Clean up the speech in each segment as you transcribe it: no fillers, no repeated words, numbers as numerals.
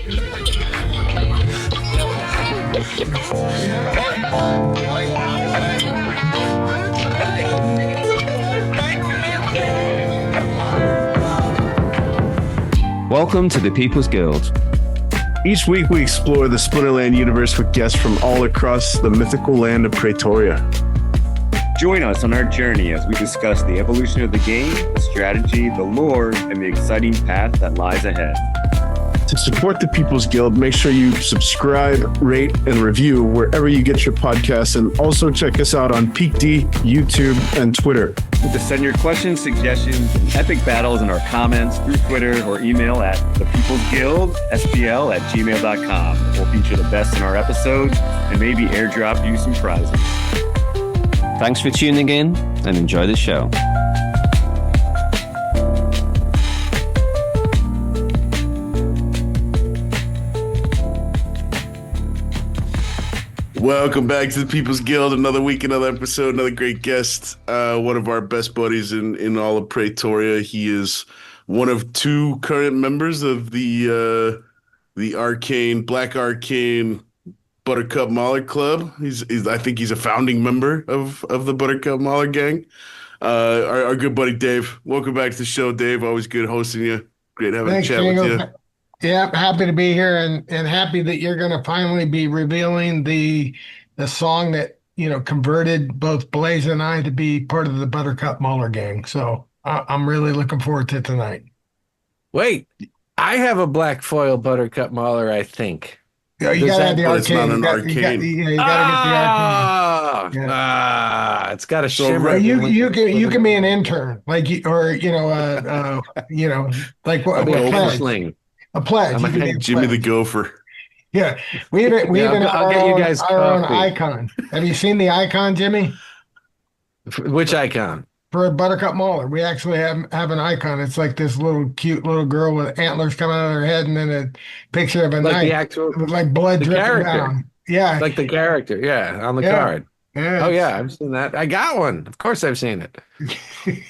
Welcome to the People's Guild. Each week we explore the Splinterland universe with guests from all across the mythical land of Praetoria. Join us on our journey as we discuss the evolution of the game, the strategy, the lore, and the exciting path that lies ahead. To support the People's Guild, make sure you subscribe, rate, and review wherever you get your podcasts, and also check us out on PeakD, YouTube, and Twitter. To send your questions, suggestions, and epic battles in our comments through Twitter or email at thepeoplesguildspl@gmail.com. We'll feature the best in our episodes and maybe airdrop you some prizes. Thanks for tuning in and enjoy the show. Welcome back to the People's Guild. Another week, another episode, another great guest. One of our best buddies in all of Praetoria. He is one of two current members of the Black Arcane Buttercup Mer Club. I think he's a founding member of the Buttercup Mer gang. Our good buddy Dave. Welcome back to the show, Dave. Always good hosting you. Great having a chat with you. Yeah, happy to be here and happy that you're going to finally be revealing the song that, converted both Blaze and I to be part of the Buttercup Mer gang. So I'm really looking forward to tonight. Wait, I have a black foil Buttercup Mer, I think. Yeah, you got to have the arcane. It's not an arcane. You got to get the arcane. It's got a shimmer. You can be an intern, like like what a pledge. Jimmy the Gopher. Yeah, we even have our own icon. Have you seen the icon, Jimmy? Which icon? For Buttercup Mer, we actually have an icon. It's like this little cute little girl with antlers coming out of her head, and then a picture of a knife, the actual, with like blood dripping character. down. Yeah, like the character. Yeah, on the card. Yeah. Oh yeah, I've seen that. I got one. Of course, I've seen it.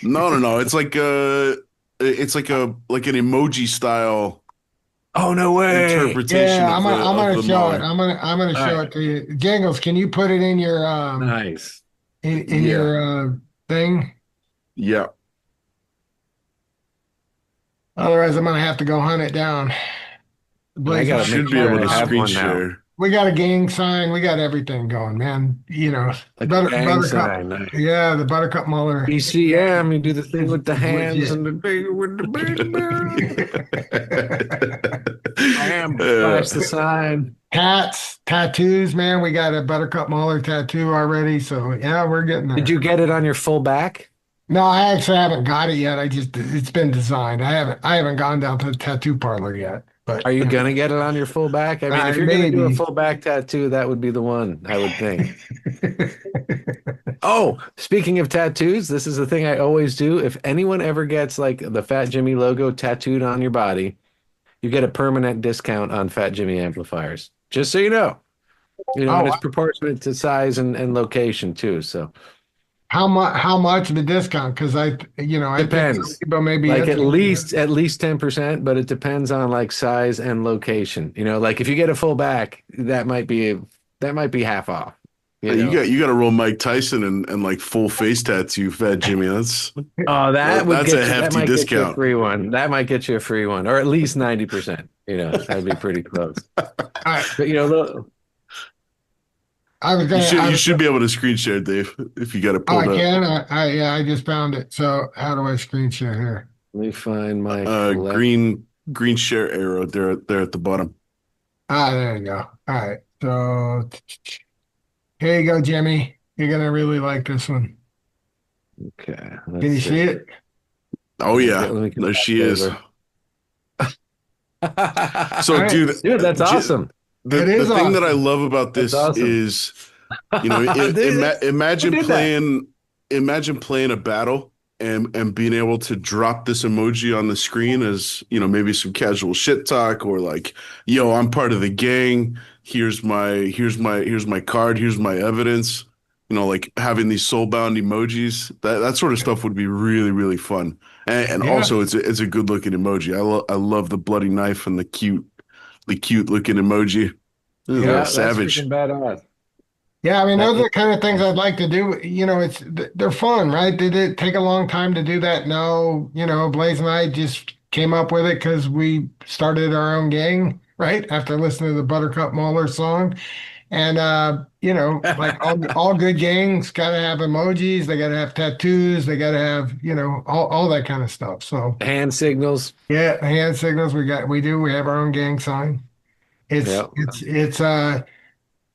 No. It's like an emoji style. Oh no way! Interpretation. Yeah, I'm gonna show it. I'm gonna show it to you. Jingles, can you put it in your nice in your thing? Yeah. Otherwise, I'm gonna have to go hunt it down. I should be able to screen share. We got a gang sign. We got everything going, man. Like Buttercup. Sign. Nice. Yeah, the Buttercup Mer. BCM, you do the thing with the hands and the big with the flash the sign. Hats, tattoos, man. We got a Buttercup Mer tattoo already. So yeah, we're getting there. Did you get it on your full back? No, I actually haven't got it yet. It's been designed. I haven't gone down to the tattoo parlor yet. But are you gonna get it on your full back? I mean, if you're gonna do a full back tattoo, that would be the one, I would think. Oh, speaking of tattoos, this is the thing I always do. If anyone ever gets like the Fat Jimmy logo tattooed on your body, you get a permanent discount on Fat Jimmy amplifiers. Just so you know. And it's proportionate to size and location too. So how much of a discount? Because depends. Maybe like at least 10%, but it depends on like size and location. Like if you get a full back, that might be half off. You got to roll Mike Tyson and like full face tattoo, Fat Jimmy. That's a hefty discount. Free one. That might get you a free one, or at least 90%. That'd be pretty close. But you should be able to screen share, Dave, if you got to pull it up. I can. I just found it. So how do I screen share here? Let me find my green share arrow there at the bottom. There you go. All right. So here you go, Jimmy. You're gonna really like this one. Okay. Can you see it? Oh yeah, there she is. So, right. dude, that's awesome. The thing that I love about this is, imagine playing a battle and being able to drop this emoji on the screen as, maybe some casual shit talk, or like, yo, I'm part of the gang. Here's my card. Here's my evidence. Like having these soulbound emojis, that sort of stuff would be really, really fun. And also it's a good looking emoji. I love the bloody knife and the cute cute looking emoji. This is a Yeah, little that's savage. freaking badass. Yeah, I mean, those are the kind of things I'd like to do. They're fun, right? Did it take a long time to do that? No, Blaze and I just came up with it because we started our own gang, right? After listening to the Buttercup Mauler song. And like all good gangs gotta have emojis, they gotta have tattoos, they gotta have, all that kind of stuff. So Hand signals. yeah, hand signals we have our own gang sign. It's Yeah.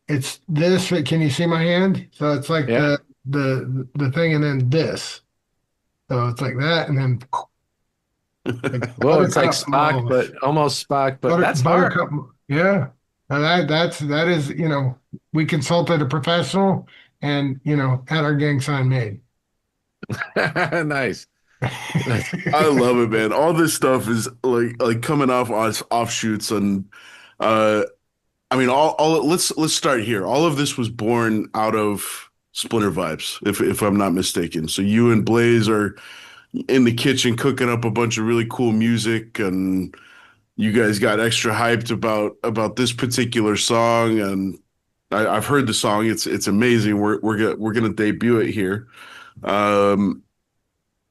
it's this. Can you see my hand? So it's like Yeah. the thing, and then this. So it's like that, and then like Well, it's like Buttercup Spock, Mauler. but almost Spock, but that's hard. Buttercup, yeah. And that is, we consulted a professional and, had our gang sign made. Nice. I love it, man. All this stuff is like coming off as offshoots, and I mean, all let's start here. All of this was born out of Splinter Vibes, if I'm not mistaken. So you and Blaze are in the kitchen cooking up a bunch of really cool music, and you guys got extra hyped about this particular song, and I've heard the song. It's amazing. We're gonna debut it here. Why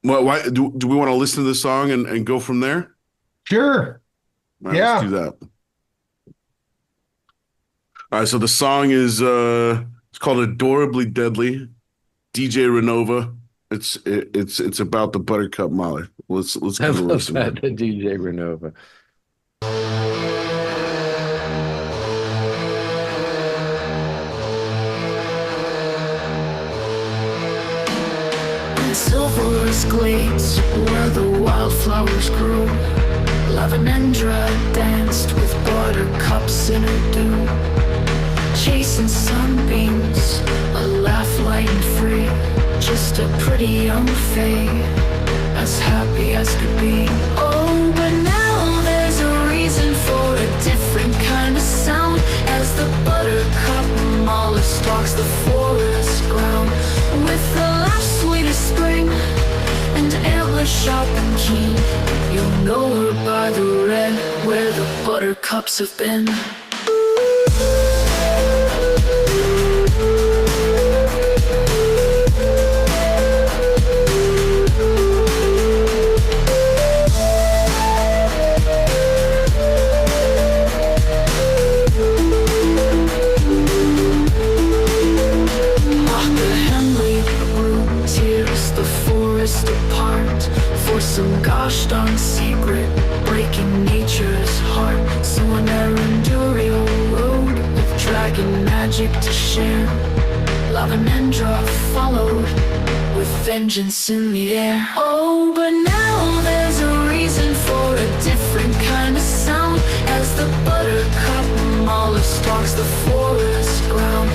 do we want to listen to the song and go from there? Sure. All right, Yeah. let's do that. All right, so the song is it's called "Adorably Deadly." DJ Renova. It's about the Buttercup Molly. Let's I give it a love listen. that, the DJ Renova. Silver's glades where the wildflowers grew. Lavendra danced with buttercups in her dew. Chasing sunbeams, a laugh light and free. Just a pretty young fae, as happy as could be. Oh, but now there's a reason for a different kind of sound. As the buttercup Molly stalks the forest ground, with a laugh sweet as spring and antlers sharp and keen. You'll know her by the red where the buttercups have been. Apart for some gosh darn secret, breaking nature's heart. So an Arendurial road with dragon magic to share. Lavendra followed with vengeance in the air. Oh, but now there's a reason for a different kind of sound. As the buttercup Molly stalks the forest ground,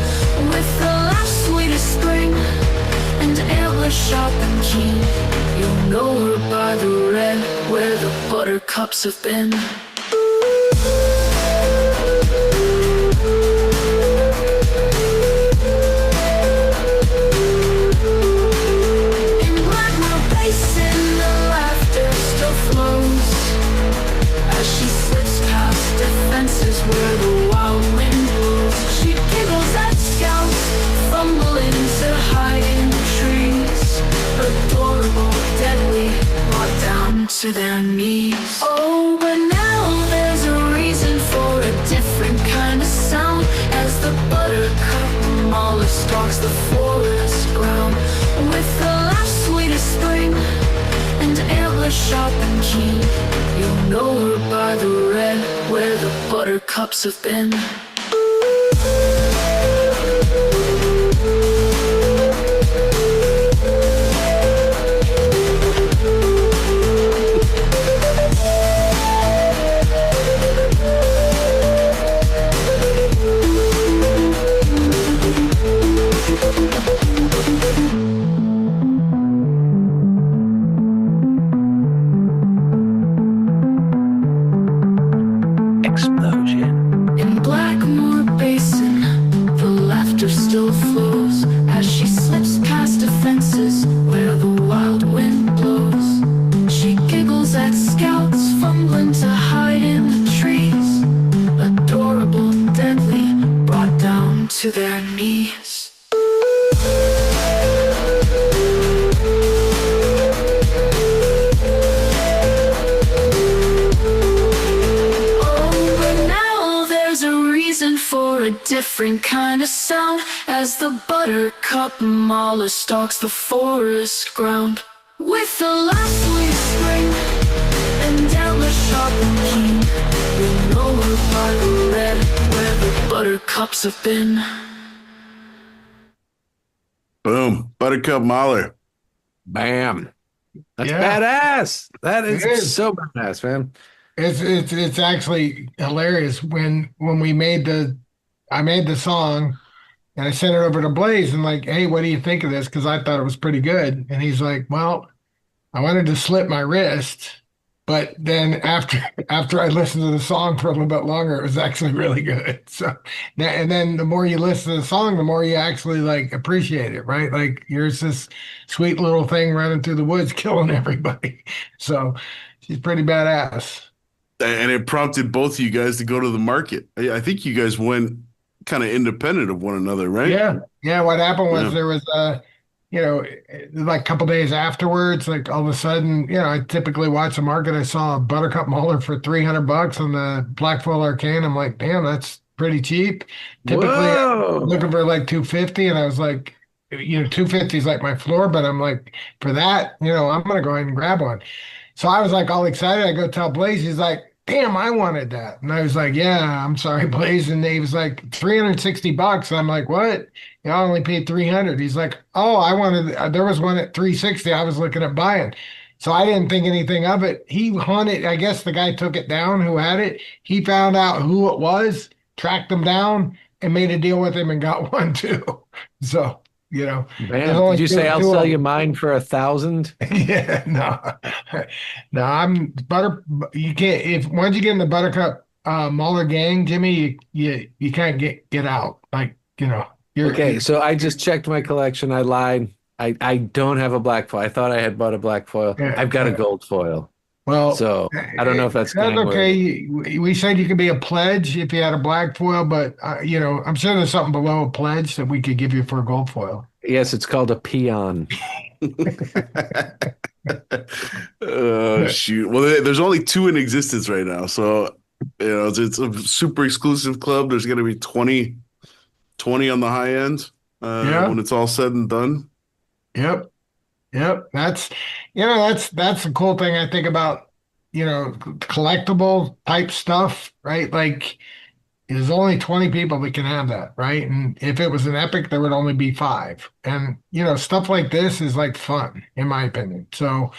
with the laugh sweet as spring and antlers sharp and keen. You'll know her by the red where the buttercups have been. In Blackmore Basin, the laughter still flows as she slips past defenses where the wild wind blows. She giggles at scouts, fumbling to hide in the trees. Adorable, deadly, brought down to their knees. Oh, but now there's a reason for a different kind of sound. As the buttercup Molly stalks the forest ground, with a laugh sweet as spring and antlers sharp and keen. You'll know her by the red where the buttercups have been. Explosion. In Blackmore Basin, the laughter still flows as she slips past defenses where the wild wind blows. She giggles at scouts fumbling to hide in the trees. a different kind of sound as the buttercup mauler stalks the forest ground. With the last sweet spring and antlers sharp and keen, we know her by the red where the buttercups have been. Boom. Buttercup Mahler. Bam. That's Yeah. badass. That It is is. so badass, man. It's actually hilarious when I made the song and I sent it over to Blaze and like, hey, what do you think of this? Because I thought it was pretty good. And he's like, well, I wanted to slit my wrist, but then after I listened to the song for a little bit longer, it was actually really good. So and then the more you listen to the song, the more you actually like appreciate it, right? Like here's this sweet little thing running through the woods killing everybody. So she's pretty badass. And it prompted both of you guys to go to the market. I think you guys went kind of independent of one another, right? Yeah. Yeah. What happened was Yeah. there was like a couple days afterwards, like all of a sudden, I typically watch the market. I saw a Buttercup Molar for $300 on the Black Foil Arcane. I'm like, damn, that's pretty cheap. Typically I'm Whoa. looking for like 250, and I was like, 250 is like my floor, but I'm like, for that, I'm gonna go ahead and grab one. So I was like all excited. I go tell Blaze, he's like, damn, I wanted that. And I was like, yeah, I'm sorry, Blaze. And he was like, $360. And I'm like, what? I only paid 300. He's like, oh, there was one at 360. I was looking at buying. So I didn't think anything of it. He hunted, I guess the guy took it down who had it. He found out who it was, tracked them down, and made a deal with him and got one too. So, there's Bam. only Did you two- say I'll two of sell them. you mine for 1,000? Yeah, no, I'm You can't once you get in the Buttercup Mauler gang, Jimmy, you can't get out. Like you're Okay, so I just checked my collection. I lied. I don't have a black foil. I thought I had bought a black foil. Yeah, I've got a yeah. gold foil. Well, So I don't know if that's that's gang okay. We said you could be a pledge if you had a black foil, but I'm sure there's something below a pledge that we could give you for a gold foil. Yes, it's called a peon. Oh shoot. Well, there's only two in existence right now. So, it's a super exclusive club. There's going to be 20 on the high end Yeah. when it's all said and done. Yep. Yep. That's the cool thing I think about, collectible type stuff, right? Like there's only 20 people that can have that, right? And if it was an epic, there would only be 5. And, stuff like this is like fun, in my opinion. So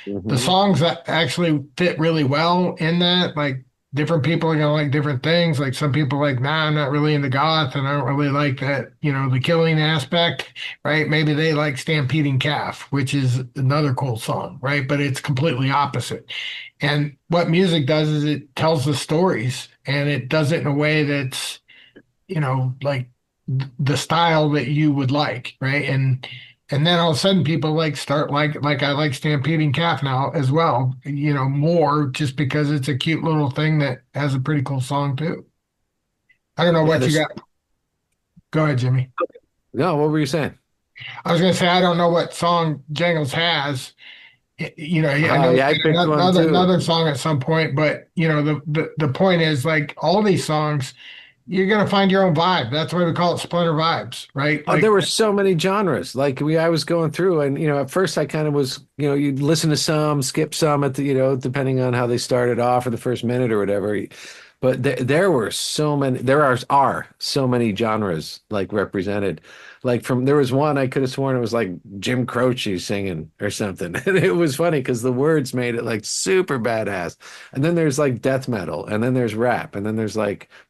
the songs that actually fit really well in that, like different people are gonna like different things. Like some people are like, nah, I'm not really into goth and I don't really like that, the killing aspect, right? Maybe they like Stampeding Calf, which is another cool song, right? But it's completely opposite. And what music does is it tells the stories and it does it in a way that's, like the style that you would like, right? And then all of a sudden people start like I like Stampeding Calf now as well, more just because it's a cute little thing that has a pretty cool song too. I don't know what you got. Go ahead, Jimmy. No, what were you saying? I was gonna say I don't know what song Jangles has. I know yeah, I picked one too. another song at some point, but the point is like all these songs, you're gonna find your own vibe. That's why we call it Splinter Vibes, right? Oh, Like, there were so many genres. I was going through, and at first I kind of was, you'd listen to some, skip some at the, depending on how they started off or the first minute or whatever. But there were so many. There are so many genres represented. There was one I could have sworn it was like Jim Croce singing or something, and it was funny because the words made it super badass. And then there's death metal, and then there's rap, and then there's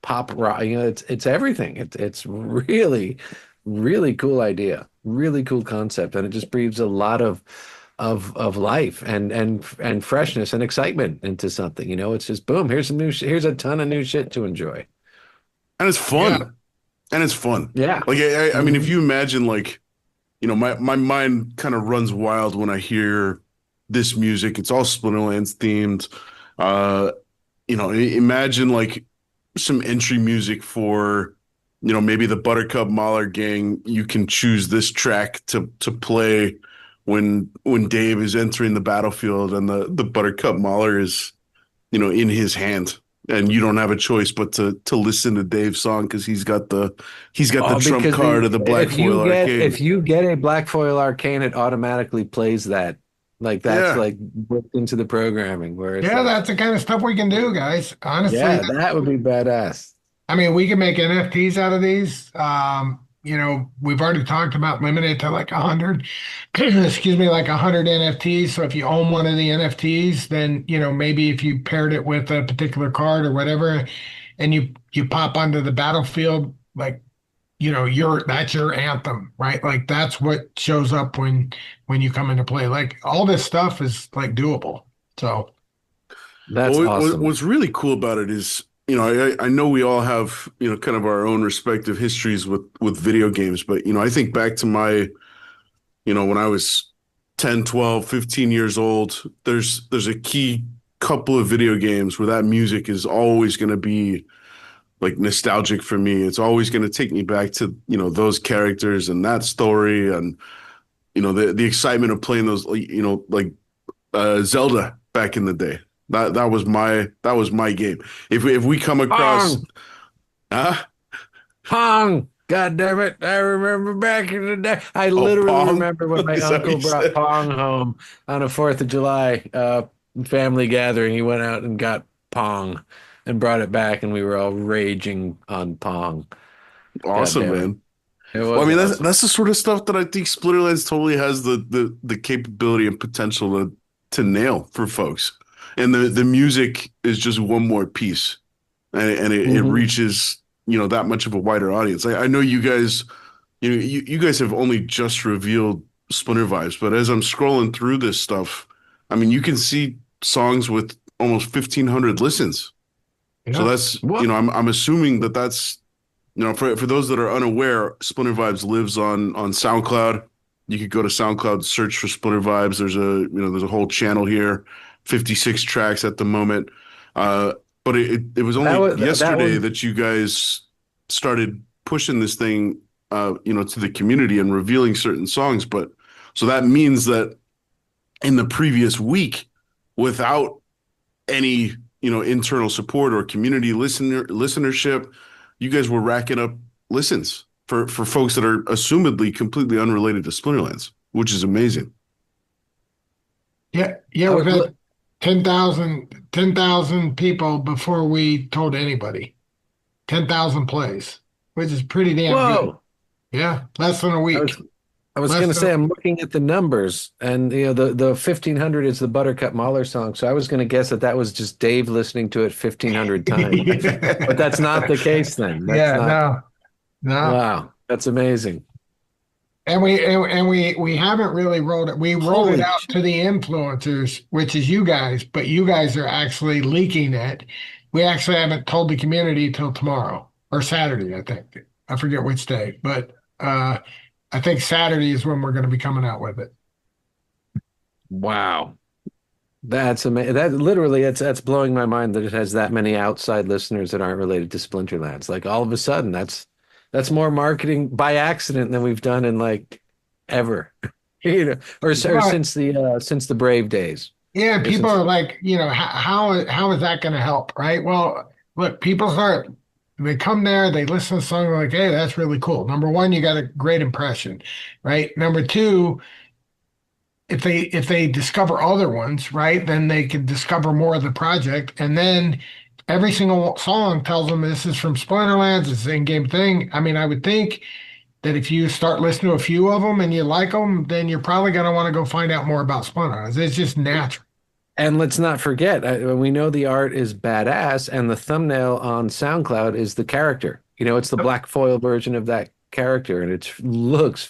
pop rock. It's everything. It's really, really cool idea, really cool concept, and it just breathes a lot of life and freshness and excitement into something. It's just boom. Here's some here's a ton of new shit to enjoy, And it's fun. Yeah. And it's fun. Yeah. I mean, if you imagine my mind kind of runs wild when I hear this music. It's all Splinterlands themed. Imagine some entry music for, maybe the Buttercup Mahler gang. You can choose this track to play when Dave is entering the battlefield and the Buttercup Mahler is, in his hand. and you don't have a choice but to listen to Dave's song because he's got the trump Because card of the Black Foil Arcade. if you get a Black Foil Arcane, it automatically plays that. Like that's Yeah. like worked into the programming where it's Yeah, like, that's the kind of stuff we can do, guys. Honestly, yeah, that would be badass. I mean, we can make NFTs out of these. We've already talked about limited to like 100, excuse me, like 100 NFTs. So if you own one of the NFTs, then, maybe if you paired it with a particular card or whatever, and you pop onto the battlefield, like, that's your anthem, right? Like that's what shows up when you come into play. Like all this stuff is like doable. So That's awesome. What's really cool about it is, I know we all have, kind of our own respective histories with video games, but, I think back to my, when I was 10, 12, 15 years old, there's a key couple of video games where that music is always going to be like nostalgic for me. It's always going to take me back to, those characters and that story and, the excitement of playing those, like Zelda back in the day. That was my game. If we come across, Pong. God damn it. I remember back in the day. I literally Pong? remember when my Is that uncle what you brought said? Pong home on a 4th of July family gathering. He went out and got Pong and brought it back, and we were all raging on Pong. Awesome, God damn it. man. It was Well, I mean, awesome. that's the sort of stuff that I think Splinterlands totally has the capability and potential to nail for folks. And the music is just one more piece, and it reaches that much of a wider audience. I know you guys, you guys have only just revealed Splinter Vibes, but as I'm scrolling through this stuff, I mean, you can see songs with almost 1,500 listens. So that's What? I'm assuming that's for those that are unaware, Splinter Vibes lives on SoundCloud. You could go to SoundCloud, search for Splinter Vibes. There's a whole channel here, 56 tracks at the moment. But it was only yesterday that you guys started pushing this thing, to the community and revealing certain songs. But so that means that in the previous week, without any internal support or community listenership, you guys were racking up listens for folks that are assumedly completely unrelated to Splinterlands, which is amazing. yeah, we've had 10,000 people before we told anybody. 10,000 plays, which is pretty damn good. Whoa. Yeah, less than a week. I was Less going to say, than- I'm looking at the numbers, and the 1,500 is the Buttercup Mahler song. So I was going to guess that was just Dave listening to it 1,500 times, but that's not the case then. That's not, no. Wow, that's amazing. And we haven't really rolled it. We rolled Holy it out to the influencers, which is you guys, but you guys are actually leaking it. We actually haven't told the community till tomorrow or Saturday, I think. I forget which day, but I think Saturday is when we're going to be coming out with it. Wow. That's amazing. That literally, that's blowing my mind that it has that many outside listeners that aren't related to Splinterlands. Like all of a sudden, that's more marketing by accident than we've done in like ever, or since the Brave days. Yeah, Yes, people it's- are like, how is that going to help, right? Well, look, they come there, they listen to the song, they're like, hey, that's really cool. Number one, you got a great impression, right? Number two, if they discover other ones, right, then they can discover more of the project, and then every single song tells them this is from Splinterlands, it's an in-game thing. I mean, I would think that if you start listening to a few of them and you like them, then you're probably going to want to go find out more about Splinterlands. It's just natural. And let's not forget, we know the art is badass, and the thumbnail on SoundCloud is the character. It's the black foil version of that character, and it looks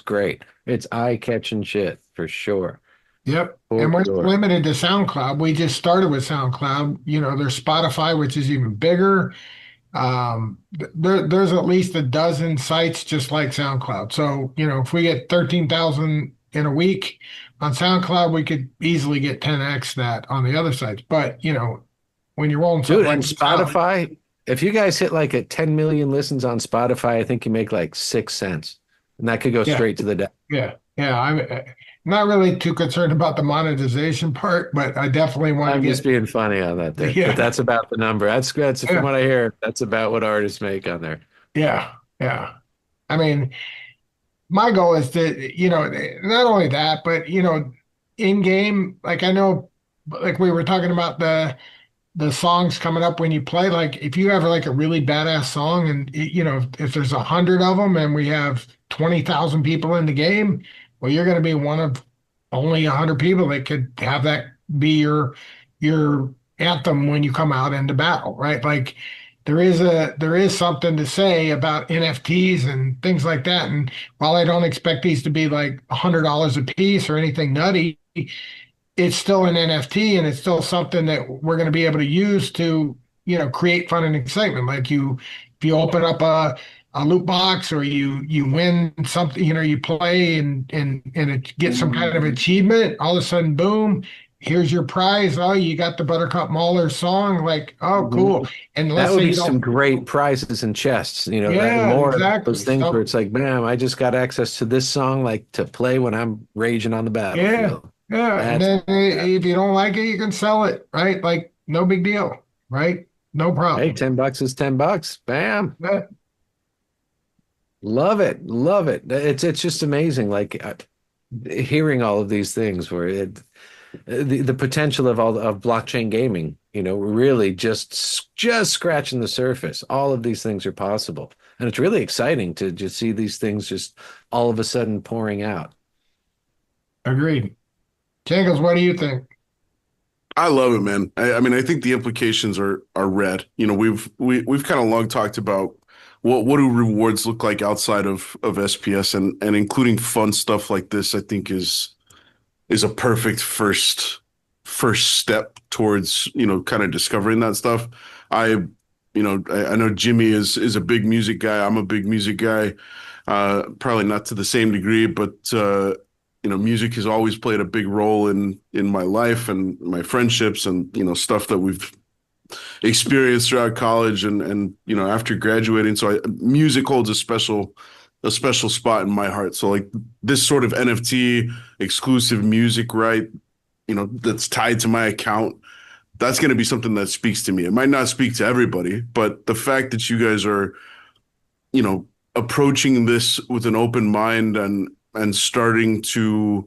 great. It's eye-catching shit for sure. Yep. For And we're sure. limited to SoundCloud. We just started with SoundCloud. There's Spotify, which is even bigger. There's at least a dozen sites just like SoundCloud. So, if we get 13,000 in a week on SoundCloud, we could easily get 10x that on the other sites. But, when you're rolling Dude, something and like this out- Spotify, if you guys hit like a 10 million listens on Spotify, I think you make like 6 cents. And that could go Yeah. straight to the deck. Yeah. Yeah, I'm not really too concerned about the monetization part, but I definitely want to I'm just get. being funny on that there, but Yeah, that's about the number. That's from yeah, what I hear. That's about what artists make on there. yeah, yeah. I mean, my goal is to, not only that, but in game, like I know, like we were talking about the songs coming up when you play. Like if you have like a really badass song, and if there's 100 of them, and we have 20,000 people in the game, well, you're going to be one of only 100 people that could have that be your anthem when you come out into battle, right? Like there is something to say about NFTs and things like that. And while I don't expect these to be like $100 a piece or anything nutty, it's still an NFT, and it's still something that we're going to be able to use to, create fun and excitement. Like if you open up a loot box, or you win something, you play and it gets some kind of achievement, all of a sudden, boom, here's your prize. Oh, you got the Buttercup Mauler song. Like, oh, cool. And That let's would say be you some don't. great prizes and chests, that Yeah, more of exactly. those things where So, it's like, man, I just got access to this song, like to play when I'm raging on the yeah, battlefield. yeah. And That's then if you don't like it, you can sell it, right? Like, no big deal, right? No hey, problem. $10 is $10. Bam. Yeah. Love it. Love it. It's just amazing. Like hearing all of these things where the potential of all of blockchain gaming, really just scratching the surface. All of these things are possible. And it's really exciting to just see these things just all of a sudden pouring out. Agreed. Jangles, what do you think? I love it, man. I mean, I think the implications are red. We've kind of long talked about what do rewards look like outside of SPS, and including fun stuff like this, I think is a perfect first step towards, kind of discovering that stuff. I know Jimmy is a big music guy. I'm a big music guy. Probably not to the same degree, but music has always played a big role in my life and my friendships, and stuff that we've experienced throughout college and after graduating. So music holds a special spot in my heart. So like this sort of NFT exclusive music, right? That's tied to my account. That's going to be something that speaks to me. It might not speak to everybody, but the fact that you guys are, approaching this with an open mind and starting to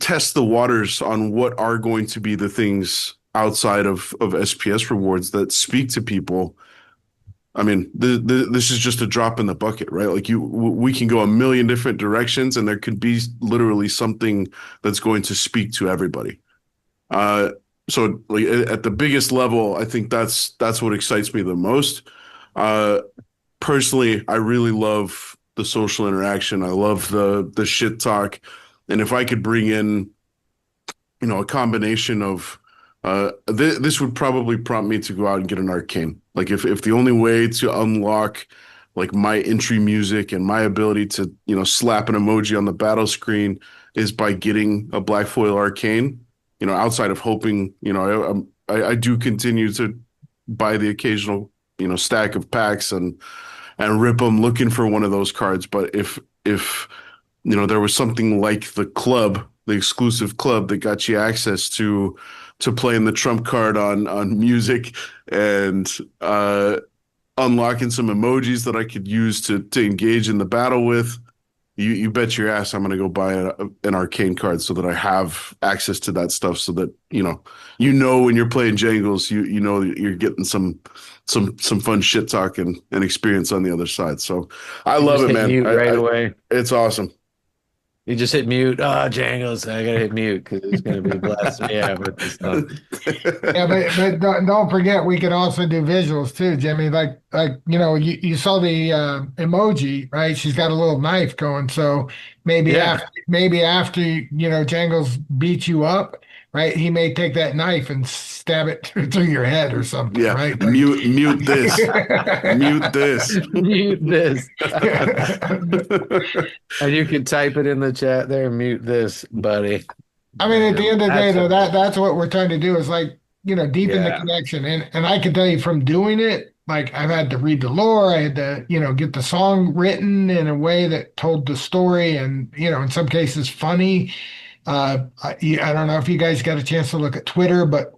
test the waters on what are going to be the things outside of SPS rewards that speak to people. I mean, this is just a drop in the bucket, right? Like we can go a million different directions, and there could be literally something that's going to speak to everybody. So like at the biggest level, I think that's what excites me the most. Personally, I really love the social interaction. I love the shit talk, and if I could bring in, a combination of, this would probably prompt me to go out and get an arcane. Like if the only way to unlock like my entry music and my ability to slap an emoji on the battle screen is by getting a black foil arcane, outside of hoping, I do continue to buy the occasional stack of packs and rip them looking for one of those cards. But if there was something like the exclusive club that got you access to playing the trump card on music and unlocking some emojis that I could use to engage in the battle with, you bet your ass I'm going to go buy an arcane card so that I have access to that stuff, so that when you're playing Jangles, that you're getting some fun shit talk and experience on the other side. So I love it, man. Mute right away. It's awesome. You just hit mute. Oh, Jangles, I gotta hit mute because it's gonna be blasting me out with this stuff. Yeah, but don't forget, we can also do visuals too, Jimmy. Like you saw the emoji, right? She's got a little knife going. So maybe after Jangles beats you up, right? He may take that knife and stab it through your head or something, Yeah, right? mute this, mute this, Mute this. And you can type it in the chat there. Mute this, buddy. I mean, at the end of the day, That's though, that's what we're trying to do is like, deepen the Yeah. connection. And I can tell you from doing it, like I've had to read the lore. I had to, get the song written in a way that told the story, and in some cases funny. I don't know if you guys got a chance to look at Twitter, but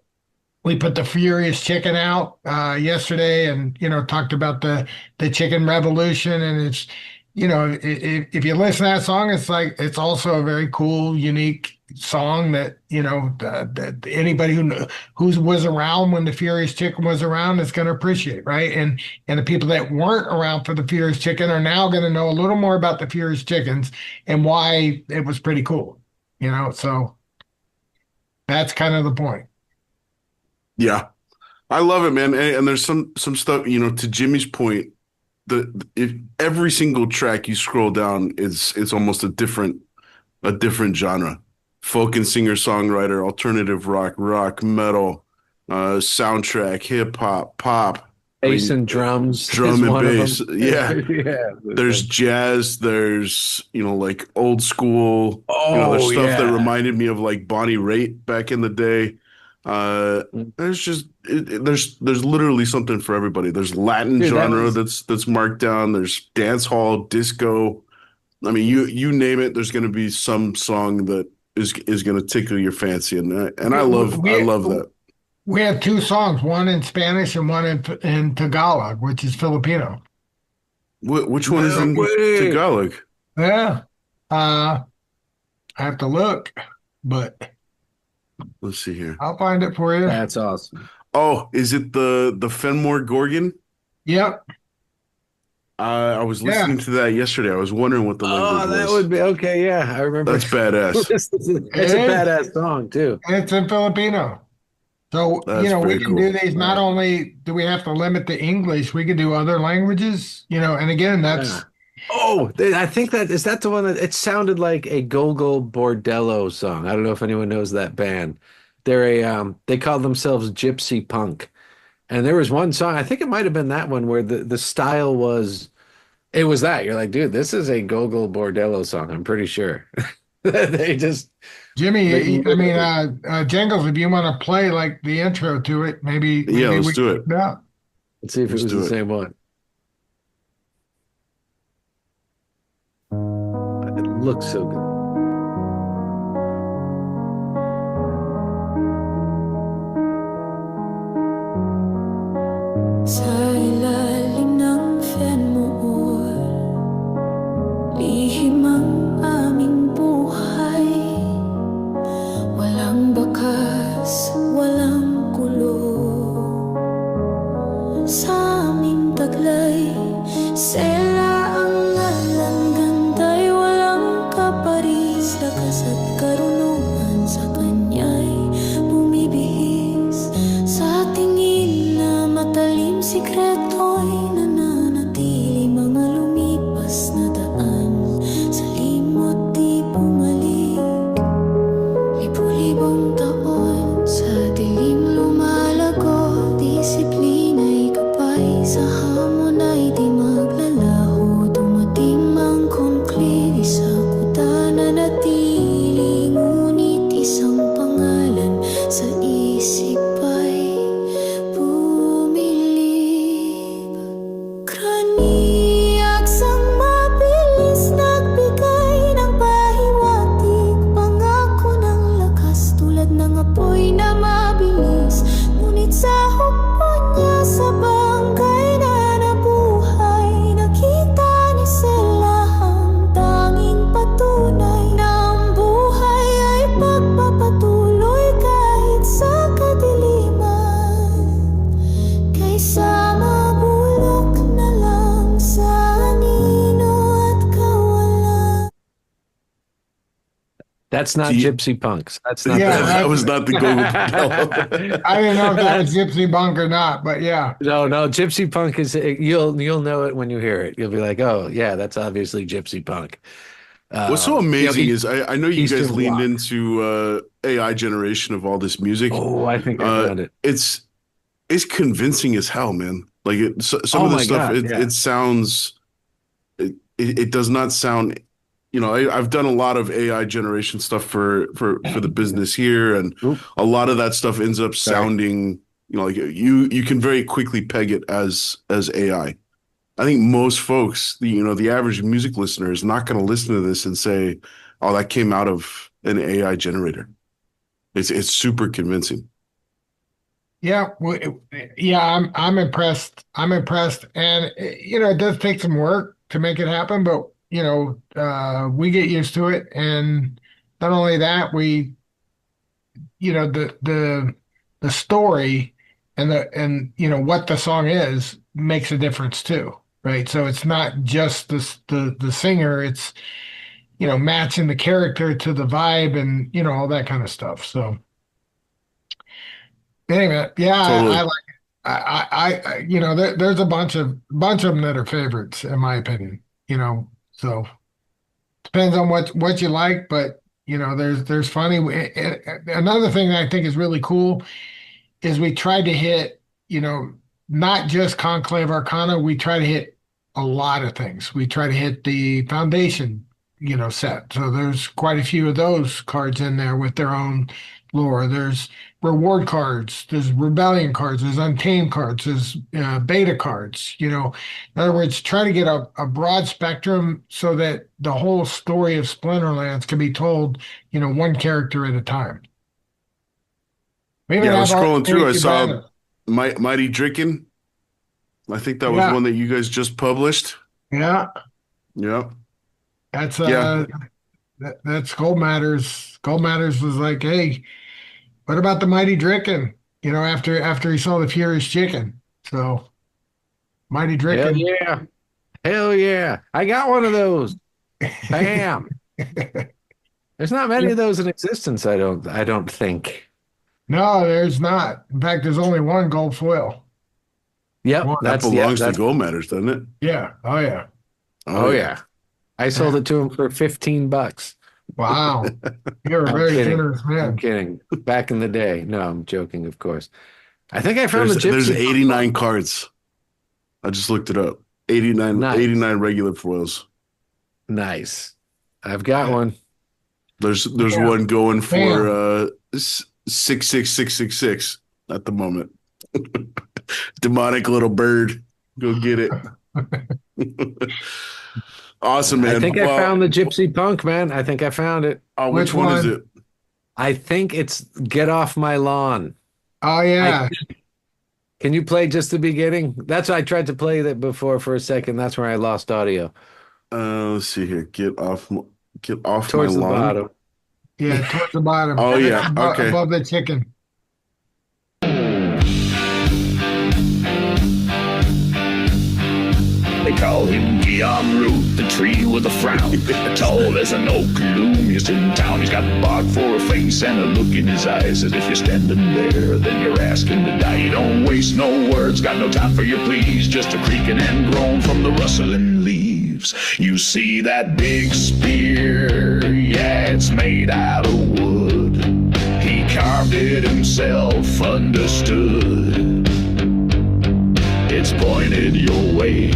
we put the Furious Chicken out yesterday, and talked about the chicken revolution. And it's if you listen to that song, it's also a very cool, unique song that that anybody who was around when the Furious Chicken was around is going to appreciate, right? And the people that weren't around for the Furious Chicken are now going to know a little more about the Furious Chickens and why it was pretty cool. So that's kind of the point. Yeah, I love it, man. And there's some stuff, to Jimmy's point, if every single track you scroll down it's almost a different genre. Folk and singer-songwriter, alternative rock, metal, soundtrack, hip hop, pop. Bass and drums. Drum and bass. Yeah. Yeah. There's jazz, there's, like old school, there's stuff that reminded me of like Bonnie Raitt back in the day. There's just there's literally something for everybody. There's Latin genre that's marked down. There's dance hall, disco. I mean, you name it. There's going to be some song that is going to tickle your fancy, and I love that. We have two songs, one in Spanish and one in Tagalog, which is Filipino. Which one is in Tagalog? Yeah, I have to look, but. Let's see here. I'll find it for you. That's awesome. Oh, is it the Fenmore Gorgon? Yep. I was listening to that yesterday. I was wondering what the language was. That would be okay. Yeah, I remember. That's badass. It's a badass song too. It's in Filipino. So, we can do these. Not only do we have to limit to English, we can do other languages, and again, that's. Yeah. Oh, I think is that the one that it sounded like a Gogol Bordello song. I don't know if anyone knows that band. They're they call themselves Gypsy Punk. And there was one song, I think it might have been that one where the style was that. You're like, dude, this is a Gogol Bordello song, I'm pretty sure. They just Jimmy, Jangles, if you want to play like the intro to it, maybe let's do it. Yeah. Let's see if it was the same one. It looks so good. Sa ilalim ng Fenmore, lihim ang aming buhay. Walang bakas, walang gulo. Sa aming taglay, sela ang lalanggantay. Walang kaparis, lakas at karunungan sa kanya'y bumibihis. Sa tingin na matalim, sikreto'y nananatili. Mga lumipas na daan, sa limot di bumalik. Libu-libong taon, sa dilim lumalago. Disiplina'y kapay, sa hamon ay di maglalaho. Dumating mang kongklin, sa kuta nanatili. Ngunit isang pangalan sa isip ay bumilib. Kraniak sang mabilis, nagbigay ng pahiwatig. Pangako ng lakas, tulad ng apoy na mabilis. Ngunit sa hukbo niya, sa bangkay na nabuhay. Nakita ni Sela ang tanging patunay na ang buhay ay pagpapatuloy kahit sa kadiliman. Kaysa mabulok na lang sa anino at kawalan. That's not Gypsy Punks. That's not Yeah, that was not the Gogol Bordello. I didn't know if that was Gypsy Bunk or not, but yeah. No, Gypsy Punk is you'll know it when you hear it. You'll be like, oh yeah, that's obviously Gypsy Punk. What's so amazing is I know you guys Eastern leaned Bloc. into AI generation of all this music. Oh, I think I found it. It's convincing as hell, man. Like some Oh of the my stuff, God, yeah. it sounds, it does not sound. I've done a lot of AI generation stuff for the business here, and Oop. a lot of that stuff ends up Sorry. sounding You know, like you can very quickly peg it as AI. I think most folks, the average music listener is not going to listen to this and say, "Oh, that came out of an AI generator." It's super convincing. Yeah, yeah, I'm impressed. I'm impressed, and it does take some work to make it happen, but we get used to it, and not only that, the story and what the song is makes a difference too, right? So it's not just the singer, it's matching the character to the vibe and all that kind of stuff. So anyway, yeah, I Totally. like there's a bunch of them that are favorites in my opinion. So depends on what you like, but there's funny. Another thing that I think is really cool is we tried to hit, not just Conclave Arcana, we try to hit a lot of things. We try to hit the foundation, set. So there's quite a few of those cards in there with their own lore. There's reward cards, there's rebellion cards, there's untamed cards, there's beta cards. In other words, try to get a broad spectrum so that the whole story of Splinterlands can be told, one character at a time. We even Yeah, I have was our scrolling through. I saw Cubanas. Mighty Dricken. I think that was Yeah, one that you guys just published. yeah. Yeah. That's Yeah. that's Gold Matters. Gold Matters was like, hey, what about the Mighty Dricken? After he saw the Furious Chicken. So Mighty Hell Dricken. yeah. Hell yeah. I got one of those. Bam. There's not many of those in existence, I don't think. No, there's not. In fact, there's only one gold foil. Yep, One. That that's yeah, belongs to that's Gold Matters, doesn't it? Yeah. Oh yeah. oh yeah. I sold it to him for $15. Wow. You're a I'm very kidding. generous I'm man. kidding. Back in the day. No, I'm joking, of course. I think I found There's the gypsy. 89 cards. I just looked it up. 89, Nice. 89 regular foils. Nice. I've got one. There's Yeah. one going for Bam. 66666 at the moment. Demonic little bird. Go get it. Awesome, man. I think I found the gypsy punk, man. I think I found it. Which one is one? it? I think it's Get Off My Lawn. Oh yeah. Can you play just the beginning? That's I tried to play that before for a second. That's where I lost audio. Let's see here. Get off Towards my the lawn. bottom. Yeah, towards the bottom. Oh, yeah. Okay. Above the chicken. They call him Guillaume Root, the tree with a frown. Tall as an oak, gloomiest in town. He's got bark for a face and a look in his eyes as if you're standing there, then you're asking to die. You don't waste no words, got no time for your pleas, just a creaking and groan from the rustling leaves. You see that big spear, yeah, it's made out of wood. He carved it himself, understood. It's pointed your way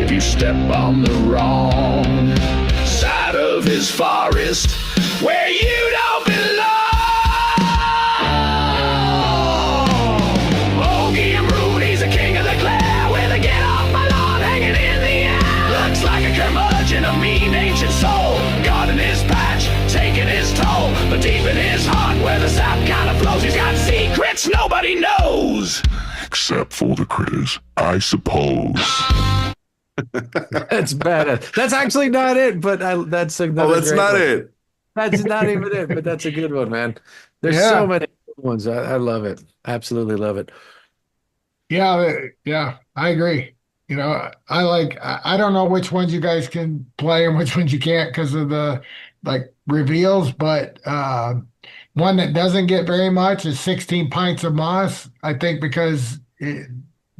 if you step on the wrong side of his forest where you don't belong. Oh, Guillaume Root, he's the king of the glare with a get off my lawn hanging in the air. Looks like a curmudgeon, a mean ancient soul, God in his patch, taking his toll. But deep in his heart where the sap kind of flows, he's got secrets nobody knows. Except for the critters, I suppose. That's bad. That's actually not it, but that's another. Oh, that's great not one. it. That's not even it, but that's a good one, man. There's Yeah. so many good ones. I love it. Absolutely love it. Yeah, I agree. I don't know which ones you guys can play and which ones you can't because of the reveals, but one that doesn't get very much is 16 pints of moss. I think because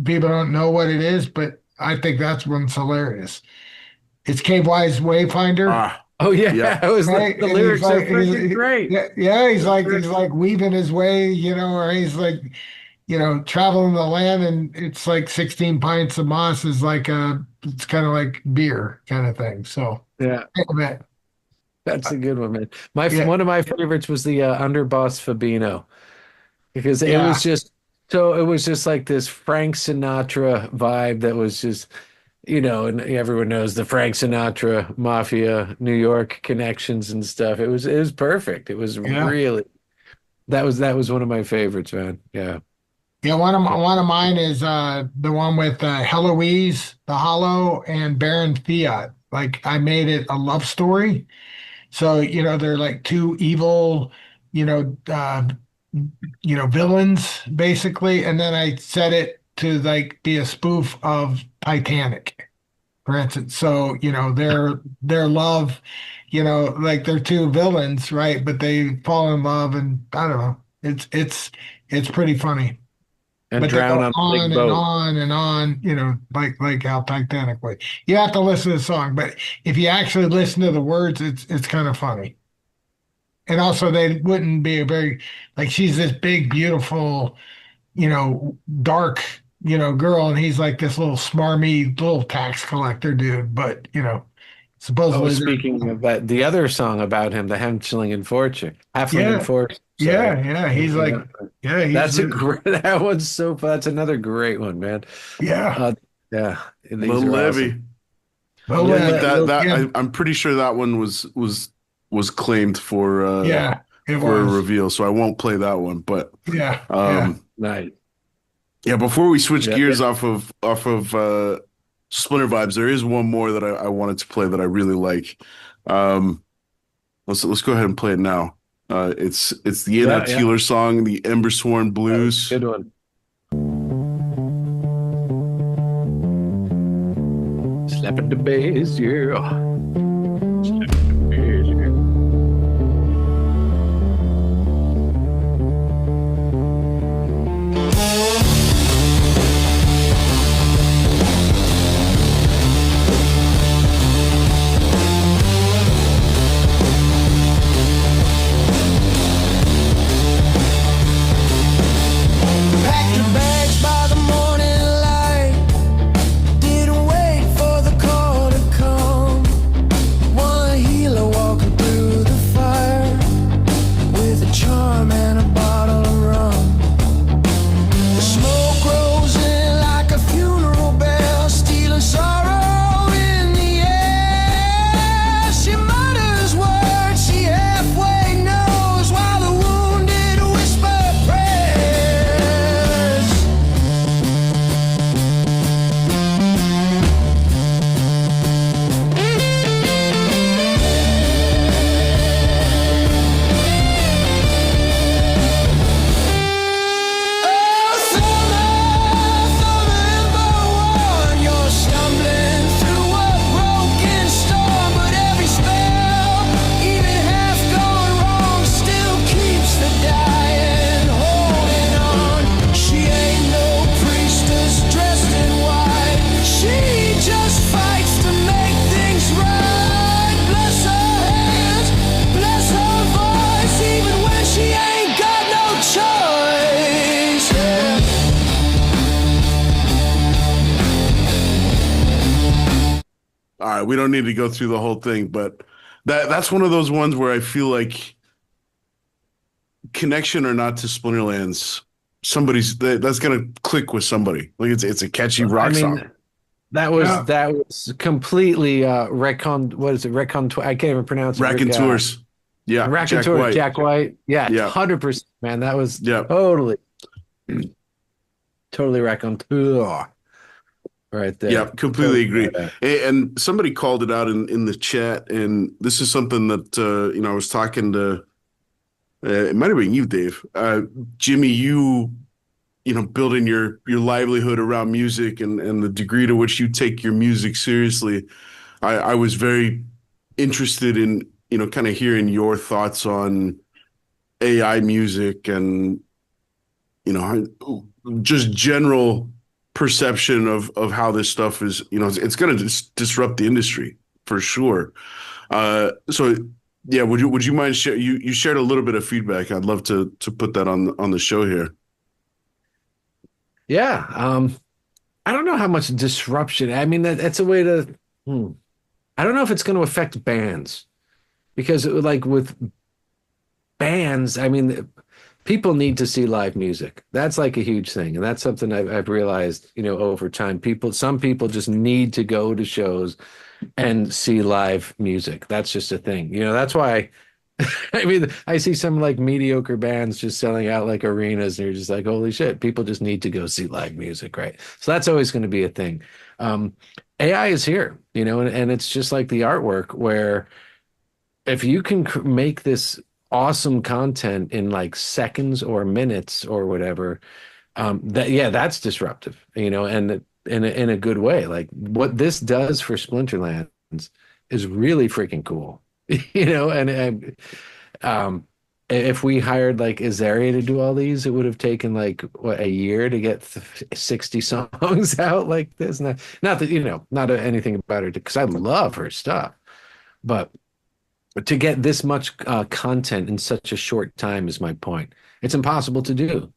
people don't know what it is, but I think that's one's hilarious. It's Cave Wise Wayfinder. Ah, Oh yeah, Yeah. it was Right? the And lyrics he's are like, freaking great. yeah, he's like weaving his way, or he's like, traveling the land, and it's like 16 pints of moss is it's kind of like beer kind of thing. So, Yeah, man, that's a good one, man. Yeah. One of my favorites was the Underboss Fabino because it Yeah. was just So it was just like this Frank Sinatra vibe that was just, and everyone knows the Frank Sinatra Mafia, New York connections and stuff. It was perfect. It was Yeah. really that was one of my favorites, man. Yeah. Yeah, one of mine is the one with Heloise, the Hollow, and Baron Fiat. Like I made it a love story. So, they're like two evil, you know, uh, villains basically, and then I set it to like be a spoof of Titanic, for instance. So, their love, like they're two villains, right? But they fall in love, and I don't know. It's pretty funny. And But they drown go on a on big and boat. on and on, like how Titanic was. You have to listen to the song, but if you actually listen to the words, it's kind of funny. And also, they wouldn't be a very like she's this big, beautiful, dark, girl, and he's like this little smarmy little tax collector dude. But Oh, supposedly, speaking of that, the other song about him, the Hemsling and Fortune, Halfling and yeah, Fortune. Sorry. yeah. He's like, Yeah. yeah, That's a great. That one's so. That's another great one, man. yeah, Yeah, these Lil are Levy. awesome. oh, Yeah, but Lil, yeah, I'm pretty sure that one was claimed yeah, it for a was, reveal, so I won't play that one. But yeah, yeah. um, nice. yeah, before we switch Yeah, gears off of Splinter Vibes, there is one more that I wanted to play that I really like. Um, let's go ahead and play it now. It's the yeah, Anna yeah. Teeler song, the Ember Sworn Blues. Good one. Slapping the bass, yeah. Slapping the bass, yeah. Packed your bags by the morning light. Didn't wait for the call to come. One healer walking through the fire with a charm and a bottle of rum. The smoke rose in like a funeral bell, stealing sorrow in the air. She mutters words she halfway knows while the wounded whisper prayers. Oh, summer number one, you're stumbling through a broken storm, but every spell, even half gone wrong, still keeps the dying holding on. She ain't no priestess dressed in white, she just fights to make things right. Bless her hands, bless her voice, even when she ain't got no choice. Yeah. All right, we don't need to go through the whole thing, but that's one of those ones where I feel like connection or not to Splinterlands, that's gonna click with somebody. Like it's a catchy rock I mean, song. that was Yeah. that was completely recon. What is it? Recon. I can't even pronounce it. Raconteurs. Yeah, Jack Raconteur, White. Jack White. Yeah, Yeah. 100%, man. That was Yeah. totally raconteur right there. Yeah, completely agree. Totally. And somebody called it out in the chat, and this is something that I was talking to. It might have been you, Dave. Jimmy, building your livelihood around music and the degree to which you take your music seriously. I was very interested in kind of hearing your thoughts on AI music and just general perception of how this stuff is, it's going to disrupt the industry for sure. So yeah, would you mind you shared a little bit of feedback. I'd love to put that on the show here. Yeah. I don't know how much disruption. I mean, that's a way to. I don't know if it's going to affect bands because, like with bands, I mean, people need to see live music. That's like a huge thing, and that's something I've realized, over time. Some people just need to go to shows and see live music. That's just a thing. That's why. I mean, I see some like mediocre bands just selling out like arenas, and you're just like, holy shit, people just need to go see live music, right? So that's always going to be a thing. AI is here, and it's just like the artwork where if you can make this awesome content in like seconds or minutes or whatever, that's disruptive, and in a good way. Like what this does for Splinterlands is really freaking cool. And if we hired like Azaria to do all these, it would have taken like a year to get 60 songs out like this. Not that, not anything about her, because I love her stuff, but to get this much content in such a short time is my point. It's impossible to do,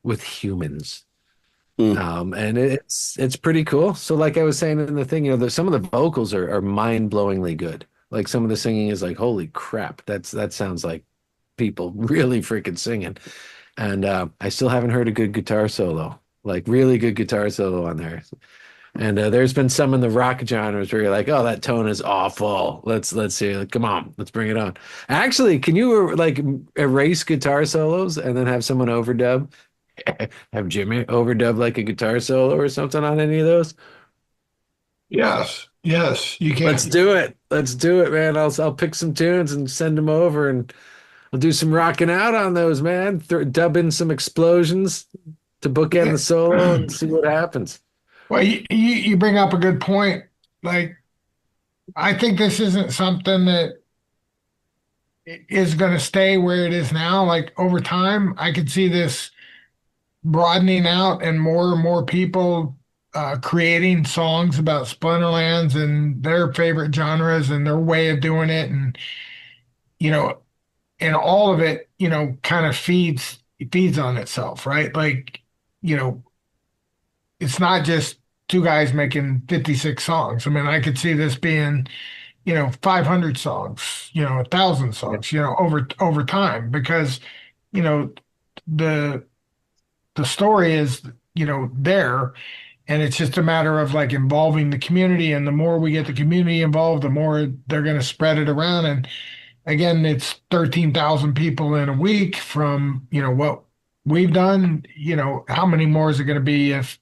with humans. And it's pretty cool. So like I was saying in the thing, some of the vocals are mind-blowingly good. Like some of the singing is like, holy crap, that sounds like people really freaking singing. And I still haven't heard a good guitar solo, like really good guitar solo on there. And there's been some in the rock genres where you're like, oh, that tone is awful. Let's see. Come on, let's bring it on. Actually, can you like erase guitar solos and then have someone overdub? Have Jimmy overdub like a guitar solo or something on any of those? Yes, you can. Let's do it, man. I'll pick some tunes and send them over, and we'll do some rocking out on those, man. Dub in some explosions to bookend the solo and see what happens. Well, you bring up a good point. Like, I think this isn't something that is going to stay where it is now. Like over time, I could see this broadening out and more people creating songs about Splinterlands and their favorite genres and their way of doing it, and and all of it, kind of feeds on itself, right? Like, it's not just two guys making 56 songs. I mean, I could see this being 500 songs, 1,000 songs, over time, because the story is there, and it's just a matter of like involving the community, and the more we get the community involved, the more they're going to spread it around. And again, it's 13,000 people in a week from what we've done. How many more is it going to be if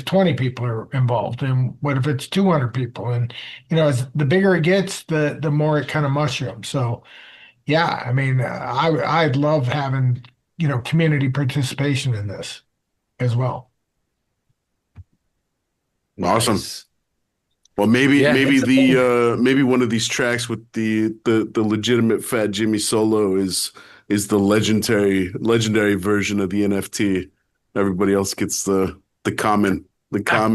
20 people are involved, and what if it's 200 people? And as the bigger it gets, the more it kind of mushrooms. So yeah, I mean, I'd love having community participation in this as well. Awesome. Nice. Well, maybe maybe one of these tracks with the legitimate Fat Jimmy solo is the legendary version of the NFT. Everybody else gets the common copy.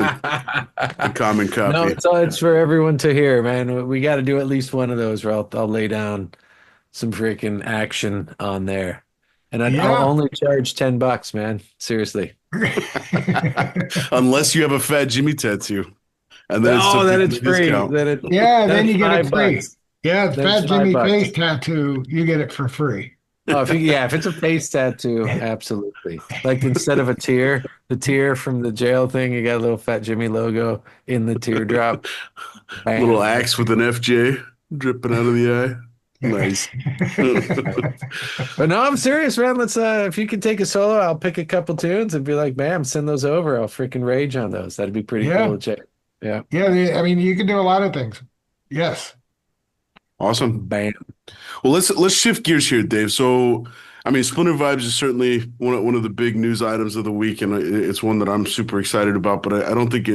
No, it's for everyone to hear, man. We got to do at least one of those, or I'll lay down some freaking action on there. And I'll only charge $10, man. Seriously. Unless you have a Fat Jimmy tattoo. And then it's free. Then you get it free. $5. Yeah, Fat Jimmy face tattoo, you get it for free. Oh, if it's a face tattoo, absolutely. Like instead of the tear from the jail thing, you got a little Fat Jimmy logo in the teardrop. Bam. Little axe with an FJ dripping out of the eye. Nice. But no, I'm serious, man. Let's if you can take a solo, I'll pick a couple tunes and be like, bam, send those over. I'll freaking rage on those. That'd be pretty cool to check. Yeah. Yeah, I mean, you can do a lot of things. Yes. Awesome. Bam. Well, let's shift gears here, Dave. So, I mean, Splinter Vibes is certainly one of the big news items of the week, and it's one that I'm super excited about. But I don't think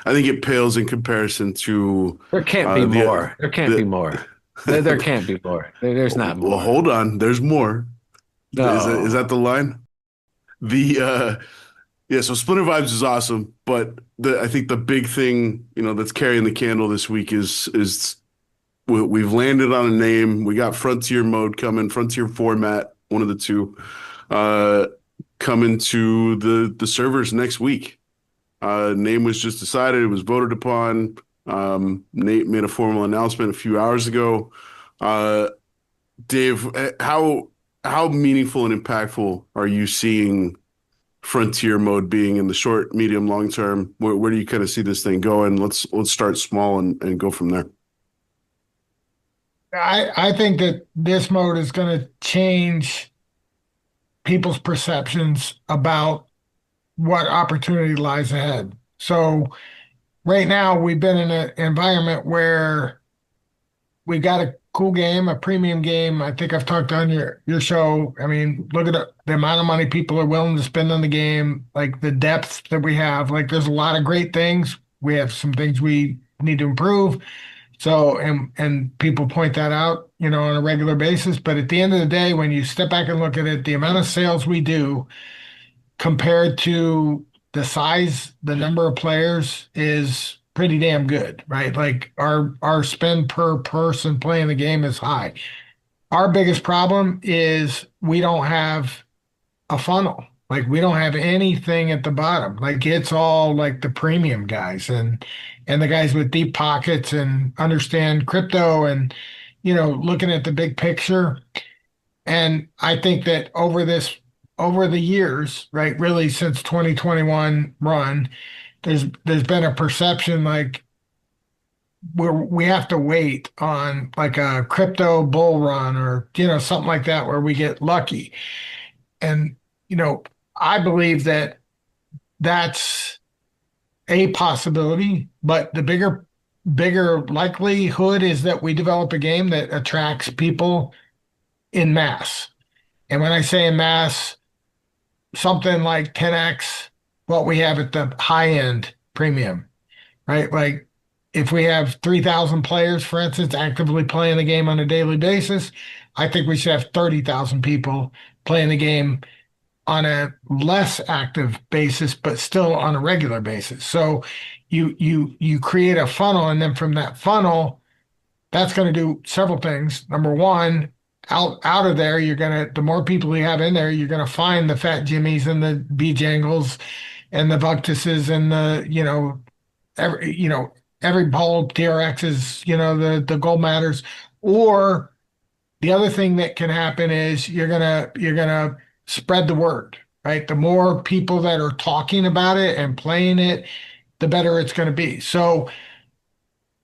I think it pales in comparison to. There can't be more. There can't be more. There can't be more. There's not more. Well, hold on. There's more. No. Is that the line? So Splinter Vibes is awesome, but I think the big thing that's carrying the candle this week is we've landed on a name. We got Frontier mode coming, Frontier format, one of the two, coming to the servers next week. Name was just decided. It was voted upon. Nate made a formal announcement a few hours ago. Dave, how how meaningful and impactful are you seeing Frontier mode being in the short, medium, long term? Where do you kind of see this thing going? Let's start small and go from there. I think that this mode is going to change people's perceptions about what opportunity lies ahead. So right now we've been in an environment where we got a cool game, a premium game. I think I've talked on your show. I mean, look at the amount of money people are willing to spend on the game, like the depth that we have. Like there's a lot of great things. We have some things we need to improve. So and people point that out, on a regular basis. But at the end of the day, when you step back and look at it, the amount of sales we do compared to the size, the number of players is pretty damn good, right? Like our spend per person playing the game is high. Our biggest problem is we don't have a funnel. Like we don't have anything at the bottom. Like it's all like the premium guys and the guys with deep pockets and understand crypto and looking at the big picture. And I think that over the years, right, really since 2021 run, there's been a perception like we have to wait on like a crypto bull run or something like that where we get lucky. And I believe that that's a possibility, but the bigger likelihood is that we develop a game that attracts people in mass. And when I say in mass, something like 10x what we have at the high end premium, right? Like if we have 3,000 players, for instance, actively playing the game on a daily basis, I think we should have 30,000 people playing the game on a less active basis, but still on a regular basis. So you create a funnel, and then from that funnel, that's going to do several things. Number one, out of there, the more people you have in there, you're gonna find the Fat Jimmies and the Bjangles and the Vuctuses and every ball TRXs, the gold matters. Or the other thing that can happen is you're gonna spread the word, right? The more people that are talking about it and playing it, the better it's gonna be. So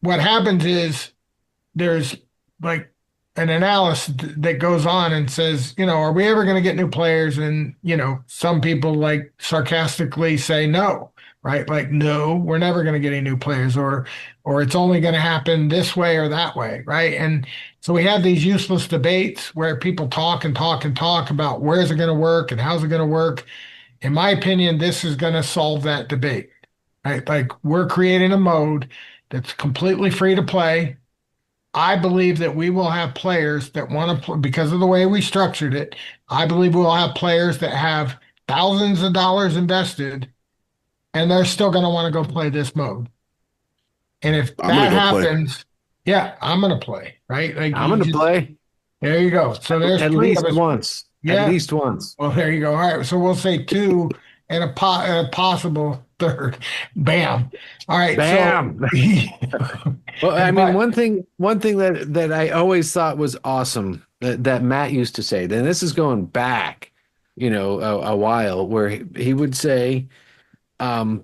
what happens is there's like an analysis that goes on and says, are we ever going to get new players? And, some people like sarcastically say no, right? Like, no, we're never going to get any new players or it's only going to happen this way or that way, right? And so we have these useless debates where people talk and talk and talk about where's it going to work and how's it going to work. In my opinion, this is going to solve that debate, right? Like we're creating a mode that's completely free to play. I believe that we will have players that want to, because of the way we structured it, I believe we'll have players that have thousands of dollars invested and they're still going to want to go play this mode. And if that happens, yeah, I'm going to play, right? Like I'm going to play. There you go. So there's at least once. Yeah. At least once. Well, there you go. All right. So we'll say two and a possible third. Bam. All right. Bam. So, well, I mean, one thing that I always thought was awesome that Matt used to say, and this is going back, a while, where he would say, we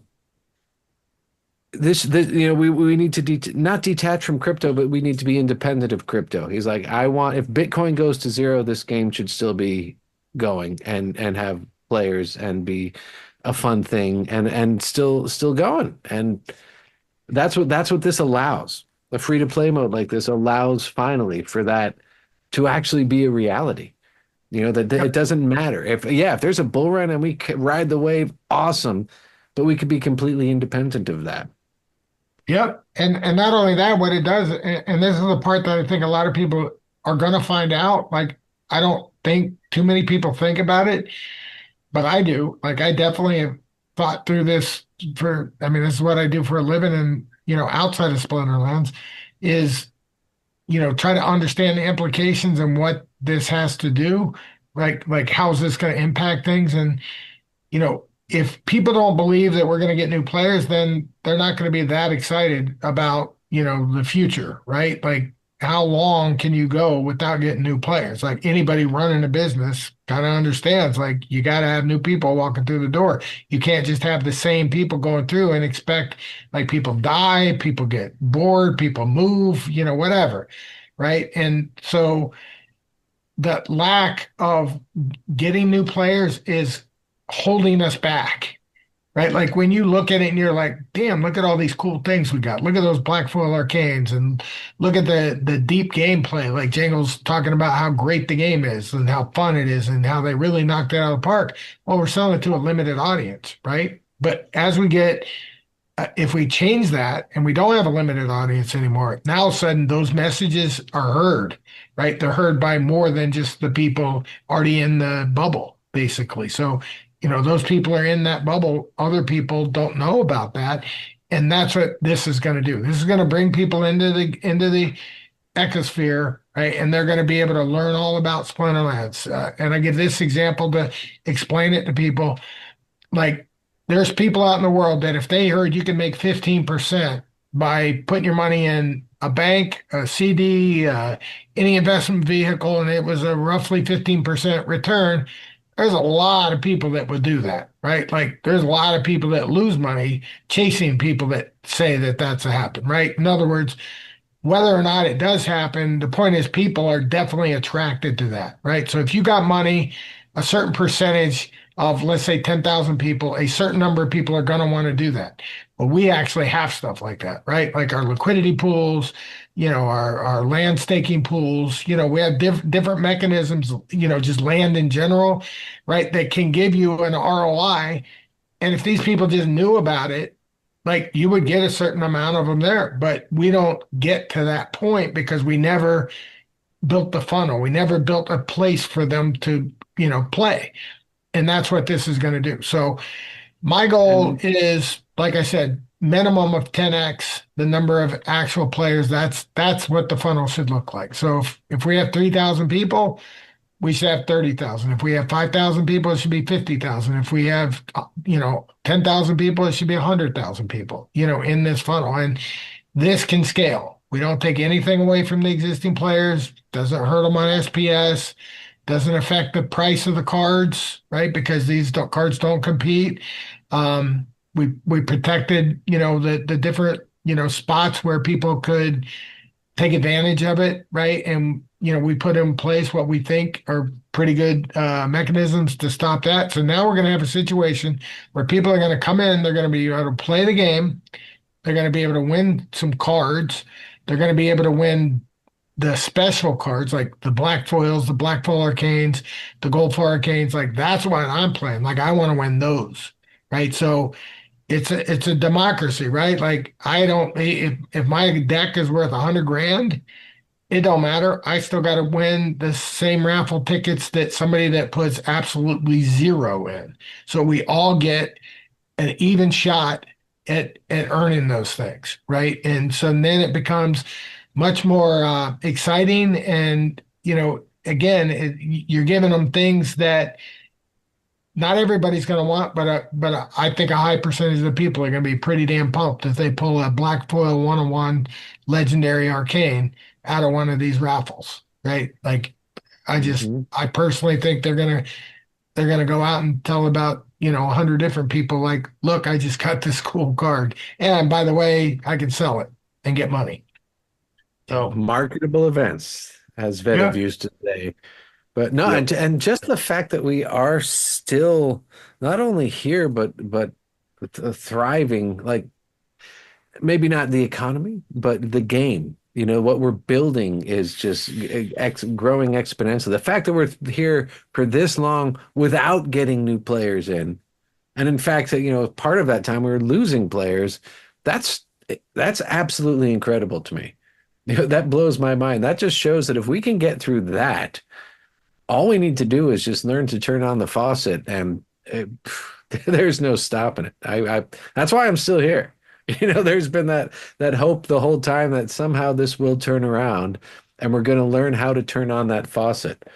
need to not detach from crypto, but we need to be independent of crypto. He's like, if Bitcoin goes to zero, this game should still be going and have players and be a fun thing and still going. And that's what this allows. A free to play mode like this allows finally for that to actually be a reality. That it doesn't matter if there's a bull run and we ride the wave, awesome, but we could be completely independent of that. Yep. And not only that, what it does, and this is the part that I think a lot of people are going to find out. Like, I don't think too many people think about it, but I do. Like, I definitely have thought through this this is what I do for a living and, outside of Splinterlands is, try to understand the implications and what this has to do. Like how's this going to impact things? And, if people don't believe that we're going to get new players, then they're not going to be that excited about, the future, right? Like how long can you go without getting new players? Like anybody running a business kind of understands, like you got to have new people walking through the door. You can't just have the same people going through and expect like people die, people get bored, people move, whatever. Right. And so the lack of getting new players is holding us back. Right. Like when you look at it and you're like, damn, look at all these cool things we got. Look at those black foil arcanes and look at the deep gameplay. Like Jangle's talking about how great the game is and how fun it is and how they really knocked it out of the park. Well, we're selling it to a limited audience, right? But as we get, if we change that and we don't have a limited audience anymore, now all of a sudden those messages are heard, right? They're heard by more than just the people already in the bubble, basically. So those people are in that bubble. Other people don't know about that. And that's what this is going to do. This is going to bring people into the ecosphere, right? And they're going to be able to learn all about Splinterlands. And I give this example to explain it to people. Like there's people out in the world that if they heard you can make 15% by putting your money in a bank, a CD, any investment vehicle, and it was a roughly 15% return, there's a lot of people that would do that, right? Like there's a lot of people that lose money chasing people that say that that's a happen, right? In other words, whether or not it does happen, the point is people are definitely attracted to that, right? So if you got money, a certain percentage of, let's say 10,000 people, a certain number of people are going to want to do that. Well, we actually have stuff like that, right? Like our liquidity pools, our land staking pools, we have different mechanisms, just land in general, right? That can give you an ROI. And if these people just knew about it, like you would get a certain amount of them there, but we don't get to that point because we never built the funnel. We never built a place for them to, play. And that's what this is going to do. So my goal is, like I said, minimum of 10x the number of actual players. That's what the funnel should look like. So if we have 3,000 people, we should have 30,000. If we have 5,000 people, it should be 50,000. If we have 10,000 people, it should be 100,000 people, in this funnel. And this can scale. We don't take anything away from the existing players. Doesn't hurt them on SPS. Doesn't affect the price of the cards, right? Because these cards don't compete. We protected, the different, spots where people could take advantage of it, right? And, we put in place what we think are pretty good mechanisms to stop that. So now we're going to have a situation where people are going to come in, they're going to be able to play the game. They're going to be able to win some cards. They're going to be able to win the special cards, like the black foils, the black foil arcanes, the gold foil arcanes. Like that's what I'm playing. Like I want to win those, right? So it's a democracy, right? Like I don't, if my deck is worth 100 grand, it don't matter. I still got to win the same raffle tickets that somebody that puts absolutely zero in. So we all get an even shot at earning those things, right? And so then it becomes much more exciting. And, again, you're giving them things that not everybody's going to want, but I think a high percentage of the people are going to be pretty damn pumped if they pull a black foil 101 legendary arcane out of one of these raffles, right? Like I personally think they're going to go out and tell about, 100 different people like, look, I just got this cool card. And by the way, I can sell it and get money. So marketable events, as Vedav used to say. But no, and just the fact that we are still not only here, but thriving, like maybe not the economy, but the game. What we're building is just growing exponentially. The fact that we're here for this long without getting new players in, and in fact, part of that time we were losing players. That's absolutely incredible to me. That blows my mind. That just shows that if we can get through that, all we need to do is just learn to turn on the faucet, and there's no stopping it. That's why I'm still here. There's been that hope the whole time that somehow this will turn around, and we're going to learn how to turn on that faucet.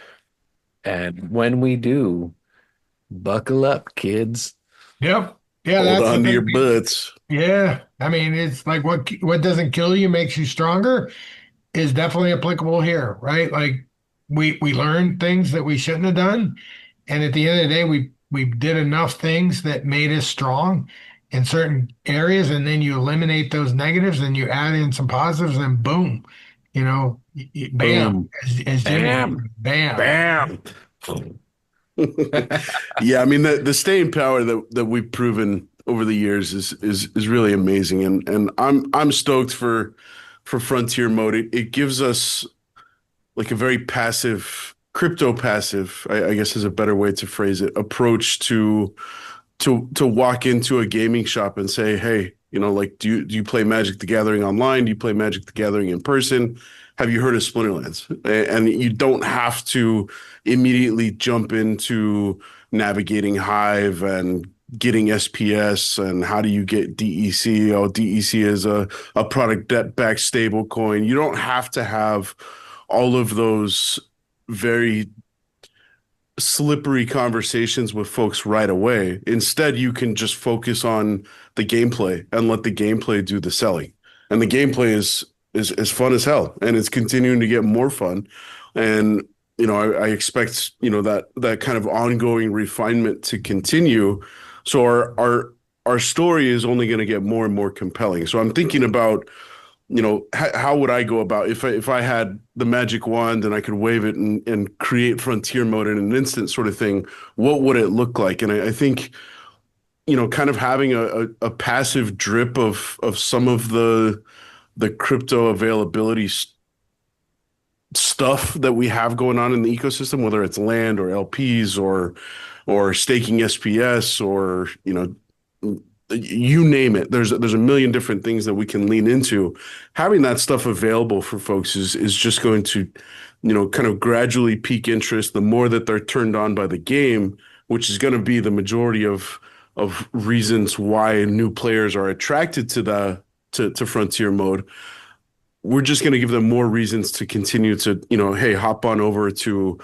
And when we do, buckle up, kids. Yep. Yeah. Hold on to your butts. Yeah. I mean, it's like what doesn't kill you makes you stronger. is definitely applicable here, right? Like we learned things that we shouldn't have done, and at the end of the day, we did enough things that made us strong in certain areas, and then you eliminate those negatives and you add in some positives, and boom, bam, Boom. as Jimmy, Bam. bam. Bam. Yeah, I mean the staying power that we've proven over the years is really amazing, and I'm stoked for Frontier mode. It gives us like a very passive, crypto passive, I guess is a better way to phrase it, approach to walk into a gaming shop and say, hey, like do you play Magic the Gathering online? Do you play Magic the Gathering in person? Have you heard of Splinterlands? And you don't have to immediately jump into navigating Hive and getting SPS and how do you get DEC? Oh, DEC is a product debt backed stable coin. You don't have to have all of those very slippery conversations with folks right away. Instead, you can just focus on the gameplay and let the gameplay do the selling. And the gameplay is fun as hell, and it's continuing to get more fun. And I expect that kind of ongoing refinement to continue. So our story is only going to get more and more compelling. So I'm thinking about how would I go about if I had the magic wand and I could wave it and create Frontier mode in an instant sort of thing, what would it look like? And I think kind of having a passive drip of some of the crypto availability stuff that we have going on in the ecosystem, whether it's land or LPs or staking SPS or you name it. There's a million different things that we can lean into. Having that stuff available for folks is just going to kind of gradually pique interest the more that they're turned on by the game, which is going to be the majority of reasons why new players are attracted to Frontier mode. We're just going to give them more reasons to continue to, hey, hop on over to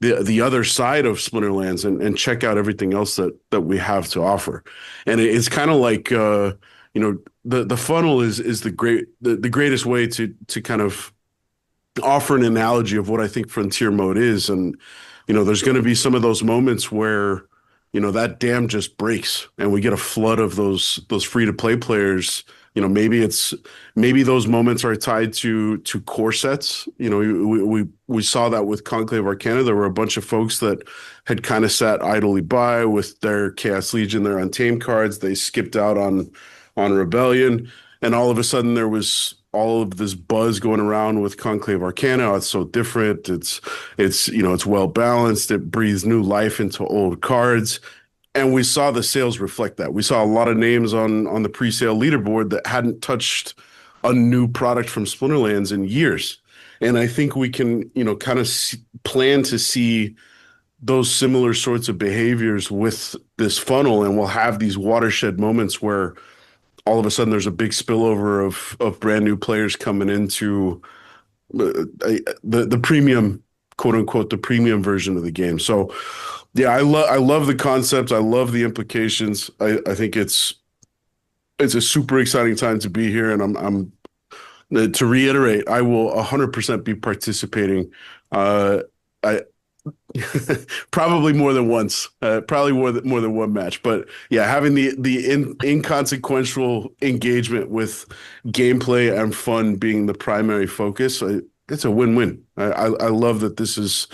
the other side of Splinterlands and check out everything else that we have to offer. And it's kind of like the funnel is the greatest way to kind of offer an analogy of what I think Frontier mode is. And there's going to be some of those moments where that dam just breaks and we get a flood of those free to play players. Maybe those moments are tied to core sets. We saw that with Conclave Arcana. There were a bunch of folks that had kind of sat idly by with their Chaos Legion, their Untamed cards. They skipped out on Rebellion, and all of a sudden there was all of this buzz going around with Conclave Arcana. Oh, it's so different. It's well balanced. It breathes new life into old cards. And we saw the sales reflect that. We saw a lot of names on the pre-sale leaderboard that hadn't touched a new product from Splinterlands in years. And I think we can, kind of plan to see those similar sorts of behaviors with this funnel. And we'll have these watershed moments where all of a sudden there's a big spillover of brand new players coming into the premium, quote unquote, the premium version of the game. So yeah, I love the concept. I love the implications. I think it's a super exciting time to be here, and I'm to reiterate, I will 100% be participating. I probably more than once, probably more than one match. But yeah, having the inconsequential engagement with gameplay and fun being the primary focus, it's a win-win. I love that this is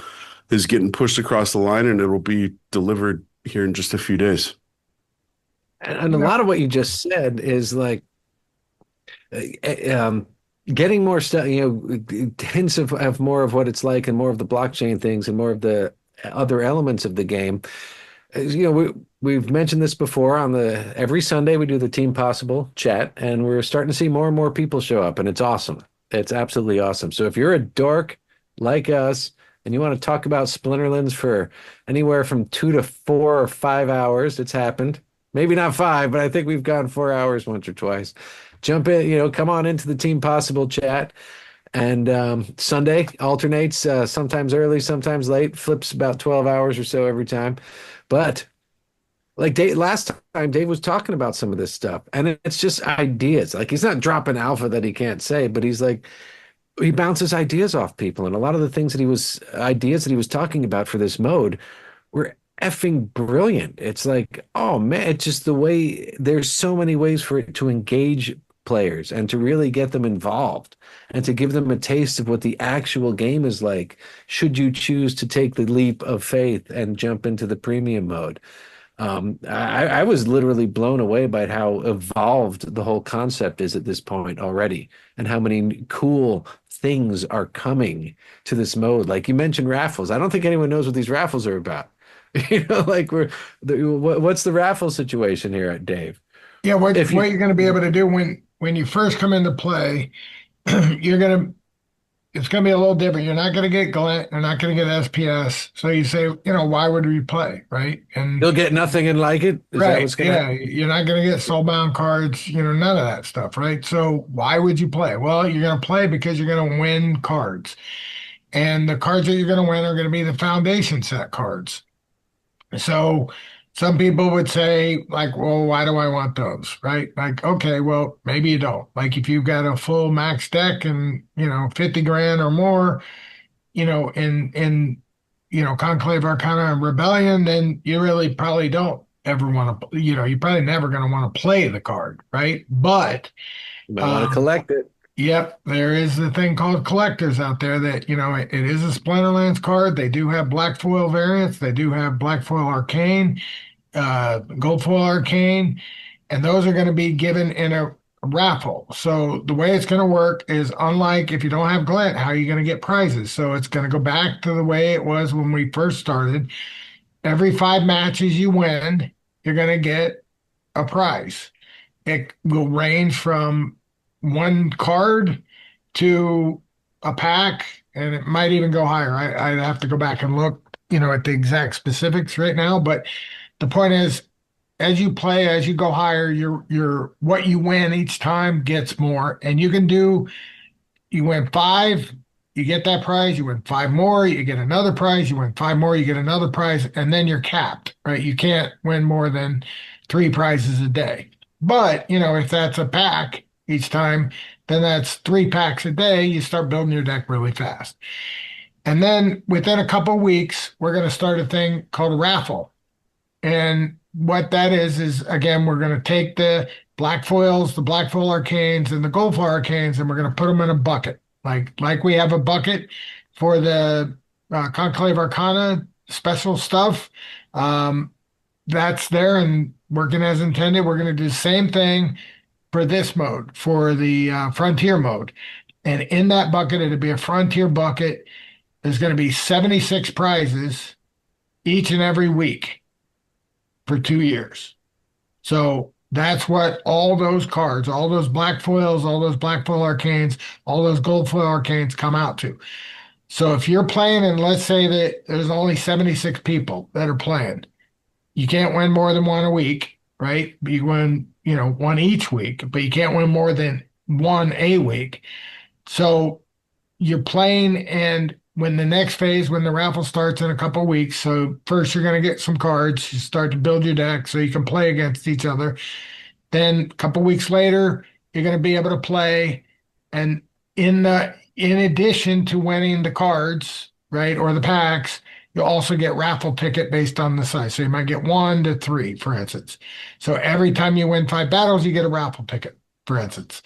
getting pushed across the line, and it will be delivered here in just a few days. And a lot of what you just said is like getting more stuff, hints of more of what it's like and more of the blockchain things and more of the other elements of the game. We've mentioned this before on every Sunday we do the Team Possible chat, and we're starting to see more and more people show up, and it's awesome. It's absolutely awesome. So if you're a dork like us, and you want to talk about Splinterlands for anywhere from 2 to 4 or 5 hours, it's happened. Maybe not 5, but I think we've gone 4 hours once or twice. Jump in, come on into the Team Possible chat. And Sunday alternates, sometimes early, sometimes late, flips about 12 hours or so every time. But like last time, Dave was talking about some of this stuff, and it's just ideas. Like he's not dropping alpha that he can't say, but he's like, he bounces ideas off people, and a lot of the things that ideas that he was talking about for this mode were effing brilliant. It's like, oh man, it's just the way there's so many ways for it to engage players and to really get them involved and to give them a taste of what the actual game is like, should you choose to take the leap of faith and jump into the premium mode. I was literally blown away by how evolved the whole concept is at this point already, and how many cool things are coming to this mode. Like you mentioned raffles. I don't think anyone knows what these raffles are about. Like what's the raffle situation here at Dave? Yeah, what If what you you're going to be able to do when you first come into play, you're going to it's going to be a little different. You're not going to get Glint. You're not going to get SPS. So you say, why would we play, right? And you'll get nothing and like it. Is that right, what's gonna yeah, happen? you're not going to get soulbound cards. None of that stuff, right? So why would you play? Well, you're going to play because you're going to win cards, and the cards that you're going to win are going to be the foundation set cards. So some people would say, like, well, why do I want those? Right? Like, okay, well, maybe you don't. Like if you've got a full max deck and, 50 grand or more, in Conclave Arcana and Rebellion, then you really probably don't ever want to, you're probably never going to want to play the card, right? But You might want to collect it. yep, there is the thing called collectors out there that, it is a Splinterlands card. They do have black foil variants. They do have black foil arcane, gold foil arcane, and those are going to be given in a raffle. So the way it's going to work is unlike if you don't have Glint, how are you going to get prizes? So it's going to go back to the way it was when we first started. Every 5 matches you win, you're going to get a prize. It will range from one card to a pack, and it might even go higher. I'd have to go back and look, at the exact specifics right now. But the point is, as you play, as you go higher, your what you win each time gets more, and you win 5, you get that prize. You win 5 more, you get another prize. You win 5 more, you get another prize, and then you're capped, right? You can't win more than 3 prizes a day. But if that's a pack each time, then that's 3 packs a day. You start building your deck really fast. And then within a couple of weeks, we're going to start a thing called a raffle. And what that is again, we're going to take the black foils, the black foil arcanes, and the gold foil arcanes, and we're going to put them in a bucket. Like we have a bucket for the Conclave Arcana special stuff. That's there and working as intended. We're going to do the same thing for this mode, for the Frontier mode. And in that bucket, it'll be a Frontier bucket. There's going to be 76 prizes each and every week for 2 years. So that's what all those cards, all those black foils, all those black foil arcanes, all those gold foil arcanes come out to. So if you're playing, and let's say that there's only 76 people that are playing, you can't win more than one a week, right? You win, one each week, but you can't win more than one a week. So you're playing, and when the next phase, when the raffle starts in a couple of weeks, so first you're going to get some cards, you start to build your deck so you can play against each other. Then a couple of weeks later, you're going to be able to play, and in addition to winning the cards, right, or the packs, you'll also get raffle ticket based on the size. So you might get 1 to 3, for instance. So every time you win 5 battles, you get a raffle ticket, for instance.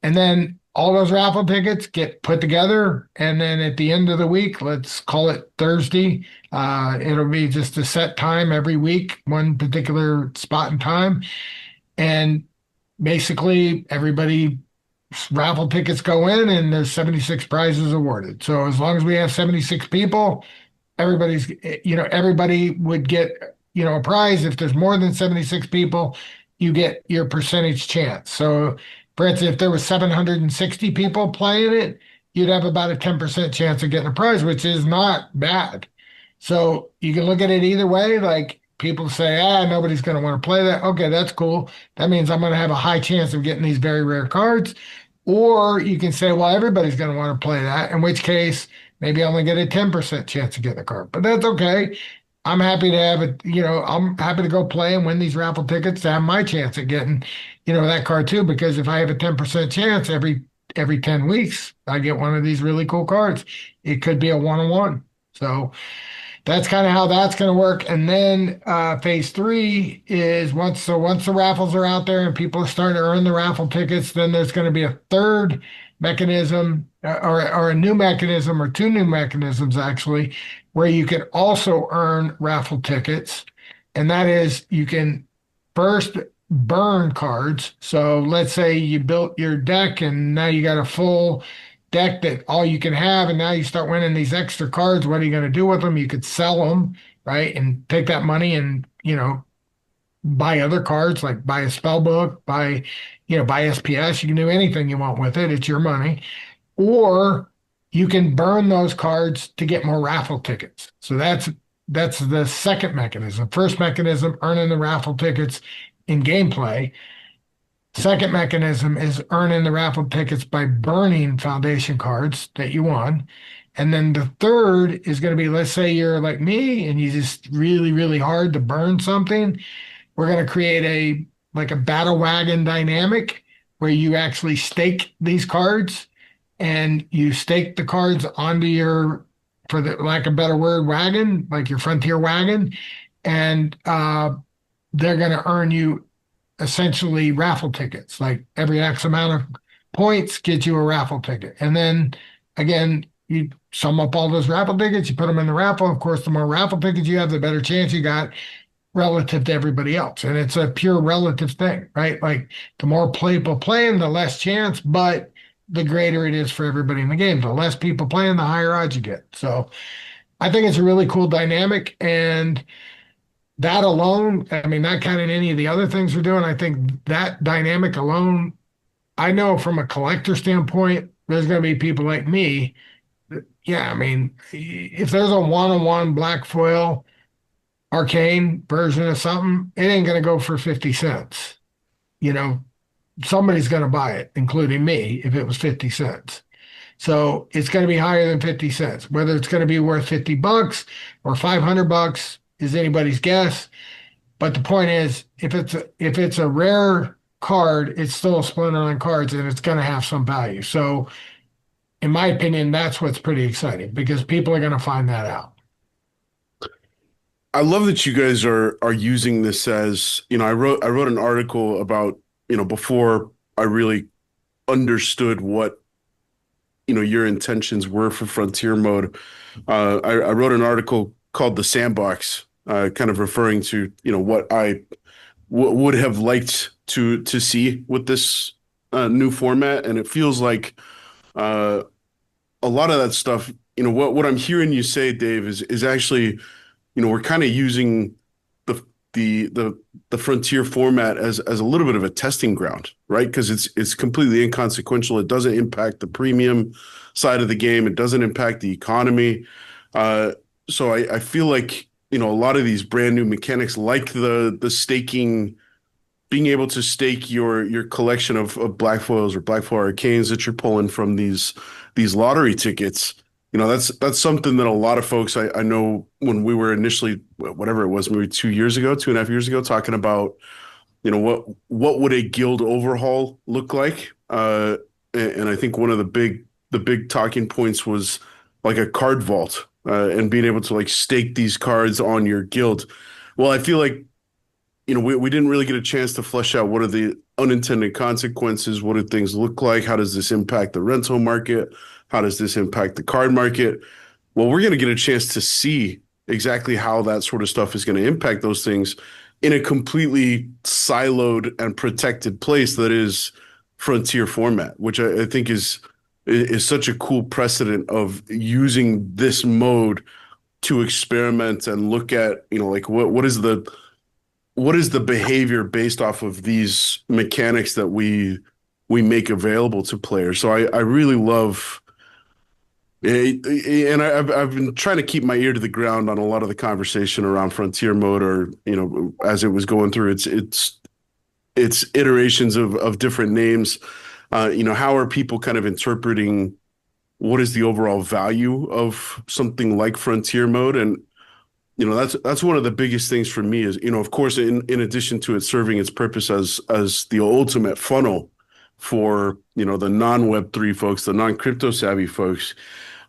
And then all those raffle tickets get put together, and then at the end of the week, let's call it Thursday, it'll be just a set time every week, one particular spot and time. And basically everybody raffle tickets go in, and there's 76 prizes awarded. So as long as we have 76 people, everybody would get, a prize. If there's more than 76 people, you get your percentage chance. So for instance, if there was 760 people playing it, you'd have about a 10% chance of getting a prize, which is not bad. So you can look at it either way. Like people say, nobody's going to want to play that. Okay, that's cool. That means I'm going to have a high chance of getting these very rare cards. Or you can say, well, everybody's going to want to play that, in which case maybe I only get a 10% chance of getting a card. But that's okay. I'm happy to have it, I'm happy to go play and win these raffle tickets to have my chance at getting, that card too, because if I have a 10% chance every every 10 weeks, I get one of these really cool cards. It could be a one-on-one. So that's kind of how that's going to work. And then phase three is once the raffles are out there and people are starting to earn the raffle tickets, then there's going to be a third mechanism or a new mechanism or two new mechanisms actually, where you can also earn raffle tickets. And that is you can first burn cards. So let's say you built your deck and now you got a full deck that all you can have, and now you start winning these extra cards. What are you going to do with them? You could sell them, right, and take that money and buy other cards, like buy a spell book, buy SPS. You can do anything you want with it. It's your money. Or you can burn those cards to get more raffle tickets. So that's the second mechanism. First mechanism, earning the raffle tickets in gameplay. Second mechanism is earning the raffle tickets by burning foundation cards that you won. And then the third is going to be, let's say you're like me and you just really, really hard to burn something. We're going to create a battle wagon dynamic where you actually stake these cards, and you stake the cards onto your, for the lack of a better word, wagon, like your frontier wagon. And they're going to earn you essentially raffle tickets. Like every X amount of points gets you a raffle ticket. And then again, you sum up all those raffle tickets, you put them in the raffle. Of course, the more raffle tickets you have, the better chance you got relative to everybody else. And it's a pure relative thing, right? Like the more people playing, the less chance, but the greater it is for everybody in the game. The less people playing, the higher odds you get. So I think it's a really cool dynamic. And that alone, I mean, not counting any of the other things we're doing, I think that dynamic alone, I know from a collector standpoint, there's going to be people like me. Yeah, I mean, if there's a one-on-one black foil arcane version of something, it ain't going to go for 50 cents. Somebody's going to buy it, including me, if it was 50 cents. So it's going to be higher than 50 cents. Whether it's going to be worth $50 or $500 is anybody's guess. But the point is, if it's a rare card, it's still a Splinter on cards, and it's going to have some value. So in my opinion, that's what's pretty exciting, because people are going to find that out. I love that you guys are using this as, I wrote an article about, before I really understood what, your intentions were for Frontier mode. I wrote an article called The Sandbox, kind of referring to, what I would have liked to see with this new format. And it feels like a lot of that stuff, what I'm hearing you say, Dave, is actually, we're kind of using the Frontier format as a little bit of a testing ground, right? Because it's completely inconsequential. It doesn't impact the premium side of the game. It doesn't impact the economy. So I feel like, a lot of these brand new mechanics, like the staking, being able to stake your collection of black foils or black foil arcanes that you're pulling from these lottery tickets. That's something that a lot of folks I know, when we were initially, whatever it was, maybe 2.5 years ago, talking about, what would a guild overhaul look like? And I think one of the big talking points was like a card vault, and being able to like stake these cards on your guild. Well, I feel like, we didn't really get a chance to flesh out what are the unintended consequences. What do things look like? How does this impact the rental market? How does this impact the card market? Well, we're going to get a chance to see exactly how that sort of stuff is going to impact those things in a completely siloed and protected place that is Frontier format, which I think is such a cool precedent of using this mode to experiment and look at, like what is the behavior based off of these mechanics that we make available to players. So I really love, and I've been trying to keep my ear to the ground on a lot of the conversation around Frontier mode, or as it was going through its iterations of different names. How are people kind of interpreting what is the overall value of something like Frontier mode? And that's one of the biggest things for me is, of course, in addition to it serving its purpose as the ultimate funnel for, the non-Web3 folks, the non-crypto savvy folks,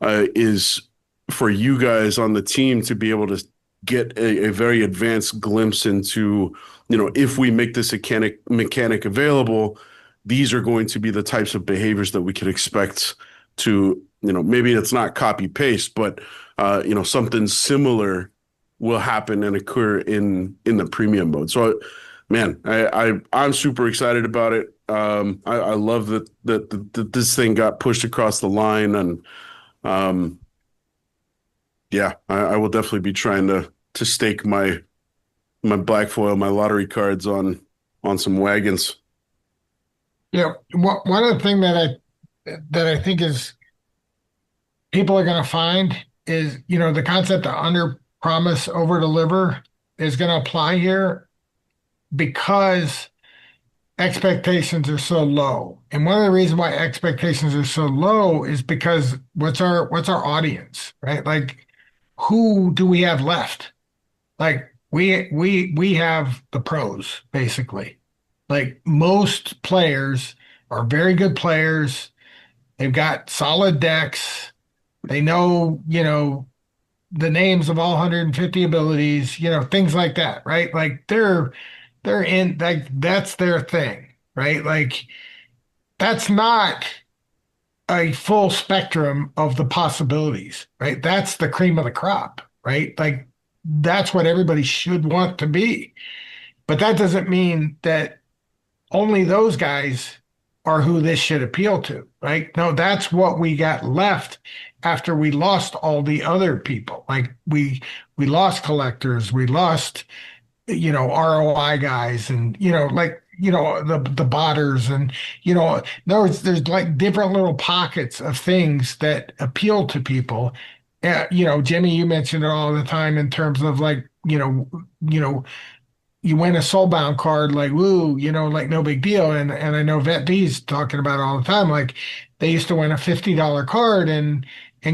is for you guys on the team to be able to get a very advanced glimpse into, if we make this mechanic available, these are going to be the types of behaviors that we could expect to, maybe it's not copy paste, but, something similar will happen and occur in the premium mode. So, man, I'm super excited about it. I love that this thing got pushed across the line, and yeah, I will definitely be trying to stake my black foil, my lottery cards on some wagons. Yeah, one of the things that I think is people are going to find is, the concept of under promise, over deliver is going to apply here because expectations are so low. And one of the reasons why expectations are so low is because what's our audience, right? Like, who do we have left? Like, we have the pros, basically. Like, most players are very good players. They've got solid decks. They know, the names of all 150 abilities, things like that, right? Like, they're in, like, that's their thing, right? Like, that's not a full spectrum of the possibilities, right? That's the cream of the crop, right? Like, that's what everybody should want to be. But that doesn't mean that only those guys are who this should appeal to, right? No, that's what we got left after we lost all the other people. Like, we lost collectors, we lost, ROI guys, and the botters, and in other words, there's like different little pockets of things that appeal to people. Jimmy, you mentioned it all the time in terms of like, you win a soulbound card, like, woo, like no big deal. And I know Vet B's talking about it all the time. Like, they used to win a $50 card and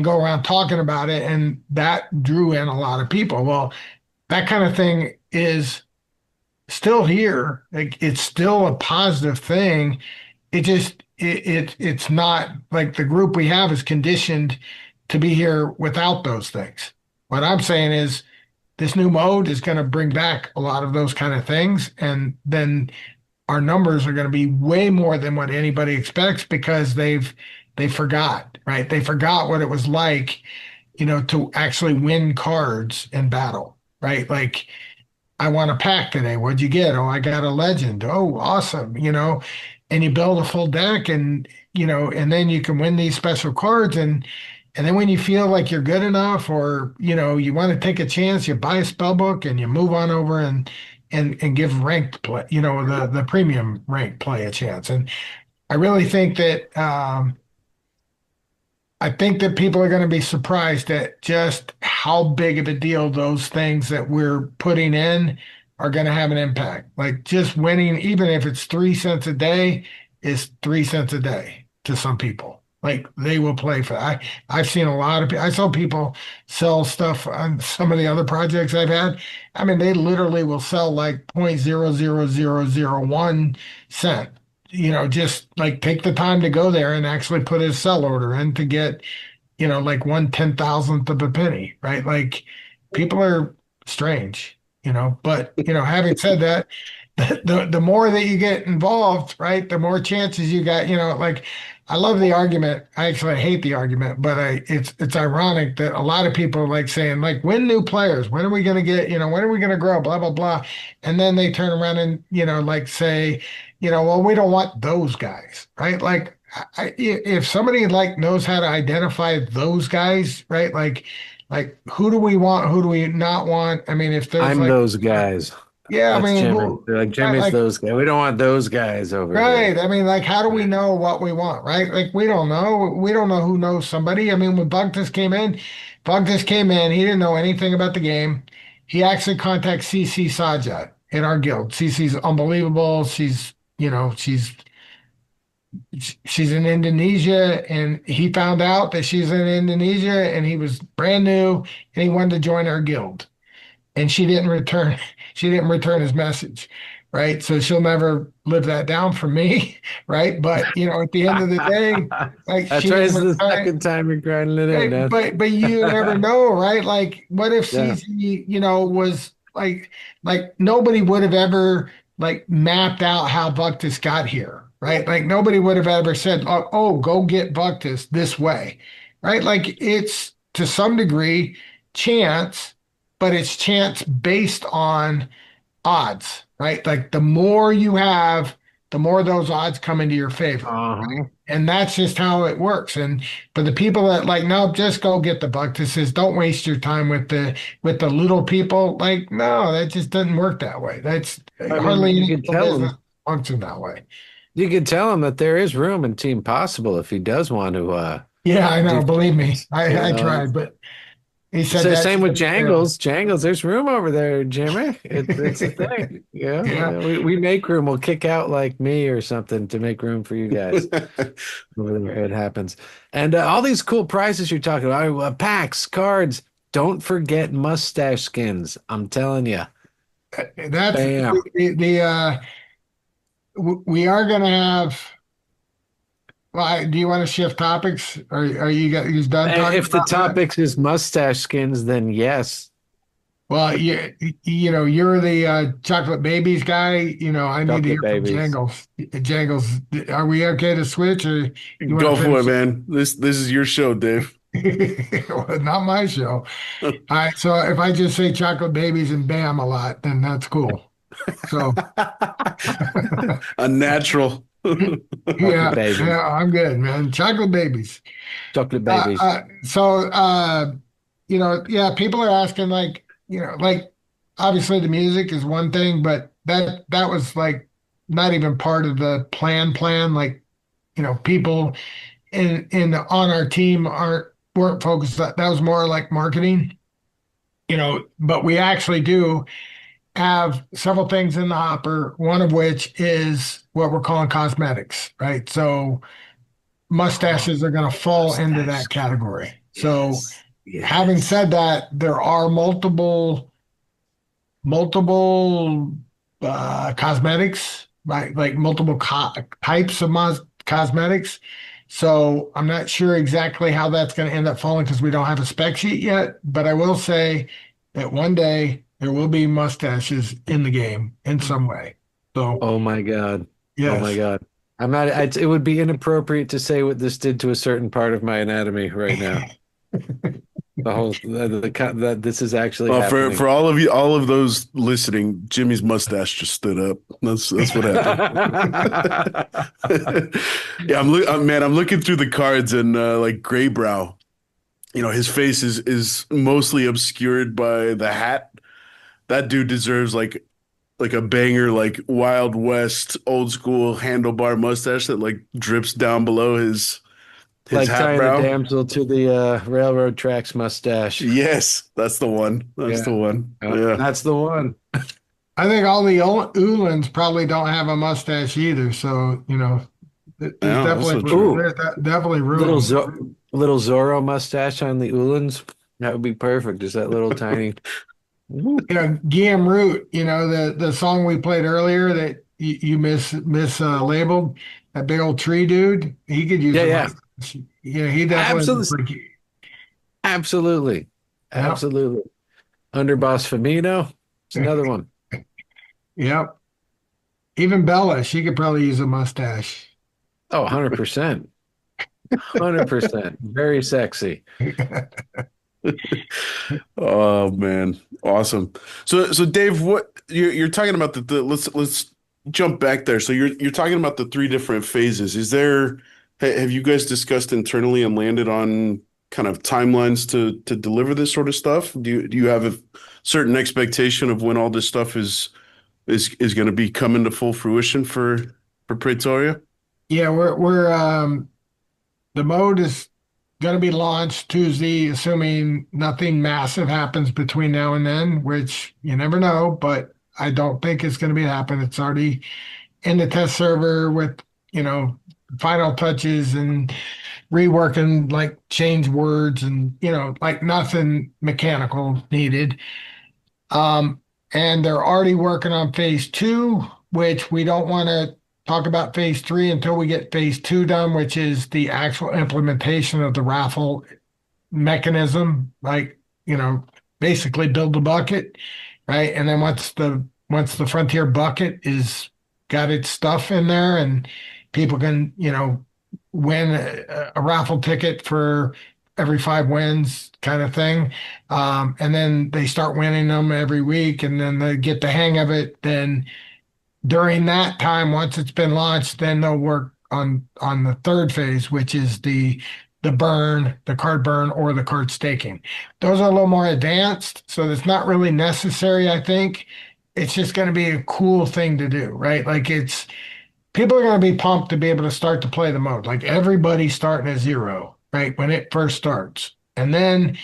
go around talking about it, and that drew in a lot of people. Well, that kind of thing is still here. Like, it's still a positive thing. It's not like the group we have is conditioned to be here without those things. What I'm saying is this new mode is going to bring back a lot of those kind of things, and then our numbers are going to be way more than what anybody expects because they forgot, right? They forgot what it was like, to actually win cards in battle, right? Like, I won a pack today. What'd you get? Oh, I got a legend. Oh, awesome. And you build a full deck, and and then you can win these special cards, and then when you feel like you're good enough, or you want to take a chance, you buy a spell book and you move on over and give ranked play, the premium ranked play a chance. And I really think that people are going to be surprised at just how big of a deal those things that we're putting in are going to have an impact. Like, just winning, even if it's 3 cents a day, is 3 cents a day to some people. Like, they will play for that. I've seen a lot of people. I saw people sell stuff on some of the other projects I've had. I mean, they literally will sell like 0.00001 cent. Just like take the time to go there and actually put a sell order in to get, like 1/10,000th of a penny, right? Like, people are strange, But having said that, the more that you get involved, right, the more chances you got. Like, I love the argument. I actually hate the argument, but it's ironic that a lot of people are like saying, like, win new players. When are we going to get, when are we going to grow, blah, blah, blah. And then they turn around and, like say, well, we don't want those guys, right? Like, if somebody like knows how to identify those guys, right? Like who do we want? Who do we not want? I mean, if there's I'm like, those guys. yeah, That's I mean, Jimmy. They're like, Jimmy's like, those guys. We don't want those guys over right. here. I mean, like, how do we know what we want, right? Like, we don't know. We don't know who knows somebody. I mean, when Bugtus came in, he didn't know anything about the game. He actually contacted CC Sajat in our guild. CC's unbelievable. She's in Indonesia, and he found out that she's in Indonesia, and he was brand new, and he wanted to join our guild. And she didn't return his message. right? So she'll never live that down from me, right? But at the end of the day, like That's she right. This never is the second time you're grinding it in. Right, Huh? but you never know, right? Like, what if Yeah. CZ, was like nobody would have ever like mapped out how Buctus got here, right? Like nobody would have ever said, "Oh, go get Buctus this way," right? Like it's to some degree chance, but it's chance based on odds, right? Like the more you have, the more those odds come into your favor. Uh-huh. And that's just how it works. And but the people that like, no, just go get the buck. This is don't waste your time with the little people. Like, no, that just doesn't work that way. That's I hardly mean, you any could tell business him. function that way. You could tell him that there is room in Team Possible if he does want to Yeah, I know. do Believe me, things. I tried, but he said So that same with ship sailed. Jangles. Jangles, there's room over there, Jimmy. It's a thing. Yeah, Yeah. we make room. We'll kick out like me or something to make room for you guys. Over there, it happens. And all these cool prizes you're talking about, packs, cards. Don't forget mustache skins. I'm telling you. That's Bam. we are going to have. Well, do you want to shift topics? Or are you done talking If the about that? topics is mustache skins, then yes. Well, you're the chocolate babies guy. I need to Chocolate hear from babies. Jangles. Jangles, are we okay to switch, or you want Go to for it, finish man. This is your show, Dave. it? Well, not my show. All right, so if I just say chocolate babies and bam a lot, then that's cool. So A natural. Chocolate yeah, babies. yeah, I'm good, man. Chocolate babies. Chocolate Uh, babies. uh, so yeah, people are asking like, like obviously the music is one thing, but that was like not even part of the plan. Like, people in on our team weren't focused. That was more like marketing, but we actually do have several things in the hopper, one of which is what we're calling cosmetics, right? So mustaches are going to fall into Mustache. that category. So Yes. having Yes. said that, there are multiple cosmetics, right? Like multiple types of cosmetics. So I'm not sure exactly how that's going to end up falling because we don't have a spec sheet yet. But I will say that one day there will be mustaches in the game in some way. So Oh my God. Oh my yes. God. I'm not, it would be inappropriate to say what this did to a certain part of my anatomy right now. The whole, that this is actually happening. For all of you, all of those listening, Jimmy's mustache just stood up. That's what happened. Yeah, man. I'm looking through the cards and like Graybrow. His face is mostly obscured by the hat. That dude deserves like a banger, like Wild West, old school handlebar mustache that like drips down below his Like hat tying the brow. damsel to the railroad tracks mustache. Yes, that's the one. That's the Yeah, one. Yeah. that's the one. I think all the Ulans probably don't have a mustache either. So, there's Yeah, also definitely true. Ooh, definitely little room. little Zorro mustache on the Ulans. That would be perfect. Just that little tiny. Guillaume Root, the song we played earlier that you labeled, that big old tree dude, he could use Yeah, a yeah. mustache. Yeah, he definitely is Absolutely. pretty. Absolutely. Yeah, Absolutely. Underboss Firmino. It's another one. yep. Even Bella, she could probably use a mustache. Oh, 100%. 100%. Very sexy. Oh man, awesome. So Dave, what you're talking about the let's jump back there. So you're talking about the three different phases. Have you guys discussed internally and landed on kind of timelines to deliver this sort of stuff? Do you have a certain expectation of when all this stuff is going to be coming to full fruition for Pretoria? Yeah, we're the mode is going to be launched Tuesday, assuming nothing massive happens between now and then, which you never know, but I don't think it's going to be happen. It's already in the test server with, final touches and reworking, like change words and, like nothing mechanical needed. And they're already working on phase two, which we don't want to talk about phase three until we get phase two done, which is the actual implementation of the raffle mechanism, like, basically build a bucket, right? And then once the Frontier bucket is got its stuff in there and people can, win a raffle ticket for every 5 wins kind of thing. And then they start winning them every week and then they get the hang of it. Then during that time, once it's been launched, then they'll work on the third phase, which is the burn, the card burn, or the card staking. Those are a little more advanced, so it's not really necessary, I think. It's just going to be a cool thing to do, right? Like people are going to be pumped to be able to start to play the mode. Like everybody's starting at zero, right? When it first starts. And then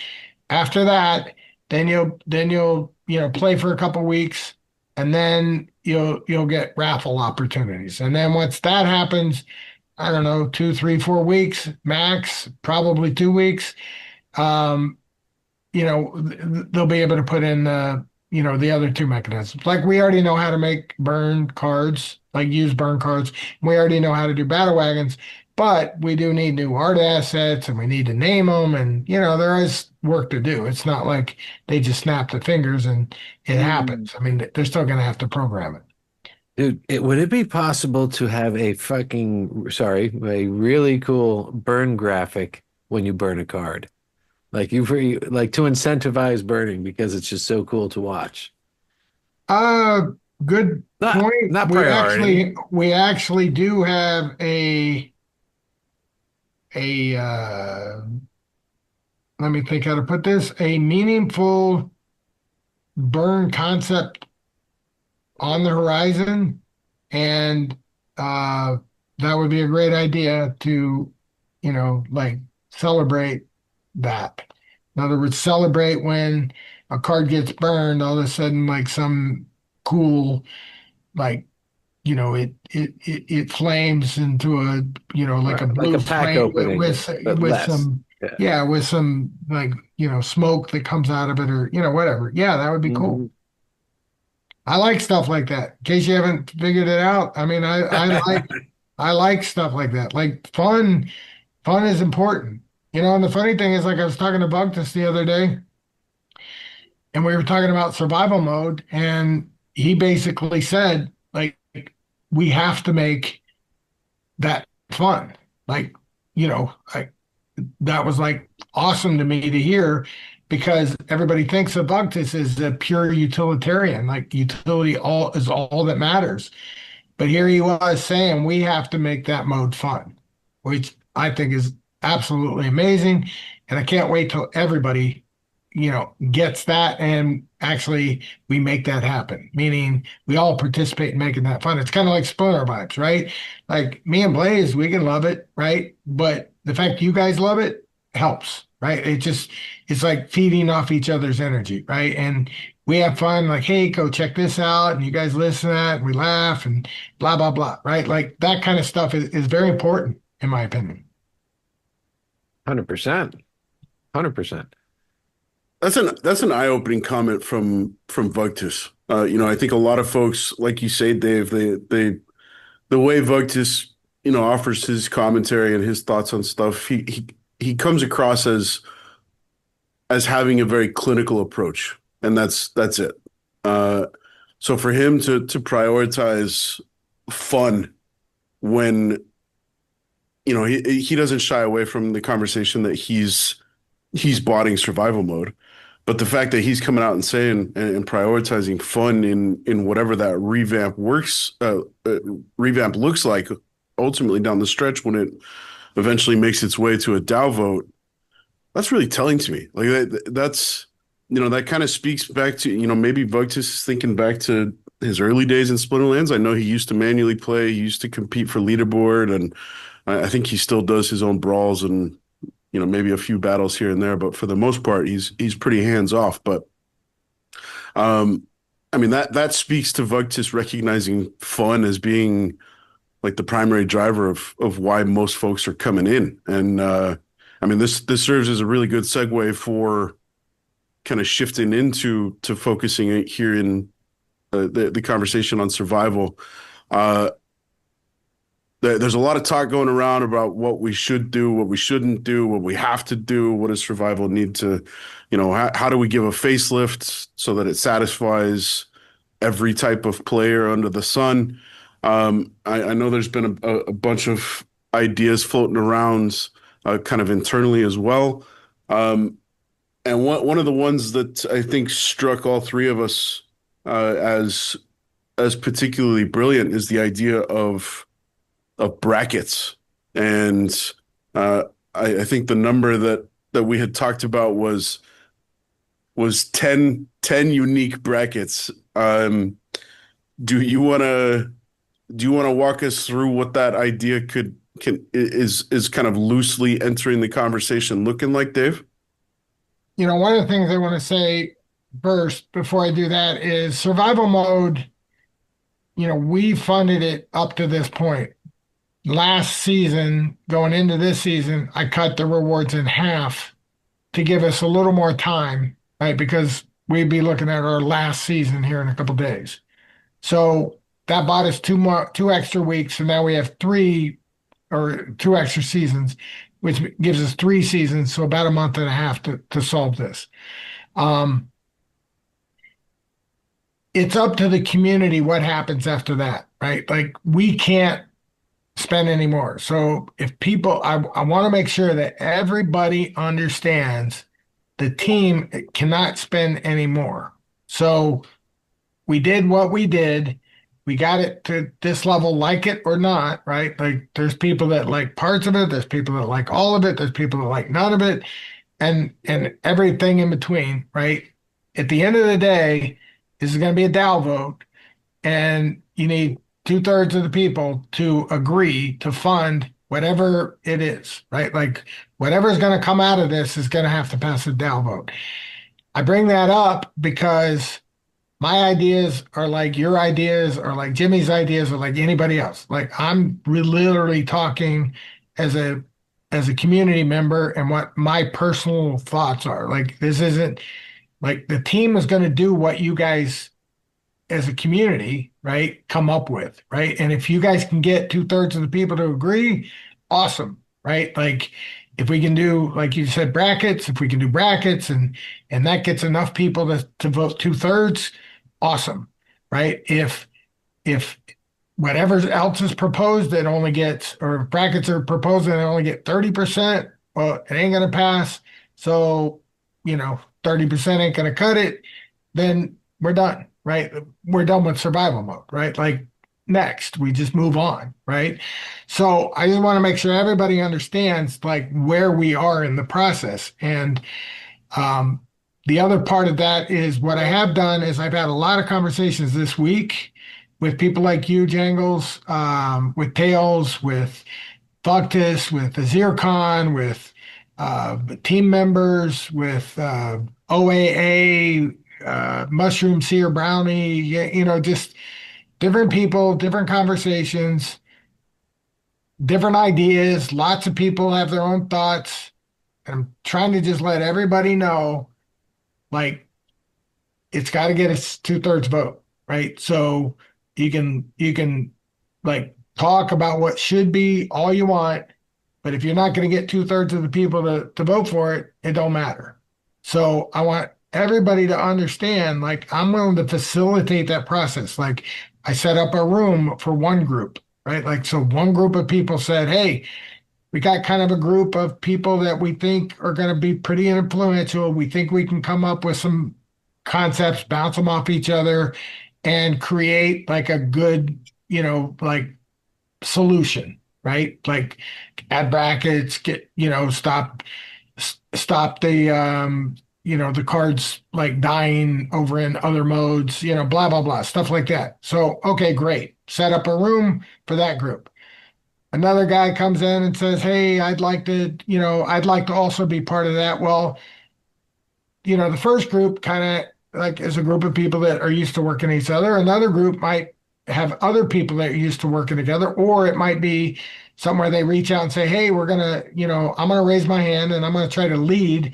after that, then you'll play for a couple weeks and then you'll get raffle opportunities. And then once that happens, I don't know, 2, 3, 4 weeks max, probably 2 weeks. They'll be able to put in the other two mechanisms. Like we already know how to make burn cards, like use burn cards. We already know how to do battle wagons, but we do need new art assets and we need to name them. And there is work to do. It's not like they just snap the fingers and it happens. I mean, they're still going to have to program it. Dude, would it be possible to have a really cool burn graphic when you burn a card? Like to incentivize burning because it's just so cool to watch. Good point. Not priority. We actually do have a let me think how to put this, a meaningful burn concept on the horizon, and that would be a great idea to, celebrate that. In other words, celebrate when a card gets burned, all of a sudden, like some cool, like, it flames into a, like a blue like a pack flame opening, with some, with some like, smoke that comes out of it or, whatever. Yeah, that would be cool. Mm-hmm. I like stuff like that. In case you haven't figured it out, I mean, I like stuff like that. Like fun is important. And the funny thing is, like I was talking to Bugtus the other day, and we were talking about survival mode, and he basically said, like, we have to make that fun. Like, that was like awesome to me to hear, because everybody thinks of Bugtus as a pure utilitarian, like utility is all that matters. But here he was saying we have to make that mode fun, which I think is absolutely amazing. And I can't wait till everybody, gets that and actually we make that happen, meaning we all participate in making that fun. It's kind of like Splinter Vibes, right? Like me and Blaze, we can love it, right? But the fact you guys love it helps, right? It's like feeding off each other's energy, right? And we have fun, like, hey, go check this out. And you guys listen to that and we laugh and blah, blah, blah, right? Like that kind of stuff is very important, in my opinion. 100%. 100%. That's an eye-opening comment from Vugtus. I think a lot of folks, like you say, Dave, the way Vugtus, offers his commentary and his thoughts on stuff, he comes across as having a very clinical approach, and that's it. So for him to prioritize fun when he doesn't shy away from the conversation that he's botting survival mode, but the fact that he's coming out and saying and prioritizing fun in whatever that revamp looks like ultimately down the stretch when it eventually makes its way to a DAO vote, that's really telling to me. Like that's that kind of speaks back to maybe Vugtus is thinking back to his early days in Splinterlands. I know he used to manually play, he used to compete for leaderboard, and I think he still does his own brawls and maybe a few battles here and there, but for the most part, he's pretty hands off. But I mean that speaks to Vugtus recognizing fun as being like the primary driver of why most folks are coming in. And I mean this serves as a really good segue for kind of shifting into focusing here in the conversation on survival. There's a lot of talk going around about what we should do, what we shouldn't do, what we have to do. What does survival need to, how do we give a facelift so that it satisfies every type of player under the sun? I know there's been a bunch of ideas floating around kind of internally as well. And one of the ones that I think struck all three of us as particularly brilliant is the idea of brackets. And I think the number that we had talked about was 10 unique brackets. Do you want to walk us through what that idea is kind of loosely entering the conversation looking like, Dave? One of the things I want to say first before I do that is survival mode. We funded it up to this point. Last season, going into this season, I cut the rewards in half to give us a little more time, right? Because we'd be looking at our last season here in a couple days. So that bought us two extra weeks, and now we have 2 extra seasons, which gives us 3 seasons, so about a month and a half to solve this. It's up to the community what happens after that, right? Like, we can't spend any more. So if people, I want to make sure that everybody understands the team cannot spend any more. So we did what we did. We got it to this level, like it or not, right? Like, there's people that like parts of it. There's people that like all of it. There's people that like none of it, and everything in between, right? At the end of the day, this is going to be a Dow vote, and you need 2/3 of the people to agree to fund whatever it is, right? Like, whatever is going to come out of this is going to have to pass a Dow vote. I bring that up because my ideas are like your ideas, or like Jimmy's ideas, or like anybody else. Like, I'm literally talking as a community member and what my personal thoughts are. Like, this isn't like the team is going to do what you guys as a community, right, come up with, right? And if you guys can get 2/3 of the people to agree, awesome, right? Like, if we can do, like you said, brackets, if we can do brackets and that gets enough people to vote 2/3, awesome, right? If whatever else is proposed that only gets, or if brackets are proposed and they only get 30%, well, it ain't going to pass. So, 30% ain't going to cut it, then we're done, right? We're done with survival mode, right? Like, next, we just move on, right? So I just want to make sure everybody understands like where we are in the process. And the other part of that is what I have done is I've had a lot of conversations this week with people like you, Jangles, with Tails, with Thuctus, with Azircon, with team members, with OAA, Mushroom Seer Brownie, just different people, different conversations, different ideas. Lots of people have their own thoughts. And I'm trying to just let everybody know, like, it's got to get a 2/3 vote, right? So you can like talk about what should be all you want, but if you're not going to get 2/3 of the people to vote for it, it don't matter. So I want everybody to understand, like, I'm willing to facilitate that process. Like, I set up a room for one group, right? Like, so one group of people said, hey, we got kind of a group of people that we think are going to be pretty influential. We think we can come up with some concepts, bounce them off each other, and create like a good, like solution, right? Like, add brackets, get, stop the, the cards like dying over in other modes, blah, blah, blah, stuff like that. So, okay, great. Set up a room for that group. Another guy comes in and says, hey, I'd like to also be part of that. Well, the first group kind of like is a group of people that are used to working each other. Another group might have other people that are used to working together, or it might be somewhere they reach out and say, hey, we're going to, I'm going to raise my hand and I'm going to try to lead.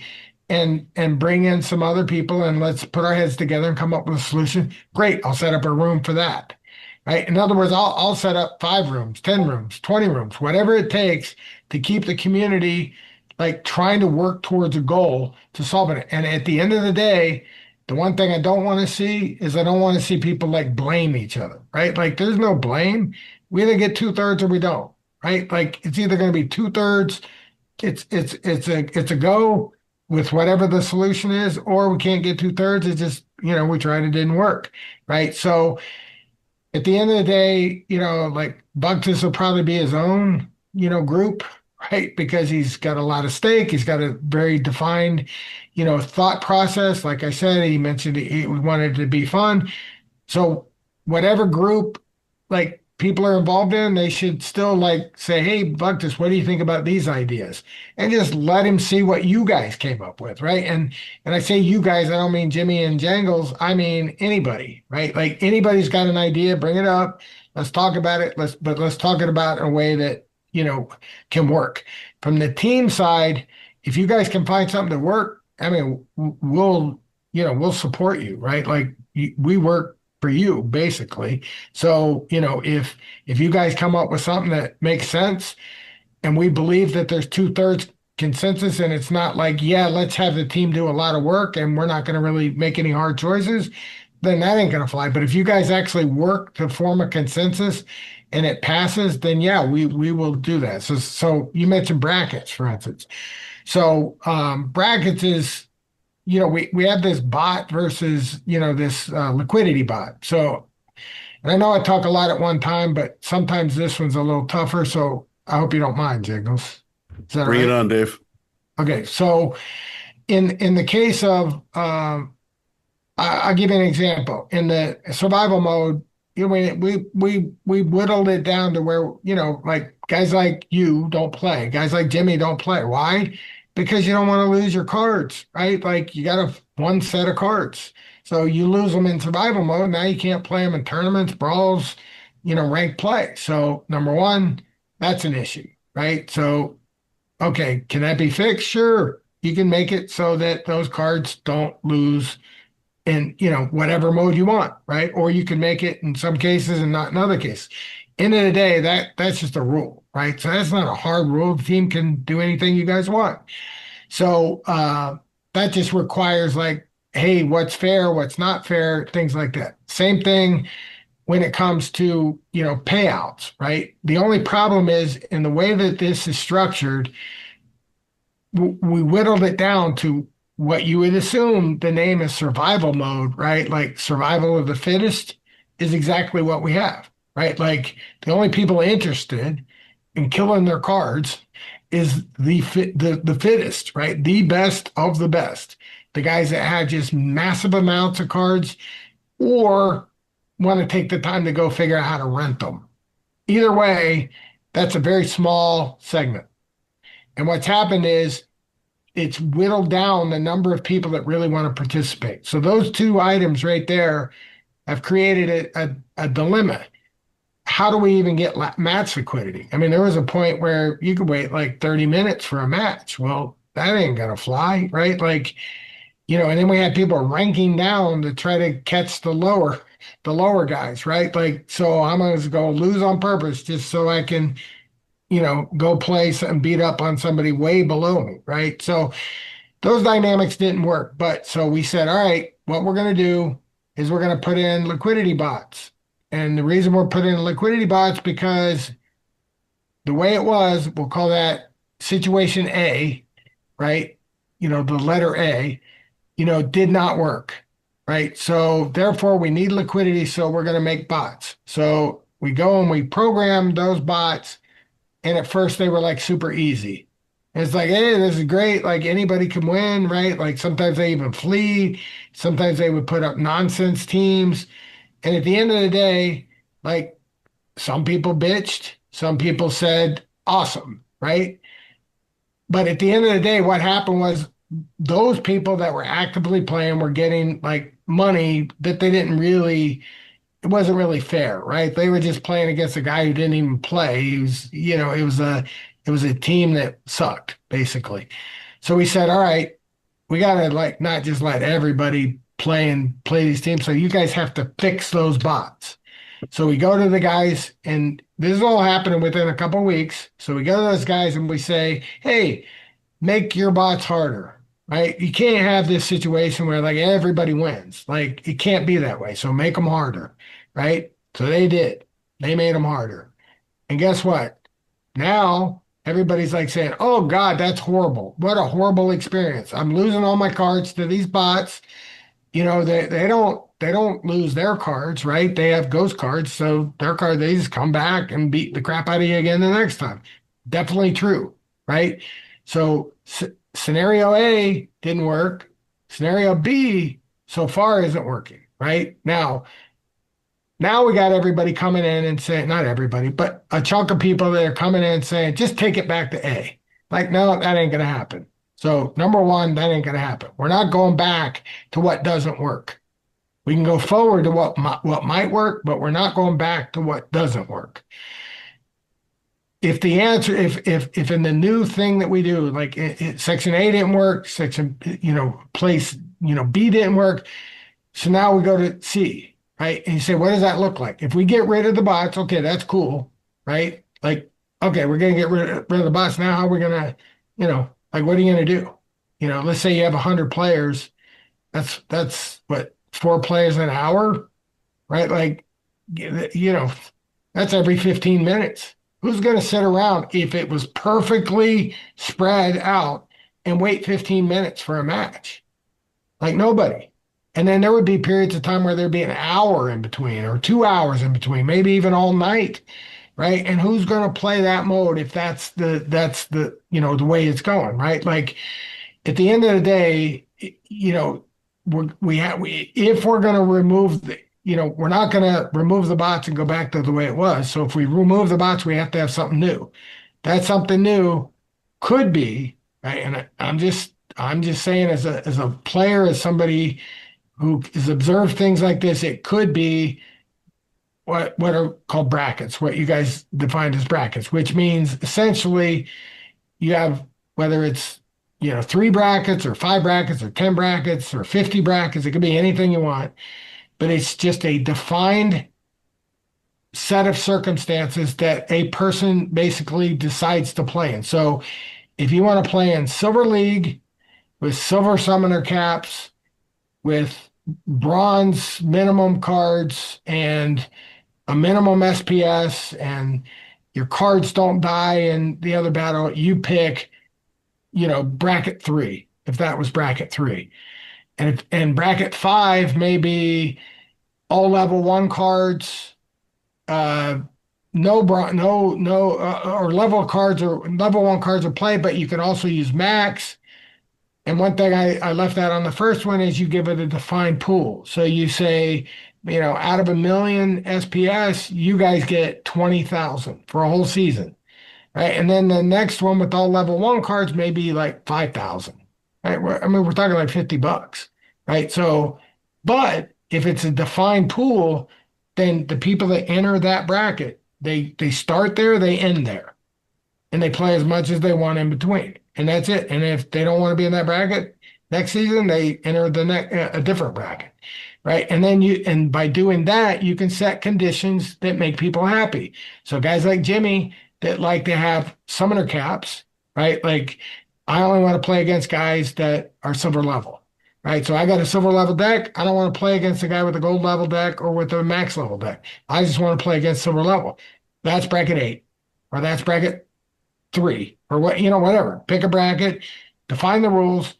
and bring in some other people and let's put our heads together and come up with a solution. Great, I'll set up a room for that. Right? In other words, I'll set up 5 rooms, 10 rooms, 20 rooms, whatever it takes to keep the community like trying to work towards a goal to solve it. And at the end of the day, the one thing I don't want to see is I don't want to see people like blame each other, right? Like there's no blame. We either get 2/3 or we don't, right? Like it's either going to be 2/3. It's a go with whatever the solution is, or we can't get 2/3. It's just, we tried, it didn't work, right? So at the end of the day, like Buckus will probably be his own, group, right? Because he's got a lot of stake. He's got a very defined, thought process. Like I said, he mentioned we wanted it to be fun. So whatever group, like people are involved in, they should still like say, hey, Buckus, what do you think about these ideas? And just let him see what you guys came up with, right? And I say you guys, I don't mean Jimmy and Jangles. I mean anybody, right? Like anybody's got an idea, bring it up. Let's talk about it. Let's talk it about in a way that, can work. From the team side, if you guys can find something to work, I mean, we'll support you, right? Like we work for you, basically. So, if you guys come up with something that makes sense and we believe that there's 2/3 consensus and it's not like, yeah, let's have the team do a lot of work and we're not going to really make any hard choices, then that ain't going to fly. But if you guys actually work to form a consensus and it passes, then yeah, we will do that. So you mentioned brackets, for instance. So brackets is, we have this bot versus, this liquidity bot. So, and I know I talk a lot at one time, but sometimes this one's a little tougher. So I hope you don't mind, Jingles. Is that Bring right? it on, Dave. Okay. So in the case of, I'll give you an example. In the survival mode, we whittled it down to where, like guys like you don't play. Guys like Jimmy don't play. Why? Because you don't want to lose your cards, right? Like you got one set of cards. So you lose them in survival mode. Now you can't play them in tournaments, brawls, ranked play. So number one, that's an issue, right? So, okay, can that be fixed? Sure. You can make it so that those cards don't lose in, whatever mode you want, right? Or you can make it in some cases and not in other cases. End of the day, that's just a rule, right? So that's not a hard rule. The team can do anything you guys want. So that just requires like, hey, what's fair, what's not fair, things like that. Same thing when it comes to, payouts, right? The only problem is in the way that this is structured, we whittled it down to what you would assume the name is survival mode, right? Like survival of the fittest is exactly what we have, right? Like the only people interested in killing their cards is the fittest, right? The best of the best. The guys that have just massive amounts of cards or want to take the time to go figure out how to rent them. Either way, that's a very small segment. And what's happened is it's whittled down the number of people that really want to participate. So those two items right there have created a dilemma. How do we even get match liquidity? I mean, there was a point where you could wait like 30 minutes for a match. Well, that ain't going to fly, right? Like, and then we had people ranking down to try to catch the lower guys, right? Like, so I'm going to go lose on purpose just so I can, go play and beat up on somebody way below me, right? So those dynamics didn't work. But so we said, all right, what we're going to do is we're going to put in liquidity bots. And the reason we're putting in liquidity bots because the way it was, we'll call that situation A, right? The letter A, did not work, right? So therefore we need liquidity. So we're going to make bots. So we go and we program those bots. And at first they were like super easy. And it's like, hey, this is great. Like anybody can win, right? Like sometimes they even flee. Sometimes they would put up nonsense teams. And at the end of the day, like some people bitched, some people said, awesome, right? But at the end of the day, what happened was those people that were actively playing were getting like money that they didn't really, it wasn't really fair, right? They were just playing against a guy who didn't even play. He was, it was a team that sucked, basically. So we said, all right, we gotta like not just let everybody play these teams. So you guys have to fix those bots. So we go to the guys, and this is all happening within a couple of weeks. So we go to those guys and we say, hey, make your bots harder, right? You can't have this situation where like everybody wins. Like it can't be that way. So make them harder, right? So they did. They made them harder. And guess what? Now everybody's like saying, oh God, that's horrible. What a horrible experience. I'm losing all my cards to these bots. You know, they don't lose their cards, right? They have ghost cards, so their card they just come back and beat the crap out of you again the next time. Definitely true, right? So scenario A didn't work. Scenario B so far isn't working, right? Now we got everybody coming in and saying, not everybody, but a chunk of people that are coming in and saying, just take it back to A. Like, no, that ain't gonna happen. So number one, that ain't gonna happen. We're not going back to what doesn't work. We can go forward to what might work, but we're not going back to what doesn't work. If the answer, if in the new thing that we do, like section A didn't work, section, place, B didn't work. So now we go to C, right? And you say, what does that look like? If we get rid of the bots, okay, that's cool, right? Like, okay, we're going to get rid of the bots. Now how are we going to, like, what are you going to do? Let's say you have 100 players. That's what, 4 players an hour, right? Like, that's every 15 minutes. Who's going to sit around if it was perfectly spread out and wait 15 minutes for a match? Like nobody. And then there would be periods of time where there'd be an hour in between or 2 hours in between, maybe even all night, right? And who's going to play that mode if that's the the way it's going, right? Like at the end of the day, if we're going to remove we're not going to remove the bots and go back to the way it was. So if we remove the bots, we have to have something new. That something new could be, right? And I'm just saying as a player, as somebody who has observed things like this, it could be what are called brackets, what you guys defined as brackets, which means essentially you have, whether it's 3 brackets or 5 brackets or 10 brackets or 50 brackets, it could be anything you want, but it's just a defined set of circumstances that a person basically decides to play in. So if you want to play in Silver League with silver summoner caps, with bronze minimum cards and a minimum SPS, and your cards don't die in the other battle, you pick, bracket 3, if that was bracket 3. And bracket 5 may be all level 1 cards, or level cards, or level 1 cards are played, but you can also use max. And one thing I left out on the first one is you give it a defined pool. So you say, out of 1 million SPS, you guys get 20,000 for a whole season, right? And then the next one with all level 1 cards may be like 5,000, right? We're talking like $50, right? So, but if it's a defined pool, then the people that enter that bracket, they start there, they end there, and they play as much as they want in between. And that's it. And if they don't want to be in that bracket next season, they enter a different bracket, right? And then by doing that, you can set conditions that make people happy. So guys like Jimmy that like to have summoner caps, right? Like I only want to play against guys that are silver level, right? So I got a silver level deck. I don't want to play against a guy with a gold level deck or with a max level deck. I just want to play against silver level. That's bracket 8, or that's bracket 3, or whatever. Pick a bracket, define the rules.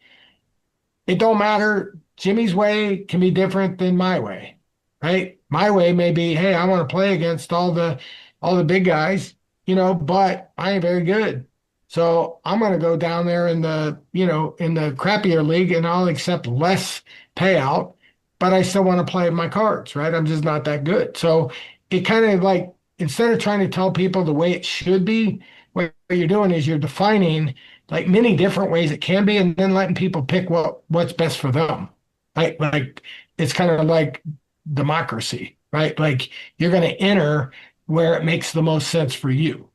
It don't matter. Jimmy's way can be different than my way, right? My way may be, hey, I want to play against all the big guys, but I ain't very good. So I'm going to go down there in the crappier league, and I'll accept less payout, but I still want to play my cards, right? I'm just not that good. So it kind of like, instead of trying to tell people the way it should be, what you're doing is you're defining like many different ways it can be, and then letting people pick what's best for them. Right? Like it's kind of like democracy, right? Like you're going to enter where it makes the most sense for you.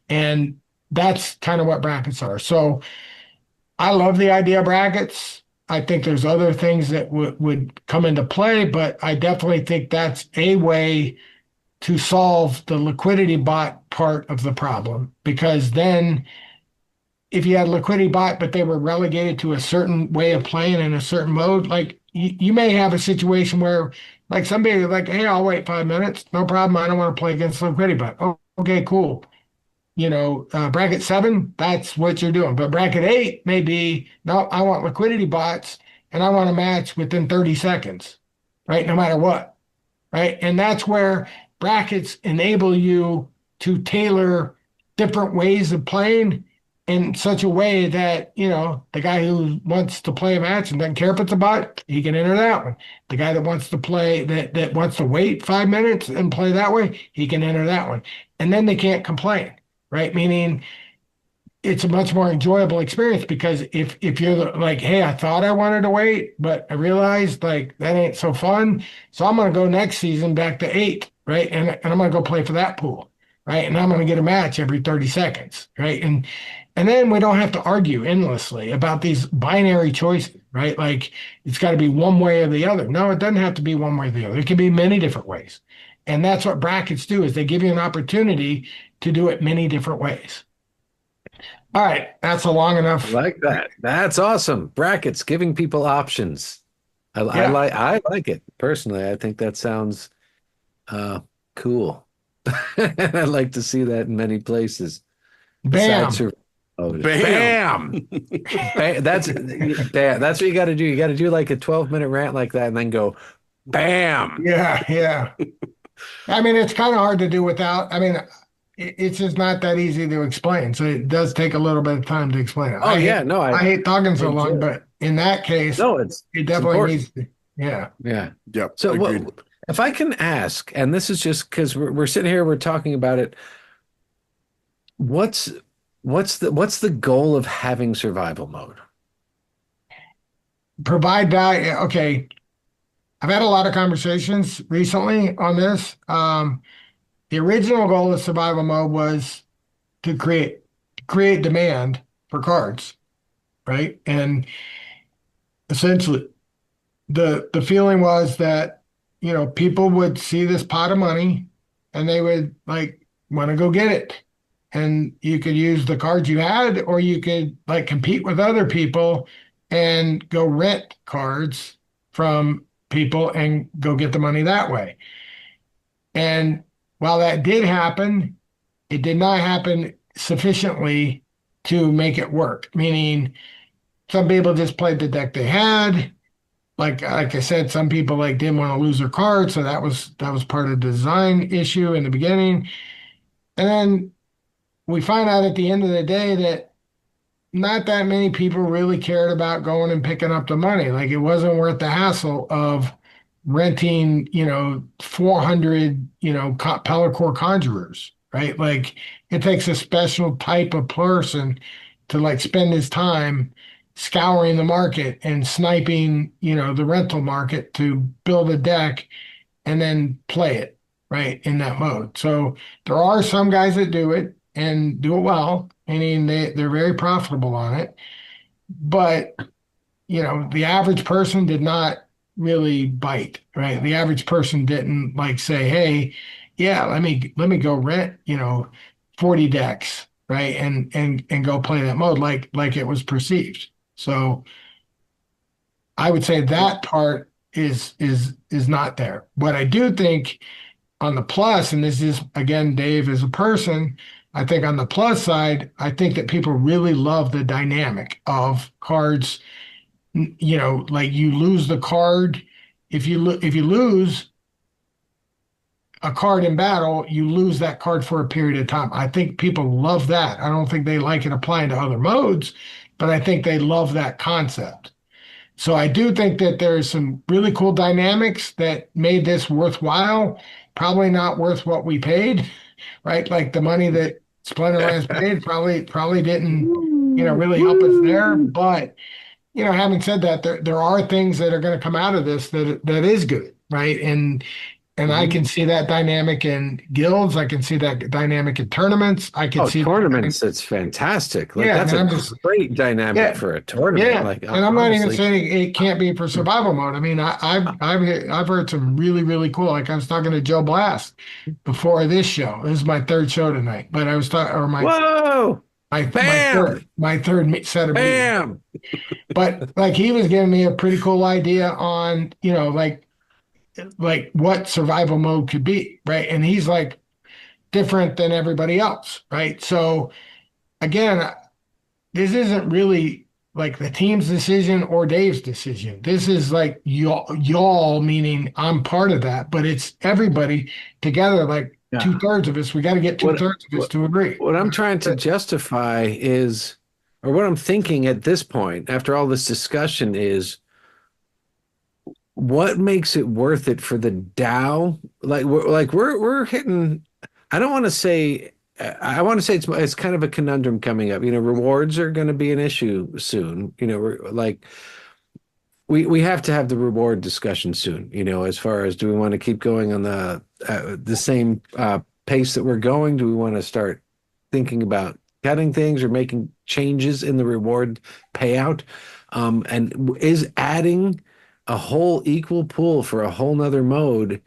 And that's kind of what brackets are. So I love the idea of brackets. I think there's other things that would come into play, but I definitely think that's a way to solve the liquidity bot part of the problem. Because then if you had liquidity bot, but they were relegated to a certain way of playing in a certain mode, like you may have a situation where like somebody like, hey, I'll wait 5 minutes. No problem. I don't want to play against liquidity bot. Oh, okay, cool. Bracket 7, that's what you're doing. But bracket 8 may be, no, I want liquidity bots and I want to match within 30 seconds, right? No matter what, right? And that's where brackets enable you to tailor different ways of playing in such a way that, the guy who wants to play a match and doesn't care if it's a bot, he can enter that one. The guy that wants to play, that wants to wait 5 minutes and play that way, he can enter that one. And then they can't complain. Right? Meaning it's a much more enjoyable experience because if you're like, hey, I thought I wanted to wait, but I realized like that ain't so fun. So I'm going to go next season back to 8, right? And I'm going to go play for that pool, right? And I'm going to get a match every 30 seconds, right? And then we don't have to argue endlessly about these binary choices, right? Like it's got to be one way or the other. No, it doesn't have to be one way or the other. It can be many different ways. And that's what brackets do is they give you an opportunity to do it many different ways. All right, that's a long enough. I like that. That's awesome. Brackets, giving people options. I like it personally. I think that sounds cool. I'd like to see that in many places. Bam. Bam. That's what you got to do. You got to do like a 12-minute rant like that and then go bam. Yeah. I mean, it's kind of hard to do without. I mean, it's just not that easy to explain. So it does take a little bit of time to explain it. Oh, I hate talking so long, but in that case, it definitely needs to. Yeah. Yep. So if I can ask, and this is just because we're sitting here, we're talking about it. What's the goal of having survival mode? Provide value. Okay. I've had a lot of conversations recently on this. The original goal of survival mode was to create demand for cards, right? And essentially, the feeling was that people would see this pot of money and they would like want to go get it, and you could use the cards you had, or you could like compete with other people and go rent cards from people and go get the money that way. And while that did happen, it did not happen sufficiently to make it work. Meaning some people just played the deck they had. Like I said, some people like didn't want to lose their cards. So that was part of the design issue in the beginning. And then we find out at the end of the day that not that many people really cared about going and picking up the money. Like it wasn't worth the hassle of renting, 400, Pellicore conjurers, right? Like it takes a special type of person to like spend his time scouring the market and sniping, the rental market to build a deck and then play it, right, in that mode. So there are some guys that do it and do it well. Meaning they're very profitable on it. But, the average person did not really bite, right? The average person didn't like say, hey, yeah, let me go rent, 40 decks, right? And go play that mode like it was perceived. So I would say that part is not there. What I do think on the plus, and this is again, Dave as a person, I think on the plus side, I think that people really love the dynamic of cards. Like you lose the card. If you lose a card in battle, you lose that card for a period of time. I think people love that. I don't think they like it applying to other modes, but I think they love that concept. So I do think that there's some really cool dynamics that made this worthwhile. Probably not worth what we paid, right? Like the money that Splinterlands paid probably didn't, really help us there. But, having said that, there are things that are going to come out of this that is good, right? And And I can see that dynamic in guilds. I can see that dynamic in tournaments. I can see tournaments. That's fantastic. Like, Yeah, that's and a I'm just great dynamic yeah, for a tournament. yeah. Like, And I'm not even honestly, saying it can't be for survival mode. I mean, I've heard some really really cool. Like I was talking to Joe Blast before this show. This is my third show tonight, but I was talking or whoa, bam, my third set of meetings. bam. But like he was giving me a pretty cool idea on like what survival mode could be, right? And he's like different than everybody else, right? So again, this isn't really like the team's decision or Dave's decision. This is like y'all meaning I'm part of that, but it's everybody together, like 2/3 of us. We got to get 2/3 of us to agree. What I'm trying to justify is, or what I'm thinking at this point, after all this discussion, is what makes it worth it for the DAO? Like we're hitting. I don't want to say. I want to say it's kind of a conundrum coming up. Rewards are going to be an issue soon. We have to have the reward discussion soon. As far as, do we want to keep going on the same pace that we're going? Do we want to start thinking about cutting things or making changes in the reward payout? And is adding a whole equal pool for a whole nother mode,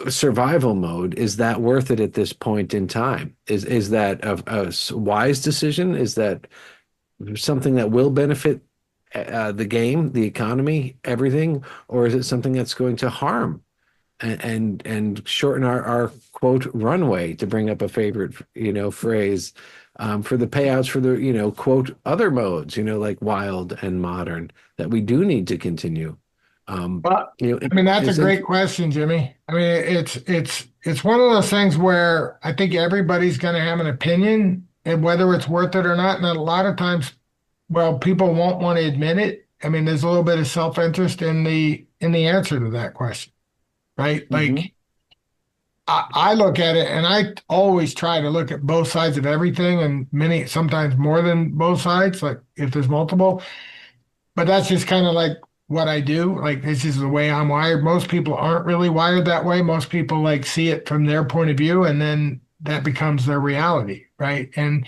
survival mode, is that worth it at this point in time? Is that a wise decision? Is that something that will benefit the game, the economy, everything, or is it something that's going to harm and shorten our quote runway, to bring up a favorite phrase, for the payouts for the quote other modes, like wild and modern, that we do need to continue. But I mean, that's a great question, Jimmy. I mean, it's one of those things where I think everybody's going to have an opinion, and whether it's worth it or not. And a lot of times, well, people won't want to admit it. I mean, there's a little bit of self-interest in the answer to that question, right? Like, I look at it, and I always try to look at both sides of everything, and sometimes more than both sides, like if there's multiple. But that's just kind of like what I do. Like, this is the way I'm wired. Most people aren't really wired that way. Most people like see it from their point of view, and then that becomes their reality, right? And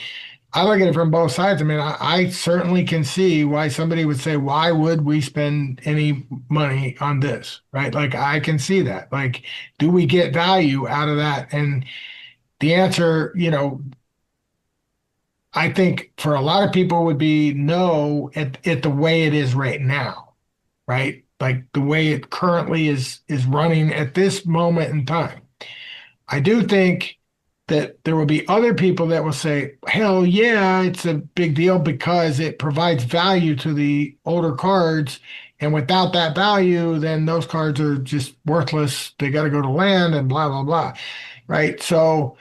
I look at it from both sides. I mean, I certainly can see why somebody would say, why would we spend any money on this, right? Like, I can see that. Like, do we get value out of that? And the answer, I think for a lot of people would be no at the way it is right now, right? Like the way it currently is running at this moment in time. I do think that there will be other people that will say, hell yeah, it's a big deal because it provides value to the older cards. And without that value, then those cards are just worthless. They got to go to land and blah, blah, blah. Right. So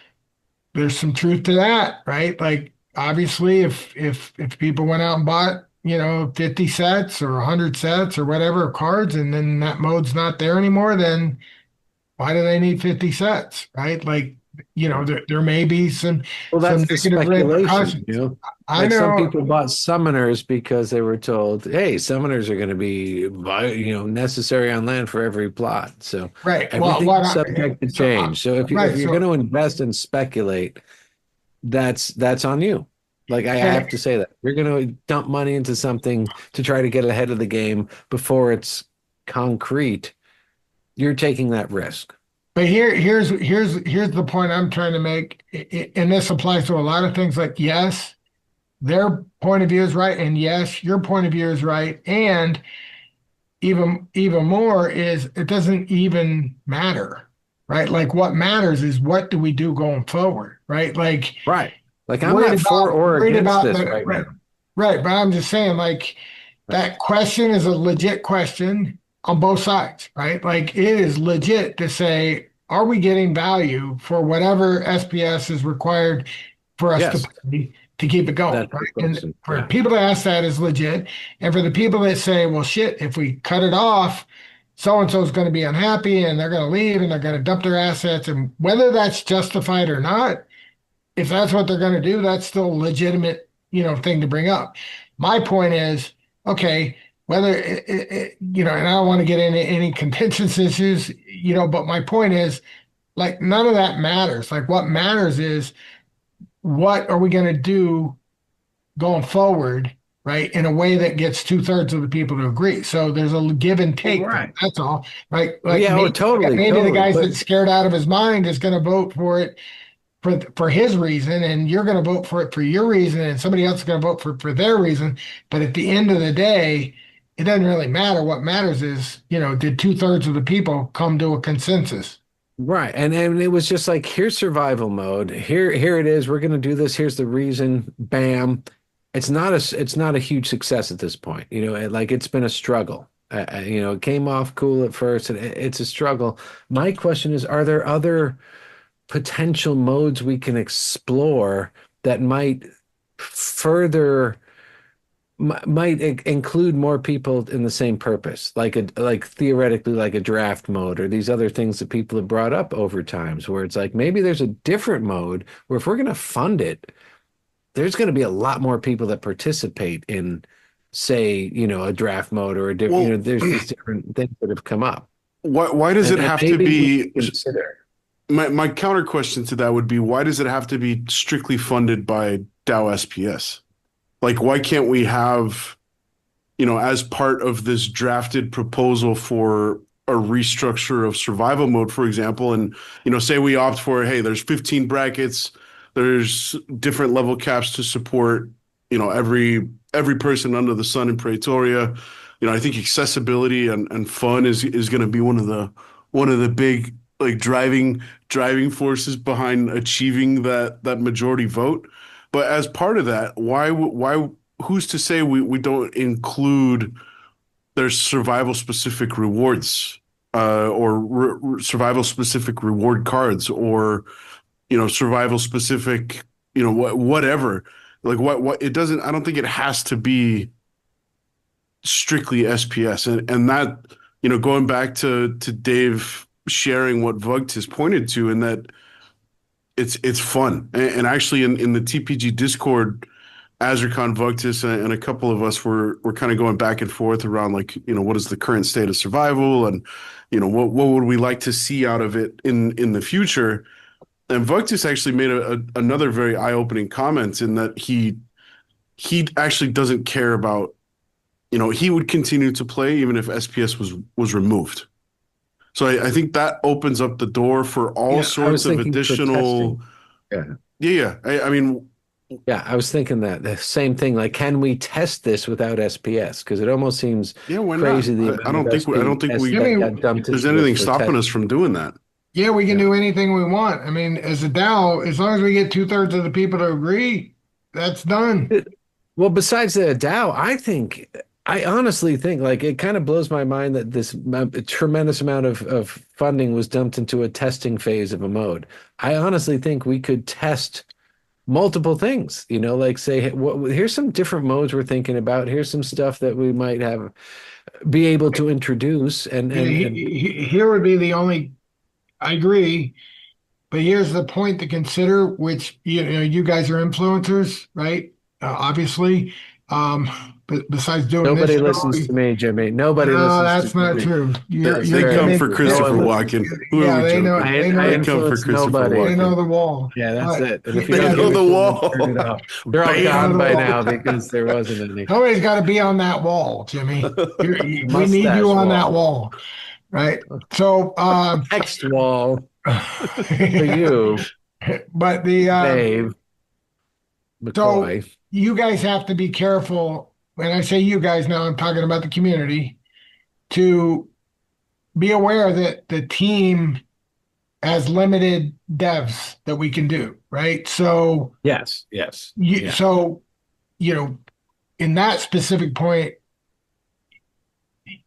there's some truth to that, right? Like, obviously, if people went out and bought, 50 sets or 100 sets or whatever cards, and then that mode's not there anymore, then why do they need 50 sets, right? Like, there may be some that's the speculation. I know some people bought summoners because they were told, hey, summoners are going to be necessary on land for every plot. So right, everything's subject to change. So if you're going to invest and speculate, that's on you. Like, I have to say that you're going to dump money into something to try to get ahead of the game before it's concrete. You're taking that risk. But here's the point I'm trying to make, and this applies to a lot of things. Like, yes, their point of view is right, and yes, your point of view is right, and even more is it doesn't even matter, right? Like, what matters is what do we do going forward, right? Like, right. Like, I'm not for or against this right now. Right, but I'm just saying, like, that question is a legit question on both sides, right? Like, it is legit to say, are we getting value for whatever SPS is required for us to pay to keep it going? Right? And for people to ask that is legit. And for the people that say, well, shit, if we cut it off, so-and-so is going to be unhappy and they're going to leave and they're going to dump their assets. And whether that's justified or not, if that's what they're going to do, that's still a legitimate, thing to bring up. My point is, okay, whether and I don't want to get into any contentious issues, but my point is, like, none of that matters. Like, what matters is what are we going to do going forward, right, in a way that gets 2/3 of the people to agree. So there's a give and take. Right. That's all, right? Like, totally. Maybe the guy but- that's scared out of his mind is going to vote for it for his reason, and you're going to vote for it for your reason, and somebody else is going to vote for their reason. But at the end of the day, it doesn't really matter. What matters is, did 2/3 of the people come to a consensus? Right. And it was just like, here's survival mode. Here it is. We're going to do this. Here's the reason. Bam. It's not a huge success at this point. It's been a struggle. It came off cool at first, and it's a struggle. My question is, are there other potential modes we can explore that might include more people in the same purpose, like theoretically like a draft mode, or these other things that people have brought up over times, where it's like, maybe there's a different mode where, if we're going to fund it, there's going to be a lot more people that participate in, say, a draft mode, or a different, there's these different things that have come up. Why does it have to be? Consider. My counter question to that would be, why does it have to be strictly funded by DAO SPS? Like, why can't we have, as part of this drafted proposal for a restructure of survival mode, for example, and, say we opt for, hey, there's 15 brackets, there's different level caps to support, every person under the sun in Pretoria. I think accessibility and fun is going to be one of the big, like, driving forces behind achieving that majority vote. But as part of that, why who's to say we don't include their survival specific rewards, or survival specific reward cards, or survival specific, whatever. Like, what it doesn't, I don't think it has to be strictly SPS. And that, going back to Dave sharing what Vugt has pointed to, and that it's fun. And actually in the TPG Discord, Azurcon, Vuctus, and a couple of us were kind of going back and forth around, like, what is the current state of survival, and what would we like to see out of it in the future. And Vuctus actually made another very eye-opening comment, in that he actually doesn't care about, he would continue to play even if SPS was removed. So I think that opens up the door for all sorts of additional. Yeah. I mean, I was thinking that the same thing. Like, can we test this without SPS? Because it almost seems crazy. I don't think there's anything stopping us from doing that. Yeah, we can do anything we want. I mean, as a DAO, as long as we get 2/3 of the people to agree, that's done. Well, besides the DAO, I honestly think, like, it kind of blows my mind that this tremendous amount of funding was dumped into a testing phase of a mode. I honestly think we could test multiple things, like, say, here's some different modes we're thinking about. Here's some stuff that we might be able to introduce. And here would be the only, I agree, but here's the point to consider, which, you guys are influencers, right? Obviously. But besides doing nobody listens to me, Jimmy. Nobody listens. No, that's not true. They come for Christopher Walken. Yeah, they know. They come for Christopher Walken. They know the wall. Yeah, that's it. And if they know the wall. They're all gone by now because there wasn't any. Somebody's got to be on that wall, Jimmy. We need you on that wall, right? So next wall for you, but the Dave McCoy. So you guys have to be careful. When I say you guys now, I'm talking about the community, to be aware that the team has limited devs that we can do, right? So yes. So, in that specific point,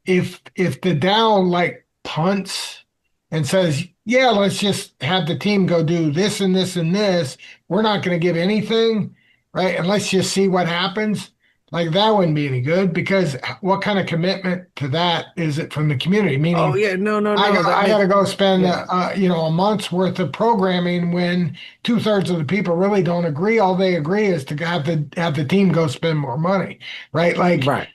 if the DAO, like, punts and says, yeah, let's just have the team go do this and this and this, we're not going to give anything, right? And let's just see what happens. Like, that wouldn't be any good, because what kind of commitment to that is it from the community? Meaning, no. I got to go spend a month's worth of programming when 2/3 of the people really don't agree. All they agree is to have the team go spend more money, right? Like, right.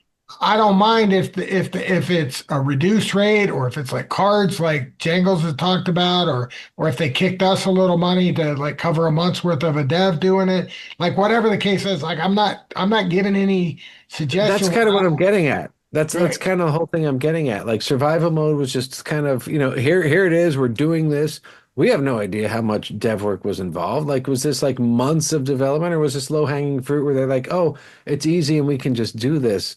I don't mind if it's a reduced rate or if it's like cards like Jangles has talked about, or if they kicked us a little money to like cover a month's worth of a dev doing it. Like whatever the case is, like I'm not giving any That's suggestion. kind of what I'm getting at. That's Right. kind of the whole thing I'm getting at. Like survival mode was just kind of, here it is, we're doing this. We have no idea how much dev work was involved. Like, was this like months of development, or was this low-hanging fruit where they're like, oh, it's easy and we can just do this?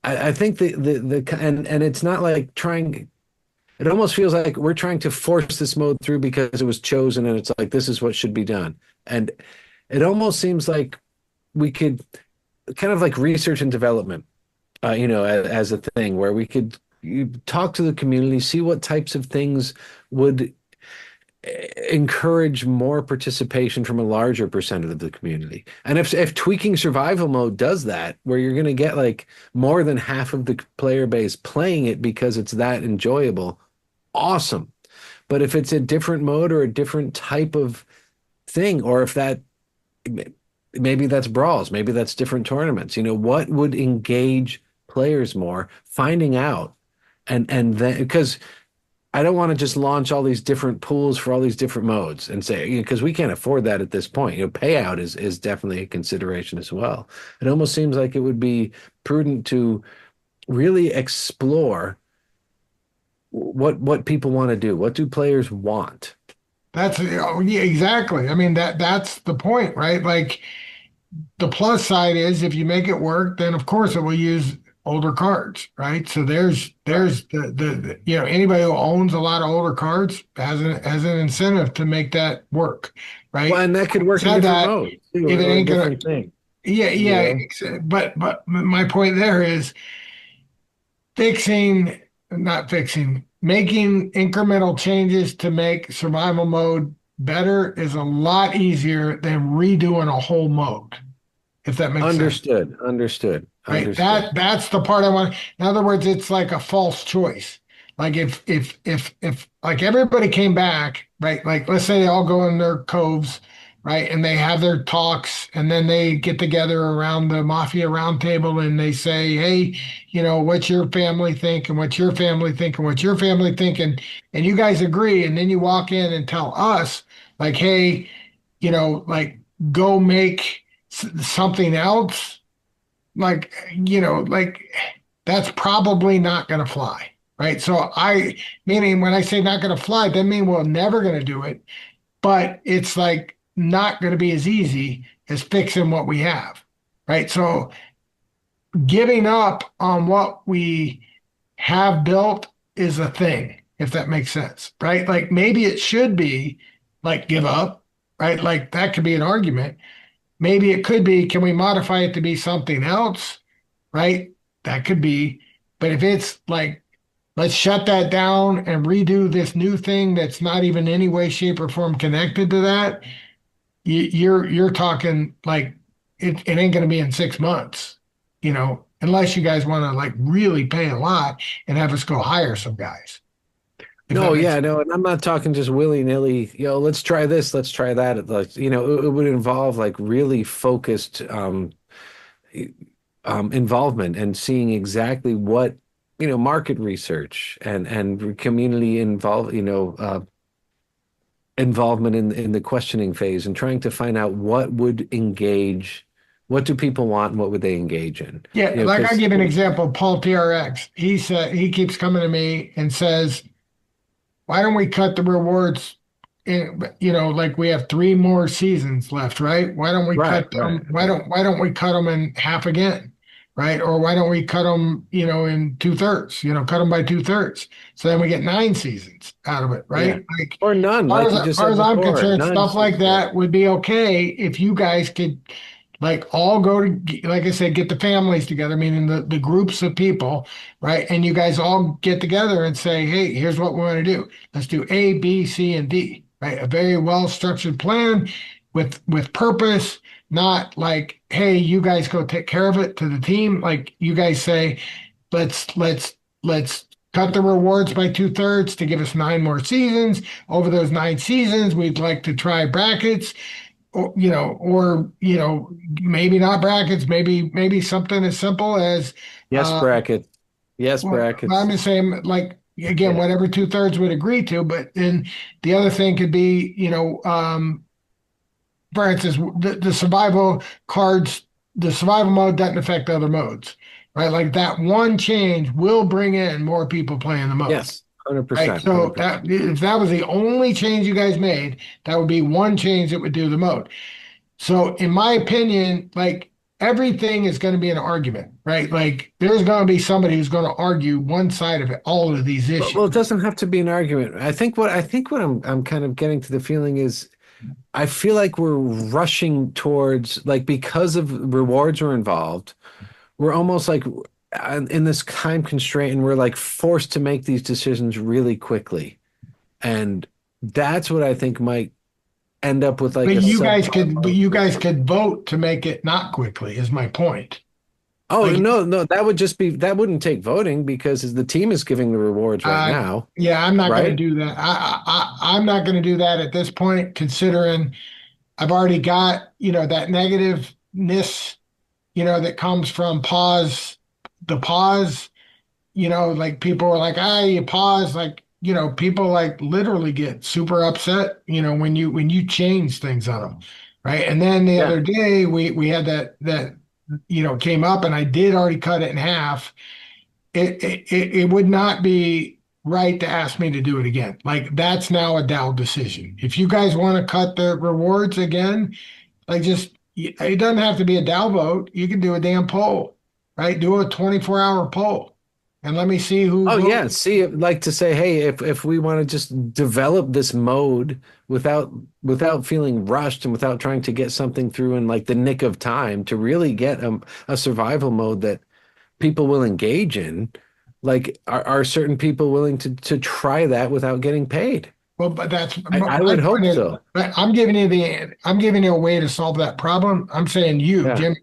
I think and it's not like trying, it almost feels like we're trying to force this mode through because it was chosen and it's like this is what should be done. And it almost seems like we could kind of like research and development, as a thing where we could talk to the community, see what types of things would encourage more participation from a larger percentage of the community. And if tweaking survival mode does that, where you're going to get like more than half of the player base playing it because it's that enjoyable, awesome. But if it's a different mode or a different type of thing, or if that maybe that's brawls, maybe that's different tournaments, what would engage players more, finding out, and then because I don't want to just launch all these different pools for all these different modes and say, because we can't afford that at this point. Payout is definitely a consideration as well. It almost seems like it would be prudent to really explore what people want to do. What do players want? That's yeah, exactly. I mean that's the point, right? Like the plus side is if you make it work, then of course it will use older cards, right? So there's anybody who owns a lot of older cards has an incentive to make that work, right? Well, and that could work in Said different that, modes too, if it or a ain't gonna, different thing. yeah, but my point there is fixing, not fixing, making incremental changes to make survival mode better is a lot easier than redoing a whole mode, if that makes sense. Understood. That's the part I want. In other words, it's like a false choice. Like if like everybody came back, right? Like let's say they all go in their coves, right? And they have their talks, and then they get together around the mafia roundtable and they say, hey, what's your family think, and what's your family think, and what's your family think, and you guys agree, and then you walk in and tell us, like, hey, like go make something else, like that's probably not going to fly, right? So meaning when I say not going to fly, doesn't mean we're never going to do it, but it's like not going to be as easy as fixing what we have, right? So giving up on what we have built is a thing, if that makes sense, right? Like maybe it should be like give up, right? Like that could be an argument. Maybe it could be, can we modify it to be something else? Right? That could be. But if it's like, let's shut that down and redo this new thing that's not even any way, shape, or form connected to that, you're talking like it ain't going to be in 6 months, unless you guys want to like really pay a lot and have us go hire some guys. No, yeah, no, and I'm not talking just willy-nilly, let's try this, let's try that. Like, it would involve like really focused involvement and seeing exactly what, market research and community involvement in the questioning phase and trying to find out what would engage, what do people want and what would they engage in. Yeah, like I give an example, Paul TRX. He keeps coming to me and says, why don't we cut the rewards like we have 3 more seasons left, right? Why don't we cut them? Why don't we cut them in half again, right? Or why don't we cut them, in 2/3? Cut them by 2/3, so then we get 9 seasons out of it, right? Yeah. Like or none. As far as I'm concerned, stuff like that would be okay if you guys could like all go to, like I said, get the families together, meaning the groups of people, right? And you guys all get together and say, hey, here's what we want to do. Let's do A, B, C, and D, right? A very well-structured plan with purpose, not like, hey, you guys go take care of it to the team. Like you guys say, let's cut the rewards by 2/3 to give us 9 more seasons. Over those 9 seasons, we'd like to try brackets. maybe not brackets, maybe something as simple as, Yes, uh, bracket. Yes, well, I'm brackets. just saying, like, again, Yeah. whatever two-thirds would agree to. But then the other thing could be, for instance, the survival cards, the survival mode doesn't affect other modes, right? Like that one change will bring in more people playing the mode. Yes. Right. 100%. So 100%. that if that was the only change you guys made, that would be one change that would do the mode. So in my opinion, like everything is going to be an argument, right? Like there's going to be somebody who's going to argue one side of it, all of these Well, issues. it doesn't have to be an argument. I think what I'm kind of getting to the feeling is I feel like we're rushing towards like because of rewards are involved, we're almost like in this time constraint and we're like forced to make these decisions really quickly. And that's what I think might end up with like a But subpar. you guys could vote to make it not quickly, is my point. Oh, Like, no, no, that would just be that wouldn't take voting because the team is giving the rewards right uh, now, yeah, I'm not going to right? do that. I'm not going to do that at this point, considering I've already got, that negativeness, that comes from the pause, like people are like, you pause, like, people like literally get super upset, when you change things on them. Right. And then the Yeah. other day we had that, came up and I did already cut it in half. It would not be right to ask me to do it again. Like that's now a Dow decision. If you guys want to cut the rewards again, like just it doesn't have to be a Dow vote. You can do a damn poll, right? Do a 24-hour poll and let me see who Oh yeah, votes. see, like to say, hey, if we want to just develop this mode without feeling rushed and without trying to get something through in like the nick of time to really get a survival mode that people will engage in, like are certain people willing to try that without getting paid? Well, but that's I my would point hope is, so. I'm giving you a way to solve that problem. I'm saying you, Yeah. Jim,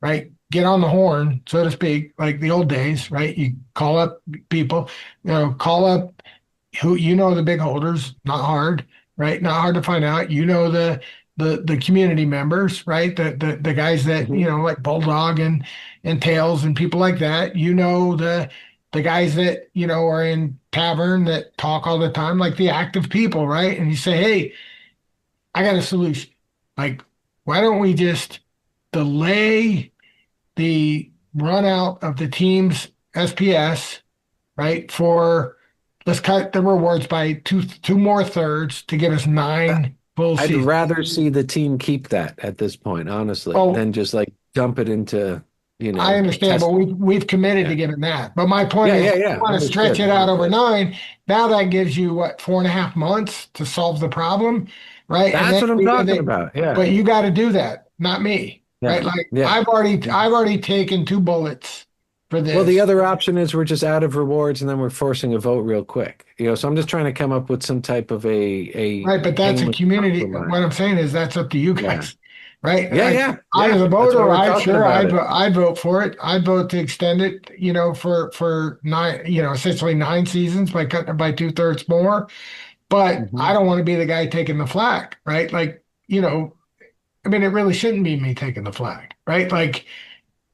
right? Get on the horn, so to speak, like the old days, right? You call up people, call up who the big holders, not hard, right? Not hard to find out. The community members, right? The guys that, Mhm. like Bulldog and Tails and people like that. The guys that, are in tavern that talk all the time, like the active people, right? And you say, hey, I got a solution. Like, why don't we just delay the run out of the team's SPS, right? Let's cut the rewards by two more thirds to give us nine full I'd seasons. rather see the team keep that at this point, honestly, Oh, than just like dump it into, I understand, but test. we've committed Yeah. to giving that. But my point Yeah, is, yeah, if you yeah. want to stretch Understood. it out over Understood. 9. Now that gives you what, 4.5 months to solve the problem, right? And That's then what I'm talking about. Yeah. but you got to do that, not me, Yeah. right? Like Yeah. I've already taken 2 bullets for Well, the this. other option is we're just out of rewards and then we're forcing a vote real quick. So I'm just trying to come up with some type of a Right, but that's a painless community. compromise. What I'm saying is that's up to you Yeah. guys, right? Yeah, yeah, I as yeah. a That's why voter, we're talking about it. I'd vote for it. I'd vote to extend it, for 9, essentially 9 seasons by cutting it by two-thirds more. But I Mhm. don't want to be the guy taking the flag, right? Like, I mean, it really shouldn't be me taking the flag, right? Like,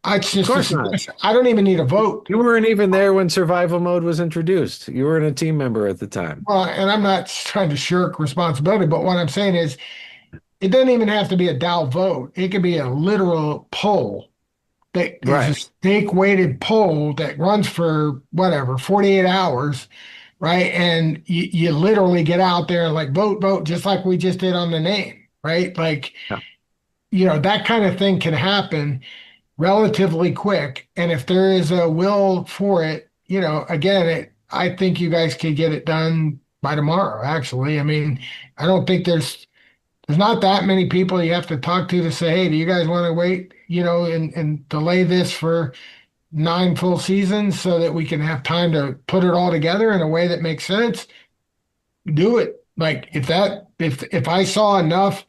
it's Of just a course not. suggestion. I don't even need a vote. You weren't even there when survival mode was introduced. You weren't a team member at the time. Well, and I'm not trying to shirk responsibility, but what I'm saying is it doesn't even have to be a Dow vote. It could be a literal poll that is a Right. stake weighted poll that runs for whatever, 48 hours, right? And you literally get out there and like vote, just like we just did on the name, right? Like, Yeah. that kind of thing can happen relatively quick. And if there is a will for it, again, I think you guys could get it done by tomorrow, actually. I mean, I don't think there's not that many people you have to talk to say, hey, do you guys want to wait, and delay this for 9 full seasons so that we can have time to put it all together in a way that makes sense? Do it. Like if I saw enough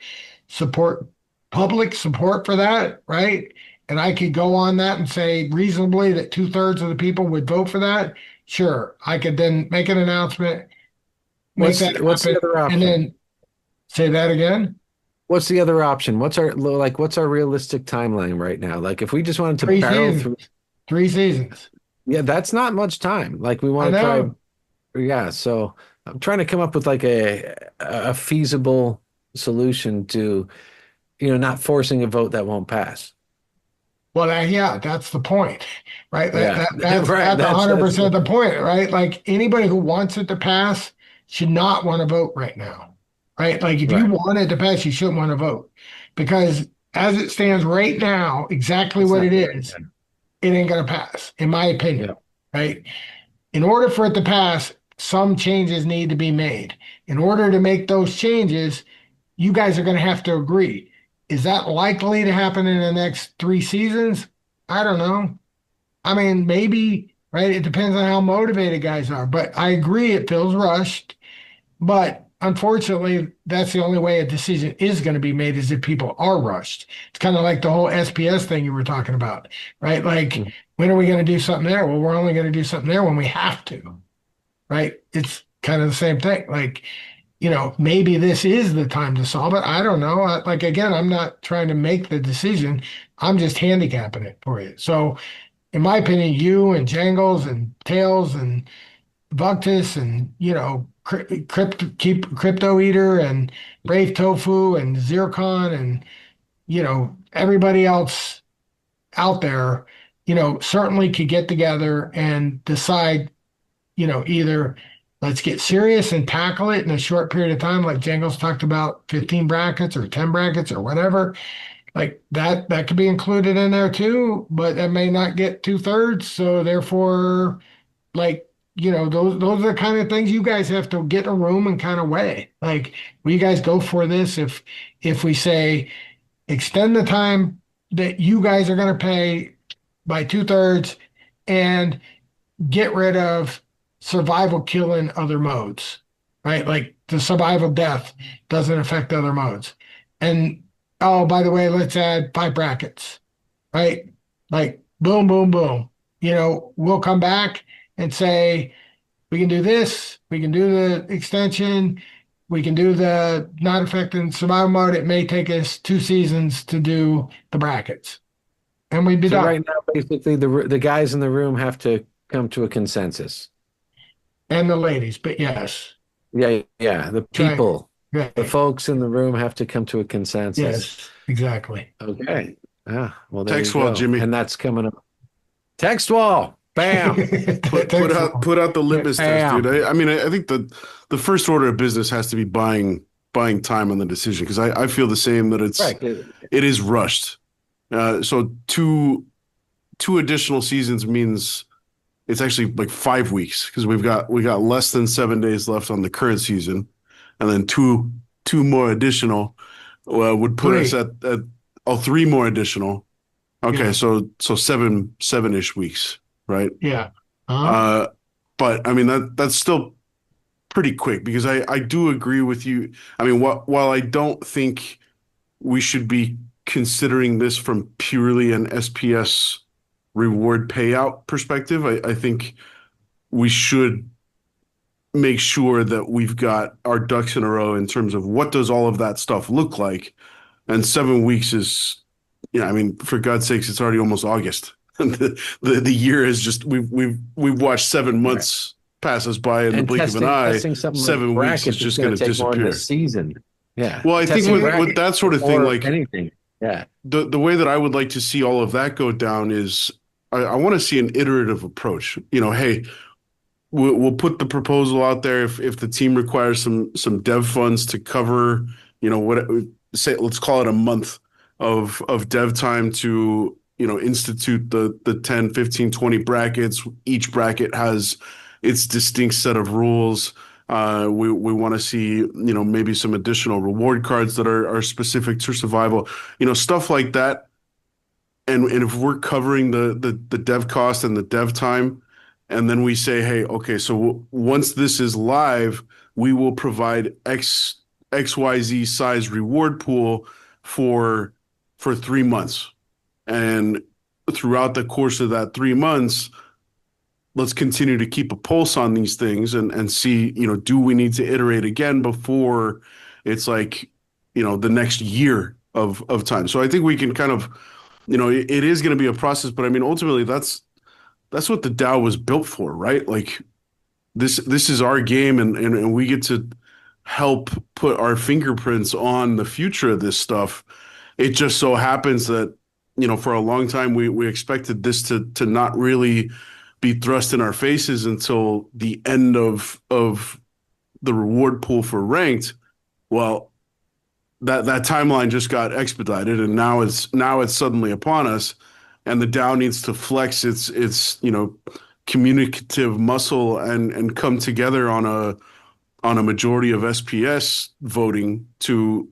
support, public support for that, right? And I could go on that and say reasonably that two-thirds of the people would vote for that, sure. I could then make an announcement, make that What's the happen, other and option? then say that again. What's the other option? What's our realistic timeline right now? Like if we just wanted to Three barrel seasons. through, 3 seasons. yeah, that's not much time. Like we I want to try, know. yeah. So I'm trying to come up with like a feasible solution to, not forcing a vote that won't pass. Well, yeah, that's the point, right? Yeah. Right. That's That's 100% the point, right? Like anybody who wants it to pass should not want to vote right now, right? Like if you right. want it to pass, you shouldn't want to vote because as it stands right now, exactly It's what not it good. is, it ain't going to pass, in my opinion, Yeah. right? In order for it to pass, some changes need to be made. In order to make those changes, you guys are going to have to agree. Is that likely to happen in the next 3 seasons? I don't know. I mean, maybe, right? It depends on how motivated guys are. But I agree, it feels rushed. But unfortunately, that's the only way a decision is going to be made is if people are rushed. It's kind of like the whole SPS thing you were talking about, right? Like, when are we going to do something there? Well, we're only going to do something there when we have to, right? It's kind of the same thing. Like, maybe this is the time to solve it. I don't know. Like, again, I'm not trying to make the decision. I'm just handicapping it for you. So, in my opinion, you and Jangles and Tails and Vuctus and, Crypto Eater and Brave Tofu and Zircon and, everybody else out there, certainly could get together and decide, either let's get serious and tackle it in a short period of time, like Jangles talked about 15 brackets or 10 brackets or whatever. Like that could be included in there too, but that may not get 2/3. So therefore, like, those are the kind of things you guys have to get in a room and kind of weigh. Like, will you guys go for this if we say extend the time that you guys are going to pay by 2/3 and get rid of survival killing other modes, right? Like the survival death doesn't affect other modes. And oh, by the way, let's add 5 brackets, right? Like boom, boom, boom. We'll come back and say, we can do this, we can do the extension, we can do the not affecting survival mode. It may take us 2 seasons to do the brackets. And we'd be So done. right now, basically, the guys in the room have to come to a consensus. And the ladies, but yes. Yeah, yeah. The people, Right. the folks in the room have to come to a consensus. Yes, exactly. Okay. Ah, well, there Text you wall, go. Jimmy. And that's coming up. Text wall. Bam. Put out the litmus test, Bam. dude. I mean, I think the first order of business has to be buying time on the decision because I feel the same that it is rushed. So two additional seasons means it's actually like 5 weeks because we got less than 7 days left on the current season, and then two more additional would put us at 3 more additional. Okay, Yeah. so seven-ish weeks, right? Yeah. But I mean that's still pretty quick because I do agree with you. I mean, while I don't think we should be considering this from purely an SPS reward payout perspective, I think we should make sure that we've got our ducks in a row in terms of what does all of that stuff look like. And 7 weeks is, I mean, for God's sakes, it's already almost August. the year is just we've watched 7 months pass us by in the blink of an eye. 7 weeks is just going to disappear. Season. Yeah. Well, I think with that sort of thing, like anything. Yeah. The way that I would like to see all of that go down is I want to see an iterative approach. Hey, we'll put the proposal out there if the team requires some dev funds to cover, let's call it a month of dev time to, institute the 10, 15, 20 brackets. Each bracket has its distinct set of rules. We want to see, maybe some additional reward cards that are specific to survival, stuff like that. And if we're covering the dev cost and the dev time, and then we say, hey, okay, so once this is live, we will provide XYZ size reward pool for 3 months. And throughout the course of that 3 months, let's continue to keep a pulse on these things and see, do we need to iterate again before it's like, the next year of time. So I think we can kind of, it is going to be a process, but I mean, ultimately that's what the DAO was built for, right? Like this is our game, and we get to help put our fingerprints on the future of this stuff. It just so happens that, for a long time we expected this to not really be thrust in our faces until the end of the reward pool for ranked. Well, that timeline just got expedited, and now it's suddenly upon us, and the DAO needs to flex its communicative muscle and come together on a majority of SPS voting to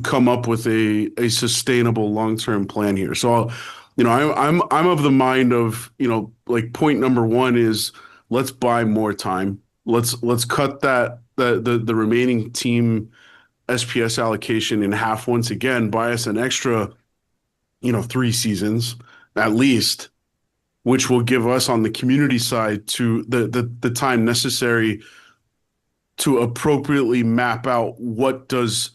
come up with a sustainable long-term plan here. So, I'm of the mind of, like, point number one is let's buy more time. Let's cut the remaining team SPS allocation in half once again, buy us an extra, 3 seasons at least, which will give us on the community side to the time necessary to appropriately map out what does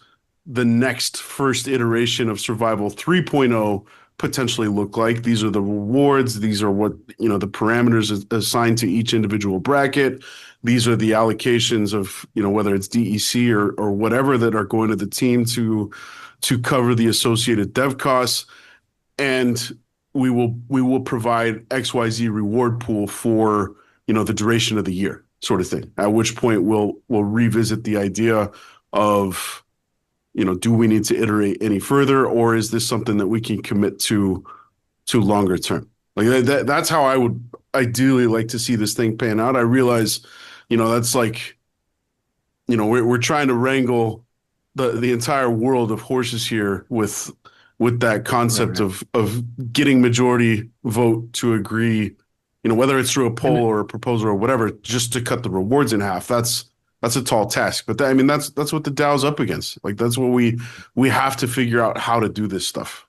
the next first iteration of Survival 3.0 potentially look like. These are the rewards. These are what, the parameters assigned to each individual bracket. These are the allocations of, whether it's DEC or whatever that are going to the team to cover the associated dev costs. And we will provide XYZ reward pool for, the duration of the year, sort of thing. At which point we'll revisit the idea of, do we need to iterate any further, or is this something that we can commit to longer term? Like that's how I would ideally like to see this thing pan out. I realize, that's like, we're trying to wrangle the entire world of horses here with that concept of getting majority vote to agree, whether it's through a poll or a proposal or whatever, just to cut the rewards in half. That's a tall task, but that's what the DAO's up against. Like, that's what we have to figure out how to do this stuff.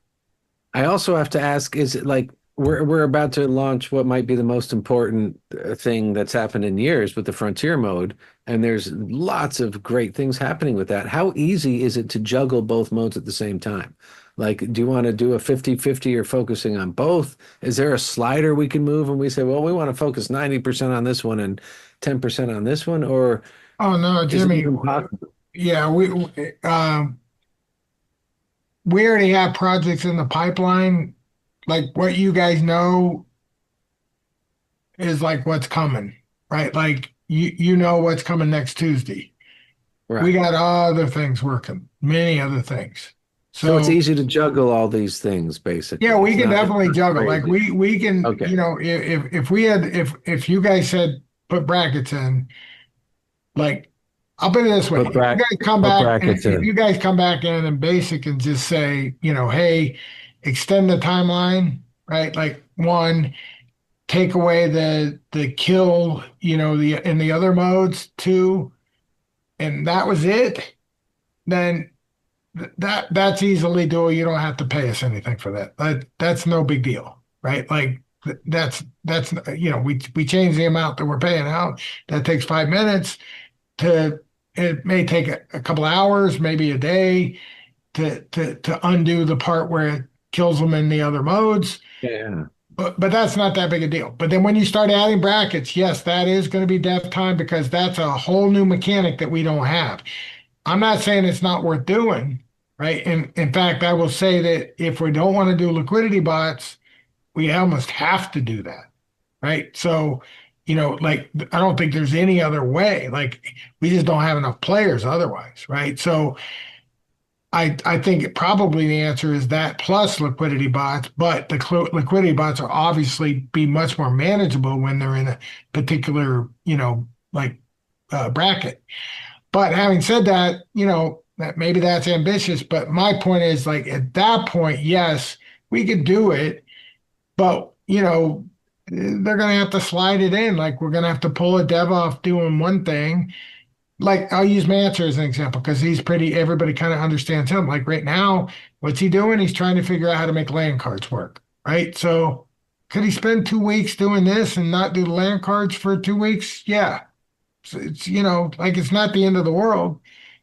I also have to ask, is it like we're about to launch what might be the most important thing that's happened in years with the Frontier mode, and there's lots of great things happening with that. How easy is it to juggle both modes at the same time? Like, do you want to do a 50-50 or focusing on both? Is there a slider we can move and we say, well, we want to focus 90% on this one and 10% on this one? Or Oh no, Jimmy. Yeah, we already have projects in the pipeline. Like, what you guys know is like what's coming, right? Like, you know what's coming next Tuesday. Right. We got other things working, many other things. So it's easy to juggle all these things, basically. Yeah, we can definitely juggle. Like, we can, Okay. if you guys said put brackets in, like, I'll put it this way. If you guys come back in and basic and just say, hey, extend the timeline, right? Like, one, take away the kill, in the other modes, two, and that was it, then that's easily doable. You don't have to pay us anything for that. That's no big deal, right? Like, that's we change the amount that we're paying out. That takes 5 minutes. It may take a couple hours, maybe a day, to undo the part where it kills them in the other modes. Yeah. But that's not that big a deal. But then when you start adding brackets, yes, that is going to be dev time, because that's a whole new mechanic that we don't have. I'm not saying it's not worth doing, right? And in fact, I will say that if we don't want to do liquidity bots, we almost have to do that, right? So, like, I don't think there's any other way. Like, we just don't have enough players otherwise, right? So I think probably the answer is that plus liquidity bots, but the liquidity bots are obviously be much more manageable when they're in a particular, bracket. But having said that, that maybe that's ambitious, but my point is, like, at that point, yes, we could do it, but, they're going to have to slide it in. Like, we're going to have to pull a dev off doing one thing. Like, I'll use Manser as an example, because everybody kind of understands him. Like, right now, what's he doing? He's trying to figure out how to make land cards work, right? So could he spend 2 weeks doing this and not do the land cards for 2 weeks? Yeah. So it's, like, it's not the end of the world.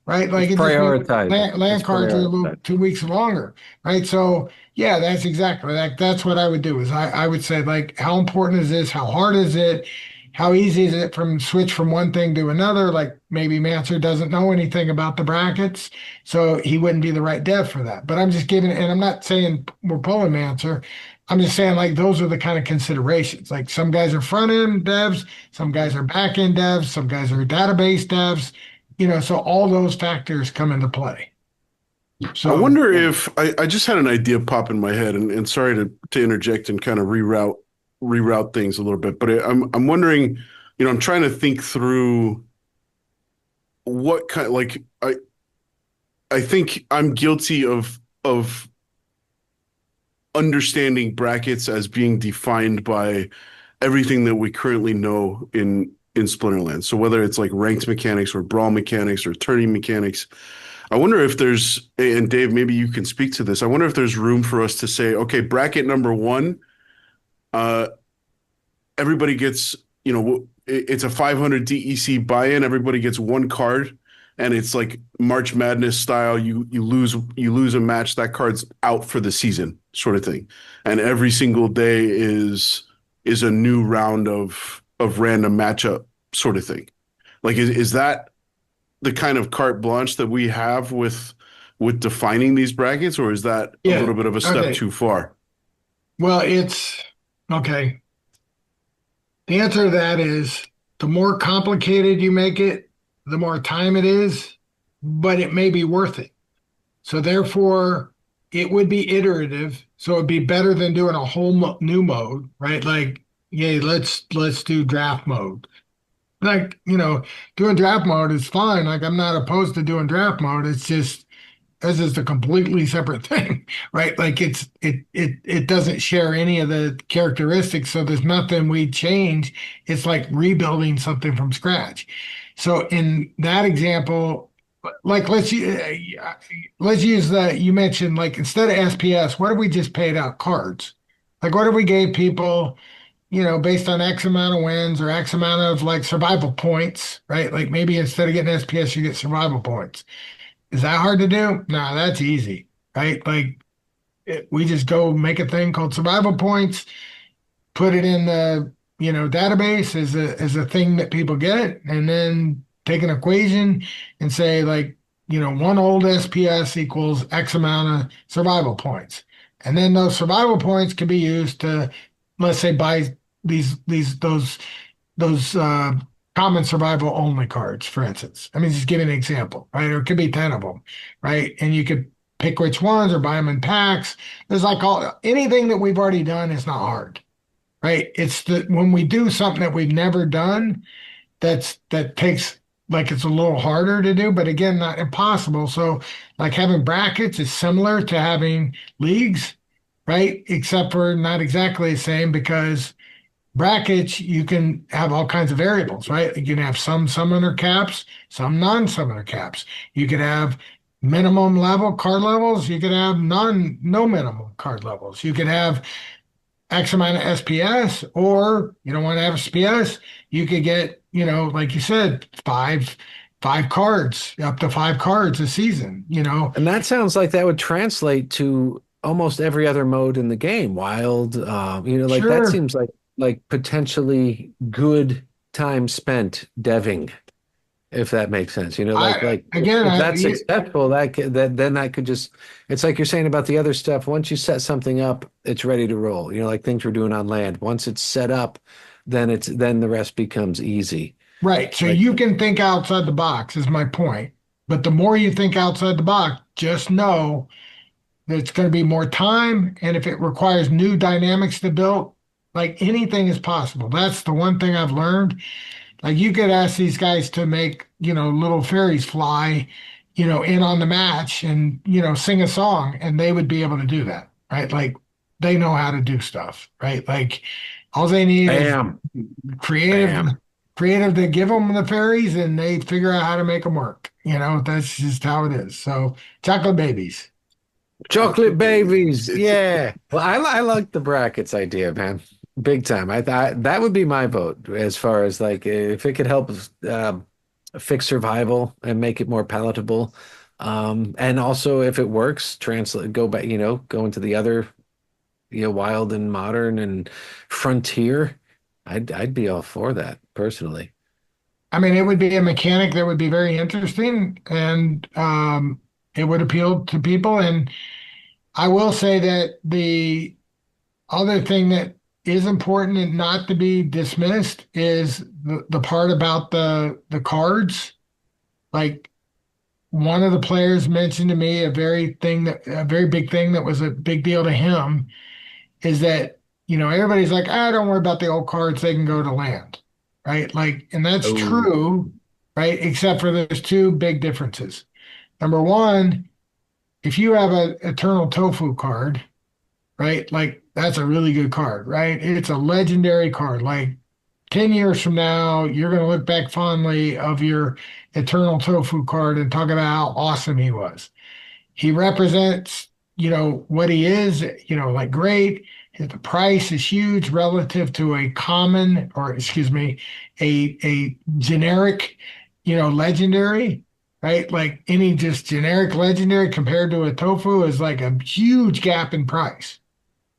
right? Like It's prioritized. land It's cards are a little prioritized. 2 weeks longer, right? So yeah, that's exactly like that's what I would do is I would say like how important is this? How hard is it? How easy is it from switch from one thing to another? Like maybe Manser doesn't know anything about the brackets, so he wouldn't be the right dev for that. But I'm just giving, and I'm not saying we're pulling Manser. I'm just saying like those are the kind of considerations. Like some guys are front end devs, some guys are back end devs, some guys are database devs, so all those factors come into play. I So wonder if I just had an idea pop in my head, and sorry to interject and kind of reroute things a little bit, but I'm wondering, I'm trying to think through what kind, like I think I'm guilty of understanding brackets as being defined by everything that we currently know in Splinterlands. So whether it's like ranked mechanics or brawl mechanics or turning mechanics, I wonder if there's, and Dave, maybe you can speak to this. I wonder if there's room for us to say, okay, bracket number one, everybody gets, it's a 500 DEC buy-in. Everybody gets one card, and it's like March Madness style. You lose a match, that card's out for the season, sort of thing. And every single day is a new round of random matchup, sort of thing. Like, is that the kind of carte blanche that we have with defining these brackets, or is that a little bit of a step too far? Well, it's okay. The answer to that is the more complicated you make it, the more time it is, but it may be worth it. So therefore, it would be iterative. So it'd be better than doing a whole new mode, right? Like, yay, let's do draft mode. Like, doing draft mode is fine. Like, I'm not opposed to doing draft mode. It's just this is a completely separate thing, right? Like it doesn't share any of the characteristics, so there's nothing we change. It's like rebuilding something from scratch. So in that example, like let's use the you mentioned like instead of SPS, what if we just paid out cards? Like what if we gave people, based on X amount of wins or X amount of like survival points, right? Like maybe instead of getting SPS, you get survival points. Is that hard to do? No, that's easy, right? Like we just go make a thing called survival points, put it in the database as a thing that people get, and then take an equation and say like one old SPS equals X amount of survival points, and then those survival points can be used to, let's say, buy those common survival only cards, for instance. I mean, just give an example, right? Or it could be 10 of them, right? And you could pick which ones or buy them in packs. There's like anything that we've already done is not hard, right? It's when we do something that we've never done, that takes like it's a little harder to do, but again, not impossible. So like having brackets is similar to having leagues, right? Except for not exactly the same because brackets, you can have all kinds of variables, right? You can have some summoner caps, some non-summoner caps. You could have minimum level card levels. You could have no minimum card levels. You could have X amount of SPS, or you don't want to have SPS. You could get, like you said, five cards, up to 5 cards a season, And that sounds like that would translate to almost every other mode in the game. Wild, like Sure. that seems like potentially good time spent deving, if that makes sense. Again, if that's successful, then that could just, it's like you're saying about the other stuff. Once you set something up, it's ready to roll. Like things we're doing on land. Once it's set up, then the rest becomes easy. Right. So you can think outside the box is my point. But the more you think outside the box, just know that it's going to be more time. And if it requires new dynamics to build, like anything is possible. That's the one thing I've learned. Like you could ask these guys to make, little fairies fly, in on the match and, sing a song, and they would be able to do that, right? Like they know how to do stuff, right? Like all they need is creative to give them the fairies, and they figure out how to make them work. That's just how it is. So chocolate babies. Chocolate babies. Yeah. Well, I like the brackets idea, man. Big time. I thought that would be my vote as far as like if it could help fix survival and make it more palatable. And also, if it works, translate, go back, go into the other, wild and modern and frontier. I'd be all for that personally. I mean, it would be a mechanic that would be very interesting, and it would appeal to people. And I will say that the other thing that is important and not to be dismissed is the part about the cards. Like one of the players mentioned to me a very big thing that was a big deal to him is that, everybody's like, don't worry about the old cards, they can go to land. Right? Like, and that's Oh. true, right? Except for there's two big differences. Number one, if you have an Eternal Tofu card, right? Like that's a really good card, right? It's a legendary card. Like 10 years from now, you're going to look back fondly of your Eternal Tofu card and talk about how awesome he was. He represents, what he is, like great. The price is huge relative to a common, or excuse me, a generic, legendary, right? Like any just generic legendary compared to a tofu is like a huge gap in price,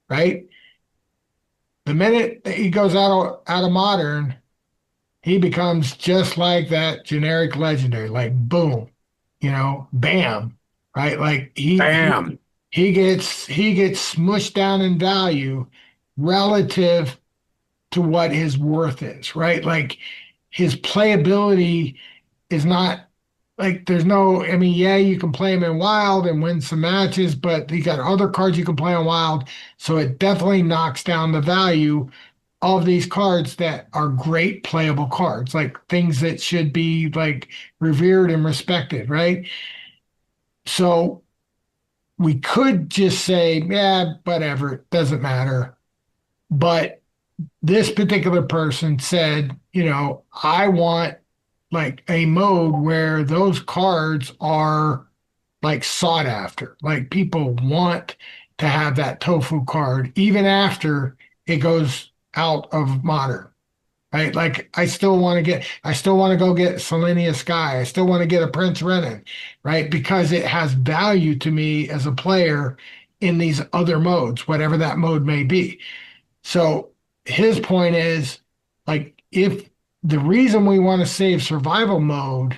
right? The minute that he goes out of modern, he becomes just like that generic legendary, like boom, bam, right? Like Bam. he gets smushed down in value relative to what his worth is, right? Like his playability is not like there's no, I mean, yeah, you can play him in wild and win some matches, but you got other cards you can play on wild. So it definitely knocks down the value of these cards that are great playable cards, like things that should be like revered and respected, right? So we could just say, yeah, whatever, it doesn't matter. But this particular person said, I want like a mode where those cards are like sought after. Like people want to have that tofu card even after it goes out of modern. Right? Like I still want to go get Selenia Sky. I still want to get a Prince Renan, right? Because it has value to me as a player in these other modes, whatever that mode may be. So his point is like if the reason we want to save survival mode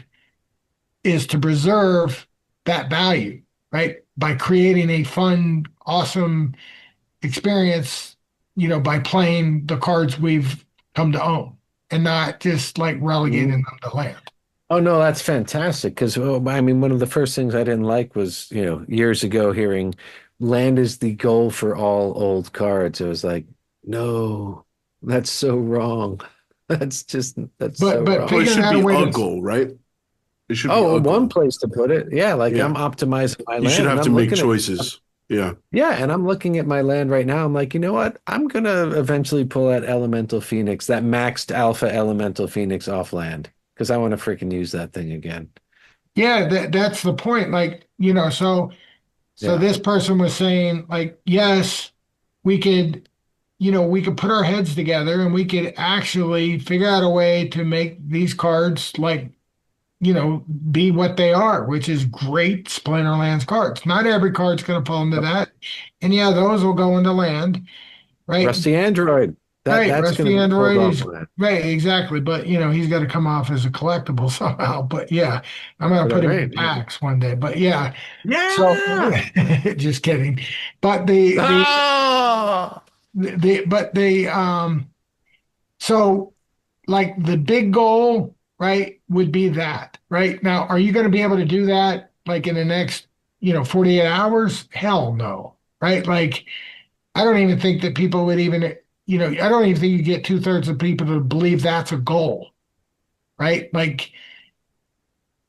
is to preserve that value, right? By creating a fun, awesome experience, by playing the cards we've come to own and not just like relegating them to land. Oh no, that's fantastic. Because I mean, one of the first things I didn't like was, years ago hearing land is the goal for all old cards. It was like, no, that's so wrong. That's But so wrong. Well, it figuring should out a be way a to goal, right? It should be Oh, a one goal. place to put it. Yeah, like Yeah. I'm optimizing my You land. should and have I'm to make looking at- choices. Yeah. Yeah, and I'm looking at my land right now. I'm like, you know what? I'm gonna eventually pull that Elemental Phoenix, that maxed alpha Elemental Phoenix off land, because I want to freaking use that thing again. yeah, that's the point. Like, so Yeah. this person was saying, like, yes, we could, we could put our heads together and we could actually figure out a way to make these cards like, be what they are, which is great Splinterlands cards. Not every card's going to fall into that. And yeah, those will go into land, right? Rusty Android. That's Rusty gonna be pulled Android off is land. right, exactly. But he's got to come off as a collectible somehow. But yeah, I'm gonna put him in Right, yeah. packs one day. But yeah, Yeah. so just kidding. But Ah! so like the big goal, right, would be that, right? Now, are you going to be able to do that like in the next, 48 hours? Hell no, right? Like, I don't even think that people would even, I don't even think you get 2/3 of people to believe that's a goal, right? Like,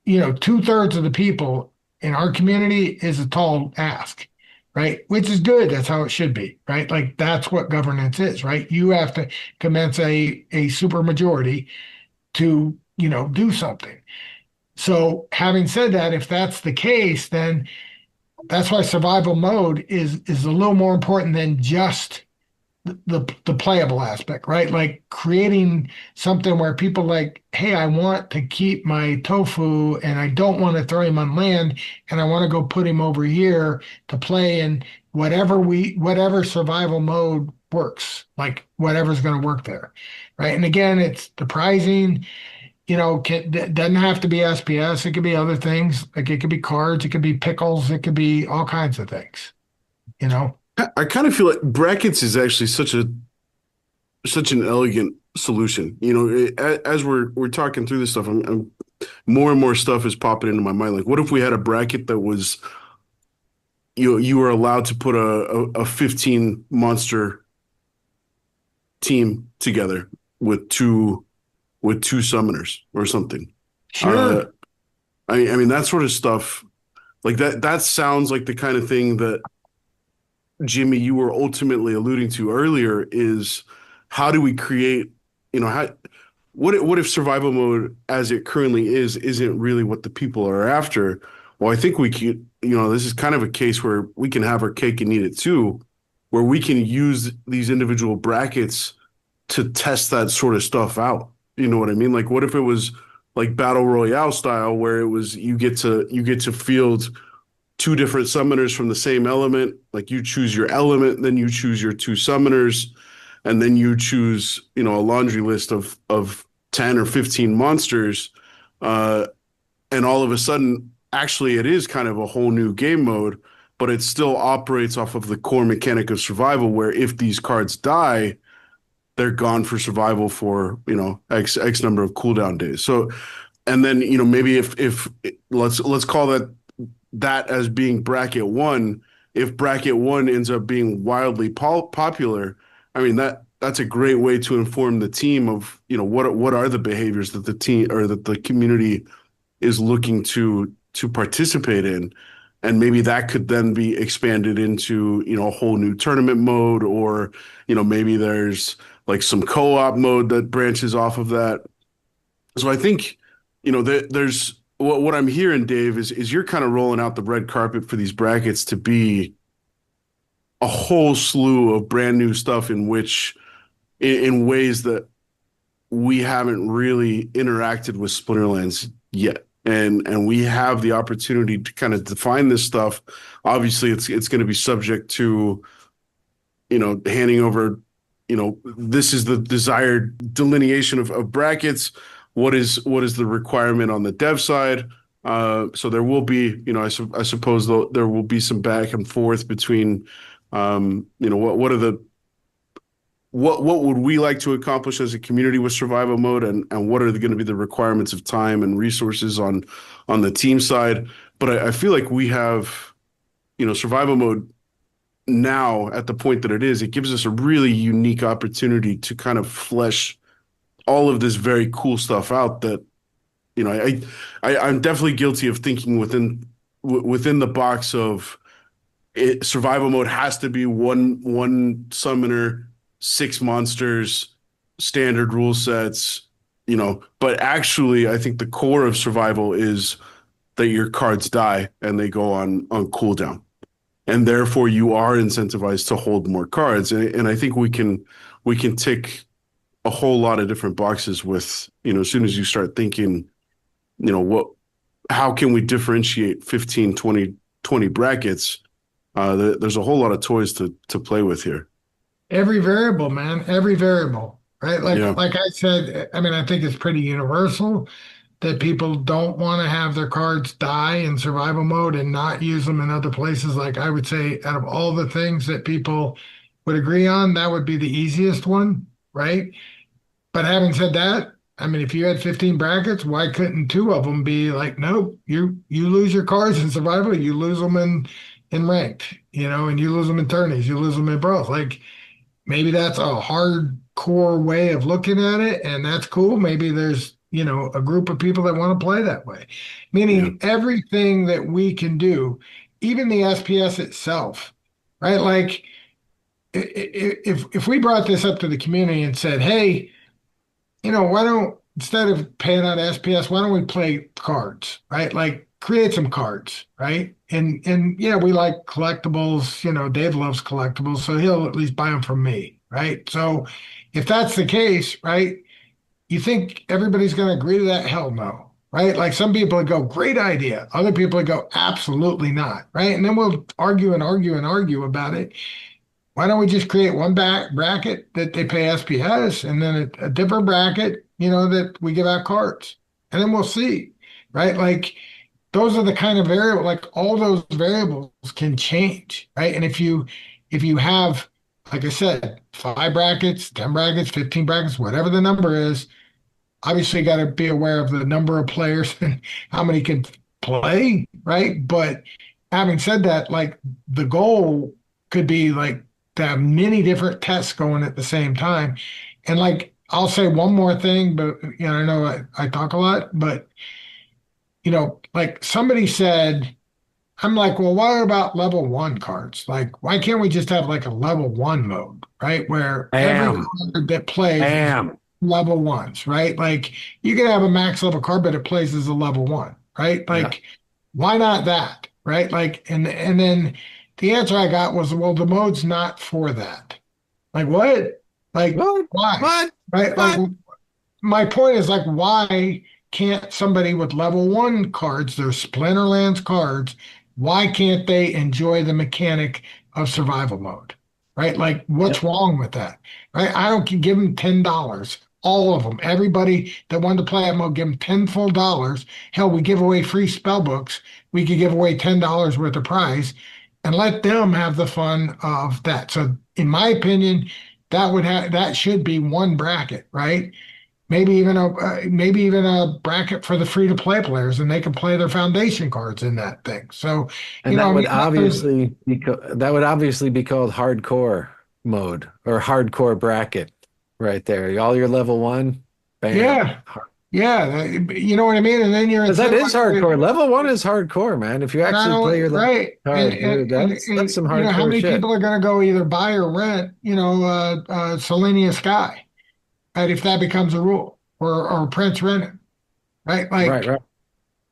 2/3 of the people in our community is a tall ask, right? Which is good. That's how it should be, right? Like that's what governance is, right? You have to convince a super majority to, do something. So having said that, if that's the case, then that's why survival mode is a little more important than just the playable aspect, right? Like creating something where people like, hey, I want to keep my tofu and I don't want to throw him on land and I want to go put him over here to play in whatever survival mode works, like whatever's going to work there, right? And again, it's the pricing, doesn't have to be SPS. It could be other things. Like it could be cards, it could be pickles, it could be all kinds of things, you know? I kind of feel like brackets is actually such an elegant solution. As we're talking through this stuff, I'm more and more stuff is popping into my mind. Like, what if we had a bracket that was you were allowed to put a 15 monster team together with two summoners or something. Sure. I mean that sort of stuff, like that sounds like the kind of thing that Jimmy, you were ultimately alluding to earlier, is how do we create, what if survival mode as it currently isn't really what the people are after? Well, I think we can, this is kind of a case where we can have our cake and eat it too, where we can use these individual brackets to test that sort of stuff out. You know what I mean? Like, what if it was like Battle Royale style, where it was you get to field two different summoners from the same element. Like you choose your element, then you choose your two summoners, and then you choose, a laundry list of 10 or 15 monsters. And all of a sudden, actually, it is kind of a whole new game mode, but it still operates off of the core mechanic of survival, where if these cards die, they're gone for survival for, X number of cooldown days. So, and then, maybe if let's call that as being bracket one. If bracket one ends up being wildly popular, I mean that's a great way to inform the team of what are the behaviors that the team or that the community is looking to participate in, and maybe that could then be expanded into a whole new tournament mode, or maybe there's like some co-op mode that branches off of that. So I think there's what I'm hearing, Dave, is you're kind of rolling out the red carpet for these brackets to be a whole slew of brand new stuff in ways that we haven't really interacted with Splinterlands yet. And we have the opportunity to kind of define this stuff. Obviously, it's going to be subject to, handing over, this is the desired delineation of brackets. What is the requirement on the dev side? So there will be, I suppose there will be some back and forth between, what would we like to accomplish as a community with survival mode, and what are going to be the requirements of time and resources on the team side. But I feel like we have, survival mode now at the point that it gives us a really unique opportunity to kind of flesh all of this very cool stuff out that, I'm definitely guilty of thinking within the box of it. Survival mode has to be one summoner, 6 monsters, standard rule sets, but actually I think the core of survival is that your cards die and they go on cooldown. And therefore you are incentivized to hold more cards. And I think we can tick a whole lot of different boxes with, as soon as you start thinking, how can we differentiate 15, 20 brackets? There's a whole lot of toys to play with here. Every variable, man, every variable, right? Like I said, I mean, I think it's pretty universal that people don't want to have their cards die in survival mode and not use them in other places. Like I would say, out of all the things that people would agree on, that would be the easiest one, right? But having said that, I mean, if you had 15 brackets, why couldn't 2 of them be like, nope, you lose your cards in survival, you lose them in ranked, and you lose them in tourneys, you lose them in both. Like maybe that's a hardcore way of looking at it, and that's cool. Maybe there's, a group of people that want to play that way. Meaning everything that we can do, even the SPS itself, right? Like if we brought this up to the community and said, hey, why don't, instead of paying out SPS, why don't we play cards, right? Like create some cards, right? And yeah, we like collectibles. Dave loves collectibles, so he'll at least buy them from me, right? So if that's the case, right, you think everybody's going to agree to that? Hell no, right? Like some people would go, great idea. Other people would go, absolutely not, right? And then we'll argue and argue and argue about it. Why don't we just create one bracket that they pay SPS and then a different bracket, that we give out cards, and then we'll see, right? Like those are the kind of variable, like all those variables can change, right? And if you have, like I said, 5 brackets, 10 brackets, 15 brackets, whatever the number is, obviously you got to be aware of the number of players and how many can play, right? But having said that, like the goal could be like to have many different tests going at the same time. And like I'll say one more thing, but I know I talk a lot, but like somebody said, I'm like, well, what about level 1 cards? Like, why can't we just have like a level 1 mode, right? Where every card that plays is level 1s, right? Like you can have a max level card, but it plays as a level 1, right? Like, why not that, right? Like, and then the answer I got was, well, the mode's not for that. Like, what? Like, What? why? What? Right? What? Like, my point is like, why can't somebody with level 1 cards, their Splinterlands cards, why can't they enjoy the mechanic of survival mode? Right? Like, what's wrong with that? Right? I don't give them $10. All of them, everybody that wanted to play that mode, give them 10 full dollars. Hell, we give away free spell books. We could give away $10 worth of prize and let them have the fun of that. So, in my opinion, that should be one bracket, right? Maybe even a bracket for the free to play players, and they can play their foundation cards in that thing. So, And that would obviously be called hardcore mode or hardcore bracket right there. All your level 1, bam. yeah, you know what I mean. And then you're Because that is hardcore. Level 1 is hardcore, man. If you actually play your level right, card, dude, that's some hardcore how many shit. people are going to go either buy or rent, Selenia Sky, right? If that becomes a rule, or Prince Renin, right? Like, Right.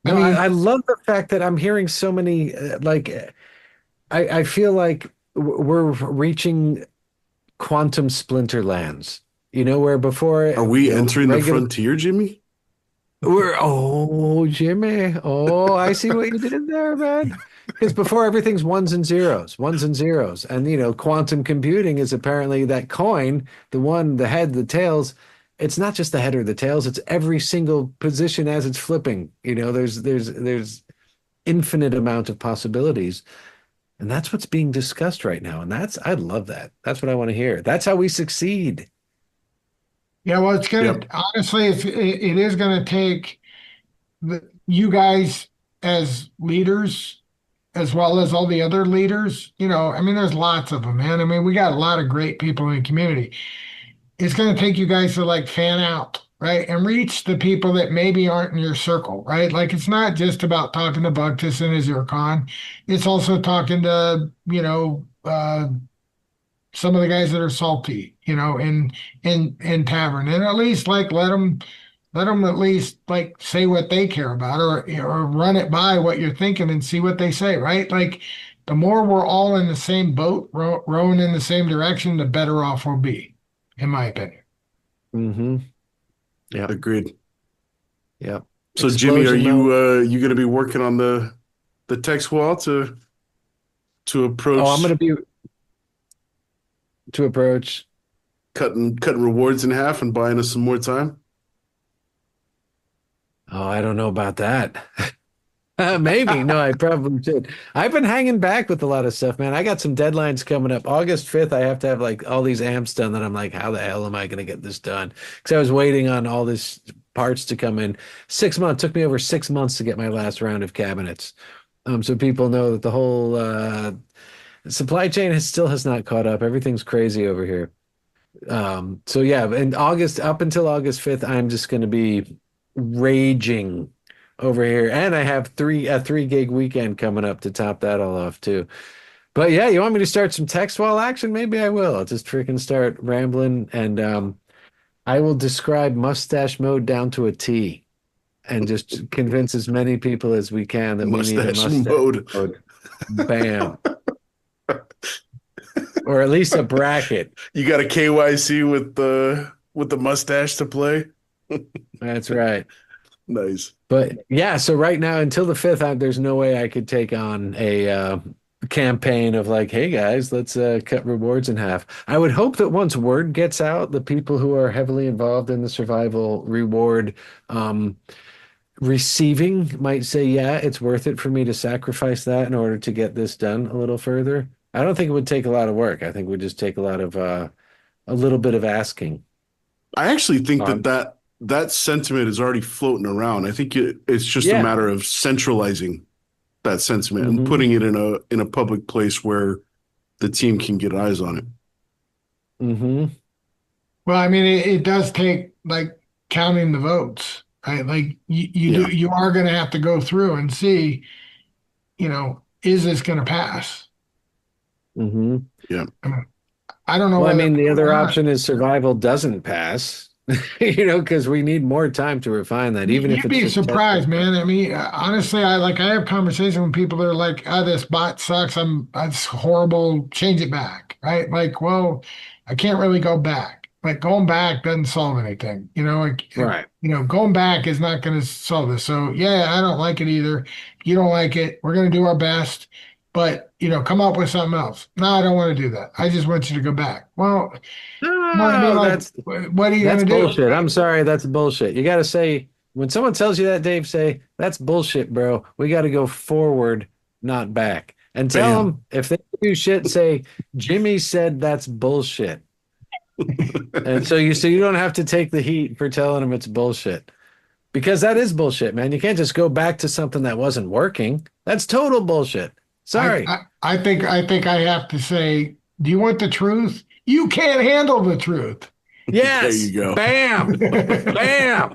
No, I love the fact that I'm hearing so many, I feel like we're reaching quantum Splinterlands, where before. Are we entering the frontier, Jimmy? Jimmy. Oh, I see what you did there, man. Because before everything's ones and zeros. And, quantum computing is apparently that coin, the head, the tails. It's not just the head or the tails, it's every single position as it's flipping. There's infinite amount of possibilities. And that's what's being discussed right now. And I love that. That's what I want to hear. That's how we succeed. Yeah, well, it's gonna honestly, it is gonna take you guys as leaders, as well as all the other leaders. I mean, there's lots of them, man. I mean, we got a lot of great people in the community. It's going to take you guys to like fan out, right? And reach the people that maybe aren't in your circle, right? Like it's not just about talking to Bugtus and Azure Khan. It's also talking to, some of the guys that are salty, in tavern. And at least like let them at least like say what they care about, or run it by what you're thinking and see what they say, right? Like the more we're all in the same boat, rowing in the same direction, the better off we'll be, in my opinion. Mm-hmm. Yeah. Agreed. Yeah. So Jimmy, are you going to be working on the text wall to approach? Oh, I'm going to be to approach cutting rewards in half and buying us some more time. Oh, I don't know about that. Maybe. No, I probably should. I've been hanging back with a lot of stuff, man. I got some deadlines coming up. August 5th, I have to have like all these amps done that I'm like, how the hell am I going to get this done? Because I was waiting on all this parts to come in. 6 months. Took me over 6 months to get my last round of cabinets. So people know that the whole supply chain still has not caught up. Everything's crazy over here. So yeah, in August, up until August 5th, I'm just going to be raging over here, and I have a 3 gig weekend coming up to top that all off too. But yeah, you want me to start some text wall action? Maybe I will. I'll just freaking start rambling, and I will describe mustache mode down to a T, and just convince as many people as we can that we need a mustache mode. Bam. or at least a bracket. You got a KYC with the mustache to play. That's right. Nice. But yeah, so right now until the 5th, there's no way I could take on a campaign of like, hey guys, let's cut rewards in half. I would hope that once word gets out, the people who are heavily involved in the survival reward receiving might say, yeah, it's worth it for me to sacrifice that in order to get this done a little further. I don't think it would take a lot of work. I think it would just take a lot of a little bit of asking. I actually think that sentiment is already floating around. I think it's just a matter of centralizing that sentiment and putting it in a public place where the team can get eyes on it. Mm-hmm. Well, I mean, it does take like counting the votes, right? Like you are going to have to go through and see, is this going to pass? Mm-hmm. Yeah. I don't know. Well, I mean, the other option is survival doesn't pass, because we need more time to refine that. Even if you'd be surprised, man. I mean, honestly, I have conversations with people that are like, "Oh, this bot sucks. It's horrible. Change it back." Right? Like, well, I can't really go back. Like going back doesn't solve anything. Right. Going back is not going to solve this. So yeah, I don't like it either. If you don't like it, we're going to do our best. But come up with something else. No, I don't want to do that. I just want you to go back. Well, what are you going to do? Bullshit. I'm sorry, that's bullshit. You got to say, when someone tells you that, Dave, say, that's bullshit, bro. We got to go forward, not back. And tell them, if they do shit, say, Jimmy said that's bullshit. And so you don't have to take the heat for telling them it's bullshit. Because that is bullshit, man. You can't just go back to something that wasn't working. That's total bullshit. Sorry. I think I have to say, do you want the truth? You can't handle the truth. Yes. There you go. Bam. Bam.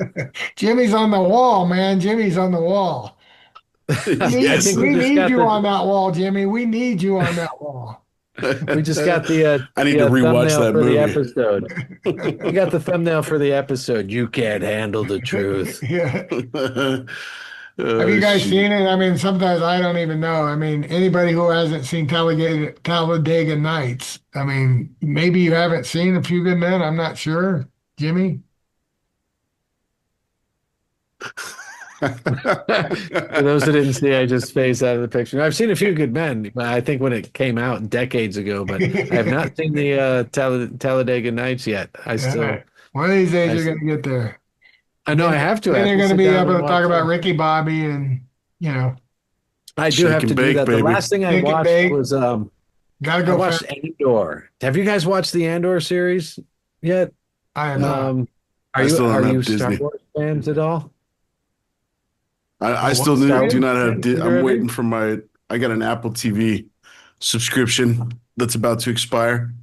Jimmy's on the wall, man. Jimmy's on the wall. Yes. We need you on that wall, Jimmy. We need you on that wall. We just got the I need to rewatch that movie. The episode. We got the thumbnail for the episode. You can't handle the truth. Yeah. Have you guys seen it? I mean, sometimes I don't even know. I mean, anybody who hasn't seen Talladega Nights, I mean, maybe you haven't seen A Few Good Men. I'm not sure. Jimmy? For those that didn't see, I just phased out of the picture. I've seen A Few Good Men, I think when it came out decades ago, but I have not seen the Talladega Nights yet. One of these days you're going to get there. I know I have to. And they're going to be able to talk about Ricky Bobby and, I do have to do that. Baby. The last thing I watched was Gotta go. I watched Andor. Have you guys watched the Andor series yet? I have not. Are you Star Wars fans at all? I still do not have. I'm waiting for I got an Apple TV subscription that's about to expire.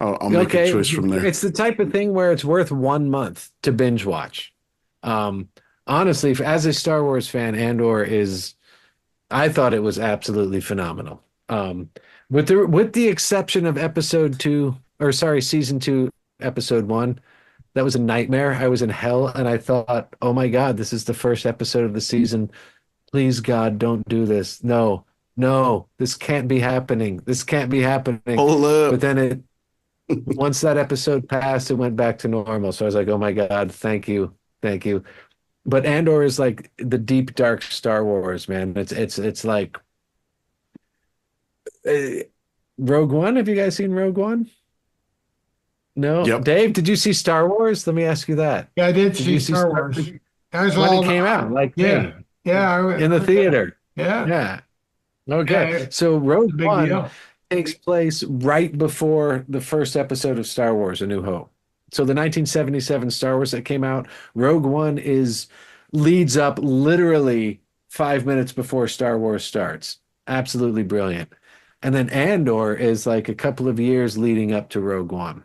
I'll make a choice from there. It's the type of thing where it's worth 1 month to binge watch. Honestly, as a Star Wars fan, Andor I thought it was absolutely phenomenal. With the exception of season 2, episode 1, that was a nightmare. I was in hell and I thought, oh my God, this is the first episode of the season. Please, God, don't do this. No, this can't be happening. This can't be happening. Hold up. But then once that episode passed, it went back to normal. So I was like, oh my God, thank you. But Andor is like the deep, dark Star Wars, man. It's like Rogue One. Have you guys seen Rogue One? No. Yep. Dave, did you see Star Wars? Let me ask you that. Yeah, I did see Star Wars. When it came out, in the theater. Yeah. Okay. Yeah, so Rogue One deal. takes place right before the first episode of Star Wars: A New Hope. So the 1977 Star Wars that came out, Rogue One leads up literally 5 minutes before Star Wars starts. Absolutely brilliant. And then Andor is like a couple of years leading up to Rogue One.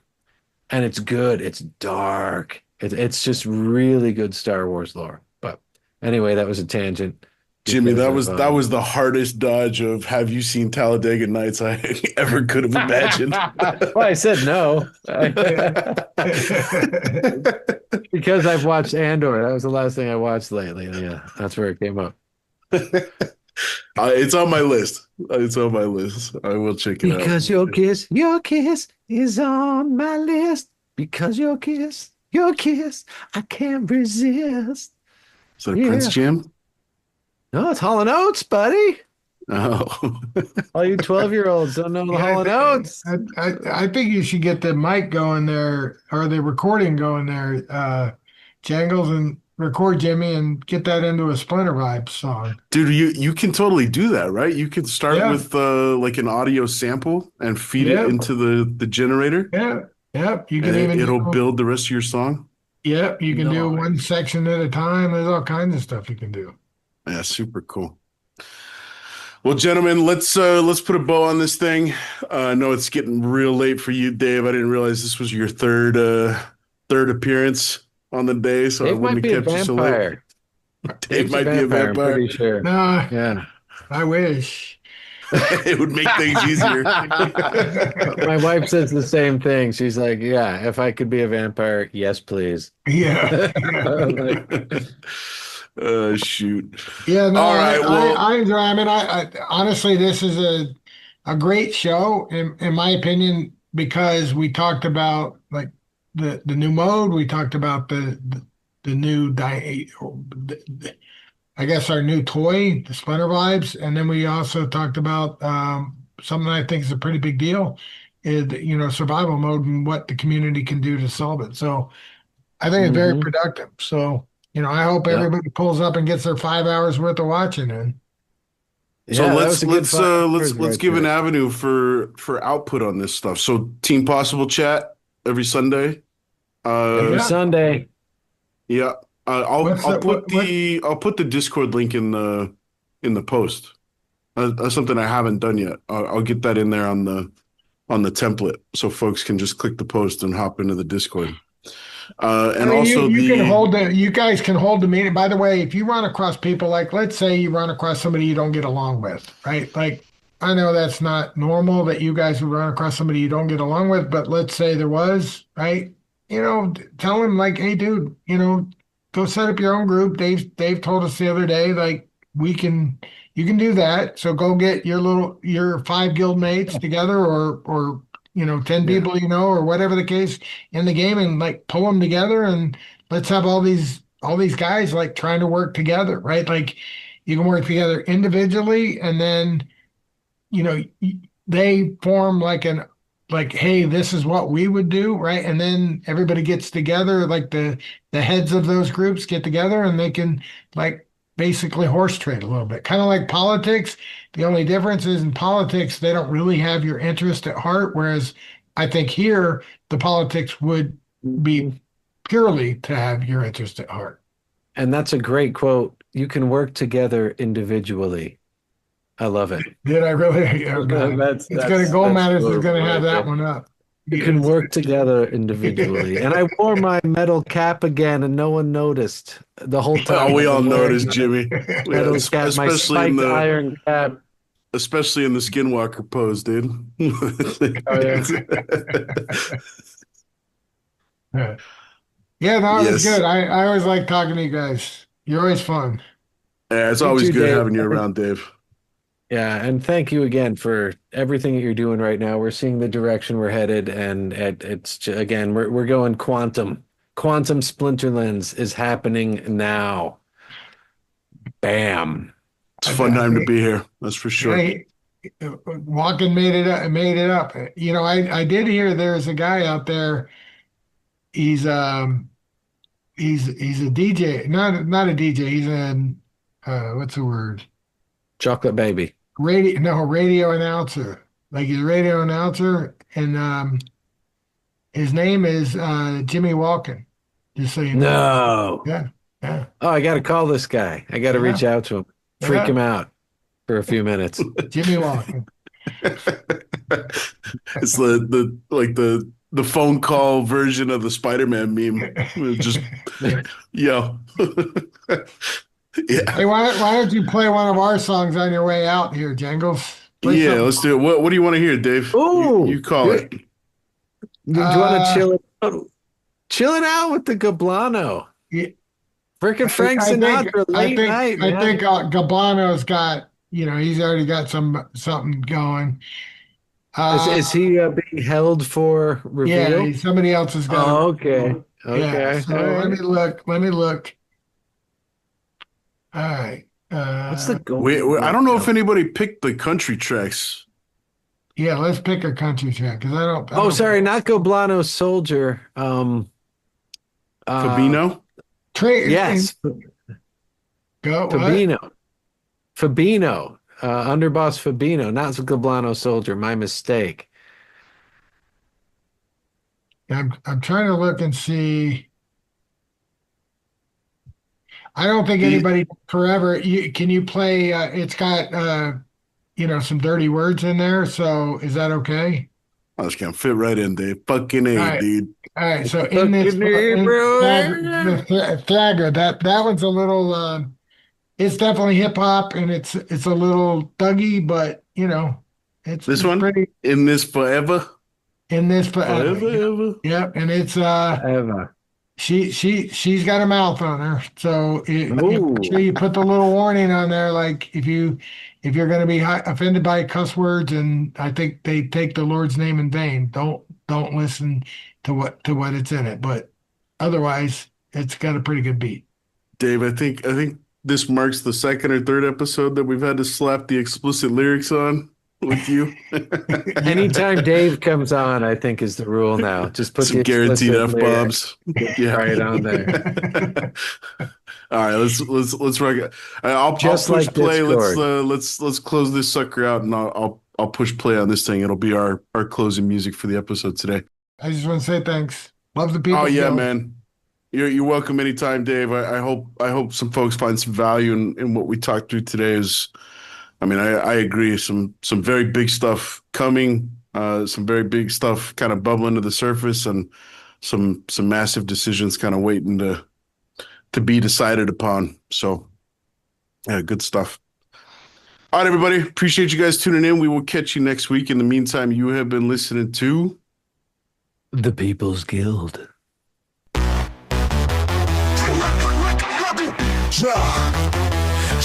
And it's good. It's dark. It's just really good Star Wars lore. But anyway, that was a tangent. Jimmy, that was the hardest dodge of have you seen Talladega Nights I ever could have imagined. Well, I said no. Because I've watched Andor. That was the last thing I watched lately. Yeah, that's where it came up. It's on my list. It's on my list. I will check it out. Because your kiss is on my list. Because your kiss, I can't resist. Is that a Prince jam? No, it's Hall & Oates, buddy. Oh. All you 12-year-olds don't know the Hall & Oates. I think you should get the mic going there or the recording going there, Jangles, and record Jimmy and get that into a Splinter Vibes song. Dude, you can totally do that, right? You could start Yeah. with like an audio sample and feed Yeah. it into the generator. Yeah, yep. You can And even it'll build the rest of your song. Yep, you can do Nice. one section at a time. There's all kinds of stuff you can do. Yeah, super cool. Well, gentlemen, let's put a bow on this thing. I know it's getting real late for you, Dave. I didn't realize this was your third appearance on the day, so I It wouldn't might be a have kept you so late. vampire. Dave might be a I'm vampire. pretty sure. Nah, Yeah. I wish. It would make things easier. My wife says the same thing. She's like, yeah, if I could be a vampire, yes, please. Yeah. Shoot. Yeah, no, All right, well- I enjoy. I mean, I honestly, this is a great show in my opinion because we talked about like the new mode. We talked about the new I guess our new toy, the Splinter Vibes, and then we also talked about something I think is a pretty big deal, is survival mode and what the community can do to solve it. So I think it's very productive. So. I hope Yeah. everybody pulls up and gets their 5 hours worth of watching in. So Yeah, that let's was a good 5 hours let's right give an there. avenue for output on this stuff. So Team Possible chat every Sunday. Every Yeah. Sunday. Yeah, I'll What's I'll the- put what- I'll put the Discord link in the post. That's something I haven't done yet. I'll get that in there on the template so folks can just click the post and hop into the Discord. And I mean, also you guys can hold the meeting. By the way, if you run across people, like let's say you run across somebody you don't get along with, right? Like I know that's not normal that you guys would run across somebody you don't get along with, but let's say there was, right? Tell them like, hey, dude, go set up your own group. Dave told us the other day, like you can do that. So go get your 5 guild mates together or 10 people, or whatever the case in the game and like pull them together and let's have all these guys like trying to work together, right? Like you can work together individually and then, they form like hey, this is what we would do, right? And then everybody gets together, like the heads of those groups get together and they can like basically horse trade a little bit, kind of like politics. The only difference is in politics, they don't really have your interest at heart. Whereas I think here, the politics would be purely to have your interest at heart. And that's a great quote. You can work together individually. I love it. Did I really? Oh, God. That's- It's going to go that's Matters is cool going to have right that there. one up. You can work together individually. And I wore my metal cap again and no one noticed the whole time. Oh, we all I'm wearing noticed, my Jimmy. Metal cap, my spiked iron cap. Especially in the Skinwalker pose, dude. Yeah, no, it was Yes. good. I always like talking to you guys. You're always fun. Yeah, it's You always too, good Dave. having you around, Dave. Yeah, and thank you again for everything that you're doing right now. We're seeing the direction we're headed, and again, we're going quantum. Quantum Splinterlands is happening now. Bam. It's a fun time to be here. That's for sure. Hey, Walken made it up. Made it up. I did hear there's a guy out there. He's a DJ, not a DJ. He's what's the word? Chocolate baby. Radio announcer. Like he's a radio announcer, and his name is Jimmy Walken. Just so you know. No. Yeah. Oh, I got to call this guy. I got to Yeah. reach out to him. Freak Yeah. him out for a few minutes. Jimmy Walken. It's the phone call version of the Spider-Man meme. Just yo. Yeah. Hey, why don't you play one of our songs on your way out here, Jangles? Play Yeah, something. let's do it. What do you want to hear, Dave? Ooh. You call it. Do you want to chill Uh, chilling out with the Gablano? Yeah. Frickin' Frank I think- Sinatra, late night, I man. think Gabbano's got he's already got something going. Is he being held for Yeah, reveal? somebody else has got Oh, it. okay. Yeah, Okay. so All let right. me look. Let me look. All right. What's the goal? I don't know if anybody picked the country tracks. Yeah, let's pick a country track because I Oh, don't sorry, not Goblano Soldier. Fabino? Yes, Go what? Fabino. Fabino. Underboss Fabino, not Goblano Soldier. My mistake. I'm trying to look and see. I don't think The, anybody forever. Can you play? It's got some dirty words in there. So is that okay? I just can't fit right in there. Fucking All A, right. dude. All right. So in this, Fucking A, in bro. Thagger, that one's a little. It's definitely hip hop, and it's a little thuggy, but This it's one? pretty In this forever? in this forever. Forever, ever? Yep, and it's Eva. she's got a mouth on her, so make Ooh. sure you put the little warning on there, like if you're going to be offended by cuss words, and I think they take the Lord's name in vain. Don't listen to what it's in it, but otherwise, it's got a pretty good beat. Dave, I think this marks the second or third episode that we've had to slap the explicit lyrics on with you. Anytime Dave comes on, I think is the rule now. Just put the Some guaranteed explicit F-bombs. lyrics Yeah. right on there. All right, let's rock it. I'll Just push like play. Discord. Let's close this sucker out, and I'll push play on this thing. It'll be our closing music for the episode today. I just want to say thanks. Love the people. Oh yeah, man. You're welcome anytime, Dave. I hope some folks find some value in what we talked through today. I agree. Some very big stuff coming. Some very big stuff kind of bubbling to the surface, and some massive decisions kind of waiting to be decided upon. So, yeah, good stuff. All right, everybody. Appreciate you guys tuning in. We will catch you next week. In the meantime, you have been listening to The People's Guild.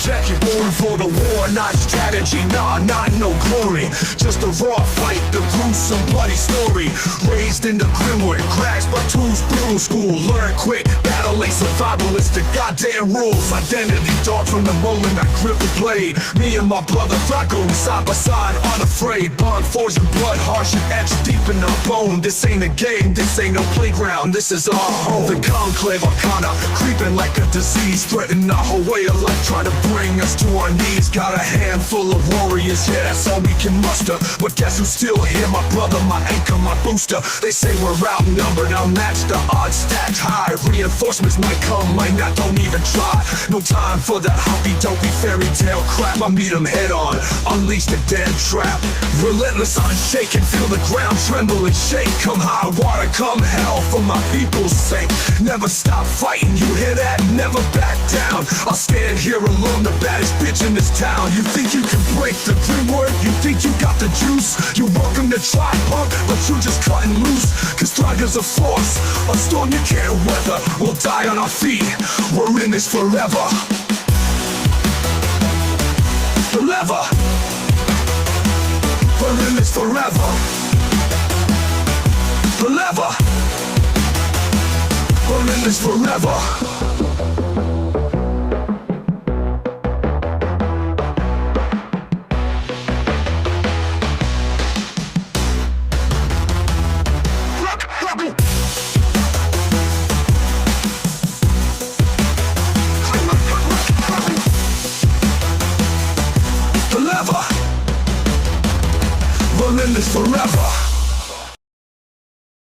Jack, you're born for the war, not strategy, nah, not no glory. Just a raw fight, the gruesome, bloody story. Raised in the Grimwood, grasped by tools, brutal school. Learn quick, battle ain't survival, it's the goddamn rules. Identity dark from the moment I grip the blade. Me and my brother Rocco, side by side, unafraid. Bond forged in blood, harsh and etched deep in our bone. This ain't a game, this ain't no playground, this is our home. The conclave arcana, creeping like a disease, threatening our whole way of life, trying to bring us to our knees. Got a handful of warriors, yeah, that's all we can muster. But guess who's still here? My brother, my anchor, my booster. They say we're outnumbered, I'll match the odds stacked high. Reinforcements might come, might not, don't even try. No time for that hoppy-dopey fairy tale crap. I meet them head on, unleash the dead trap. Relentless, unshaken, feel the ground tremble and shake. Come high water, come hell, for my people's sake. Never stop fighting, you hear that? Never back down. I'll stand here alone, the baddest bitch in this town. You think you can break the grimword? You think you got the juice? You're welcome to try, punk, but you just cutting loose. Cause Thriger's a force, a storm you can't weather. We'll die on our feet, we're in this forever. Forever. We're in this forever. Forever. We're in this forever. Forever. We're in this forever.